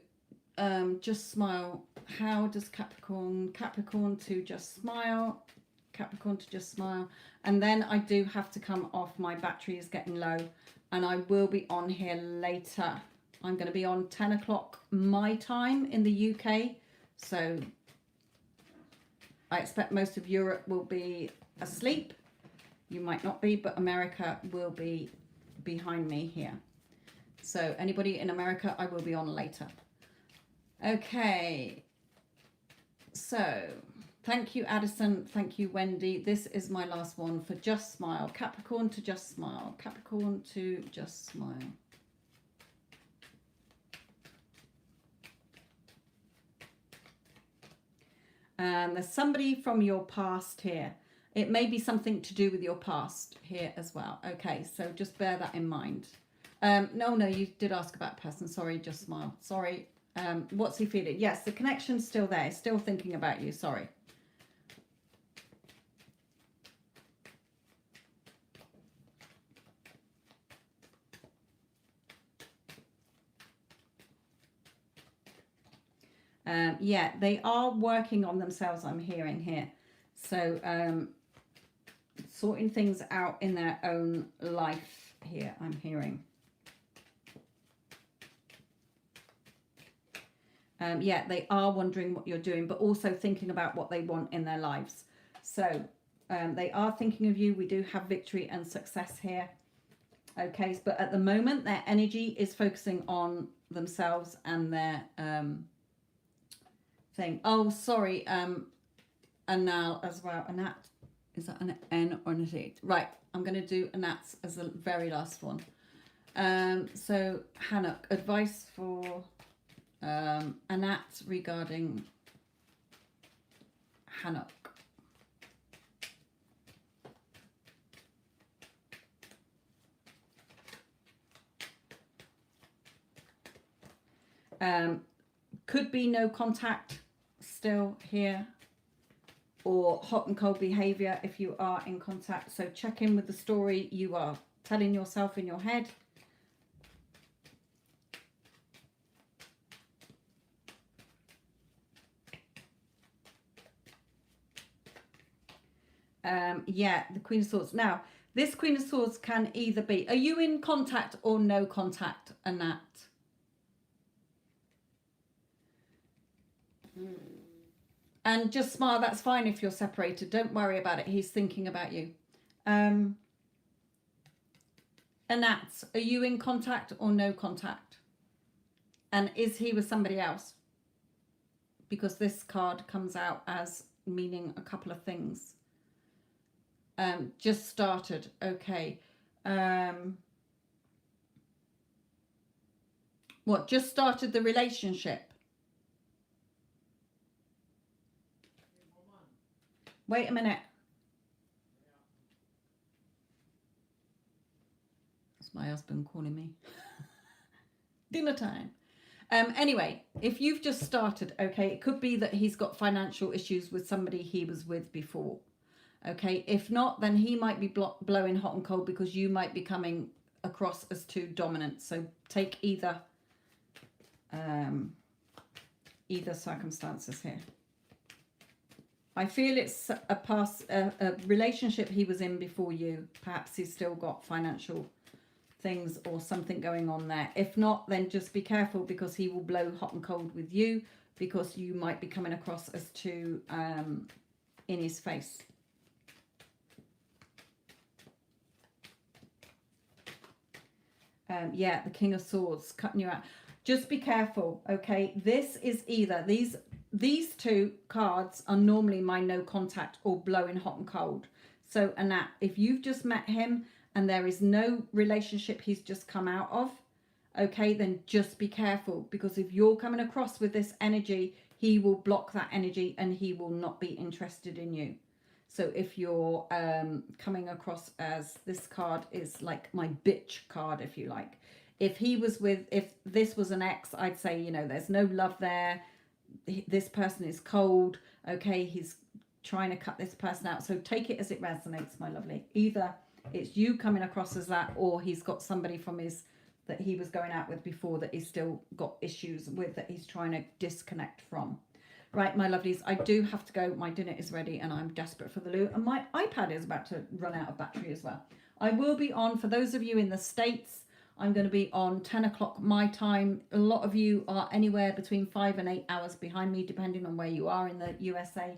just smile. How does Capricorn to just smile, Capricorn to just smile. And then I do have to come off. My battery is getting low, and I will be on here later. I'm going to be on 10 o'clock my time in the UK, so I expect most of Europe will be asleep. You might not be, but America will be behind me here. So anybody in America, I will be on later. Okay. So thank you, Addison. Thank you, Wendy. This is my last one for Just Smile. Capricorn to Just Smile. Capricorn to Just Smile. And there's somebody from your past here. It may be something to do with your past here as well. Okay, so just bear that in mind. No, you did ask about person. Sorry, Just Smile. Sorry. What's he feeling? Yes, the connection's still there. Still thinking about you. Sorry. Yeah, they are working on themselves, I'm hearing here. So sorting things out in their own life here, I'm hearing. Yeah, they are wondering what you're doing, but also thinking about what they want in their lives. So they are thinking of you. We do have victory and success here. Okay, but at the moment, their energy is focusing on themselves and their thing. Oh, sorry, Anal as well. Anat, is that an N or an A? Right, I'm going to do Anat's as the very last one. So, Hanuk, advice for Anat regarding Hanuk. Could be no contact still here, or hot and cold behavior if you are in contact. So check in with the story you are telling yourself in your head. Yeah, the Queen of Swords. Now, this Queen of Swords can either be, are you in contact or no contact, Anat? And just smile, that's fine if you're separated. Don't worry about it. He's thinking about you. Anat, are you in contact or no contact? And is he with somebody else? Because this card comes out as meaning a couple of things. Just started. Okay. What, just started the relationship? Wait a minute. That's my husband calling me. Dinner time. Anyway, if you've just started, okay, it could be that he's got financial issues with somebody he was with before. Okay, if not, then he might be blowing hot and cold because you might be coming across as too dominant. So take either circumstances here. I feel it's a relationship he was in before you. Perhaps he's still got financial things or something going on there. If not, then just be careful because he will blow hot and cold with you because you might be coming across as too in his face. Yeah, the King of Swords cutting you out. Just be careful, okay? This is either these two cards are normally my no contact or blowing hot and cold. So Anat, if you've just met him and there is no relationship he's just come out of, okay, then just be careful because if you're coming across with this energy, he will block that energy and he will not be interested in you. So if you're coming across as this card is like my bitch card, if you like. If this was an ex, I'd say, you know, there's no love there. This person is cold. Okay, he's trying to cut this person out. So take it as it resonates, my lovely. Either it's you coming across as that or he's got somebody from his that he was going out with before that he's still got issues with that he's trying to disconnect from. Right, my lovelies, I do have to go. My dinner is ready and I'm desperate for the loo. And my iPad is about to run out of battery as well. I will be on, for those of you in the States, I'm going to be on 10 o'clock my time. A lot of you are anywhere between 5 and 8 hours behind me, depending on where you are in the USA.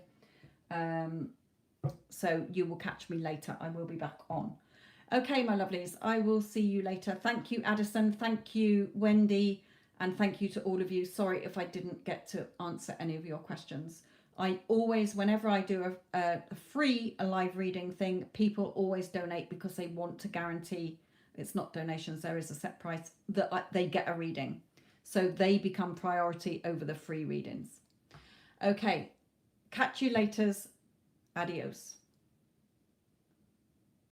So you will catch me later. I will be back on. Okay, my lovelies, I will see you later. Thank you, Addison. Thank you, Wendy. And thank you to all of you. Sorry if I didn't get to answer any of your questions. I always, whenever I do a free live reading thing, people always donate because they want to guarantee, it's not donations, there is a set price, that they get a reading. So they become priority over the free readings. Okay, catch you later. Adios.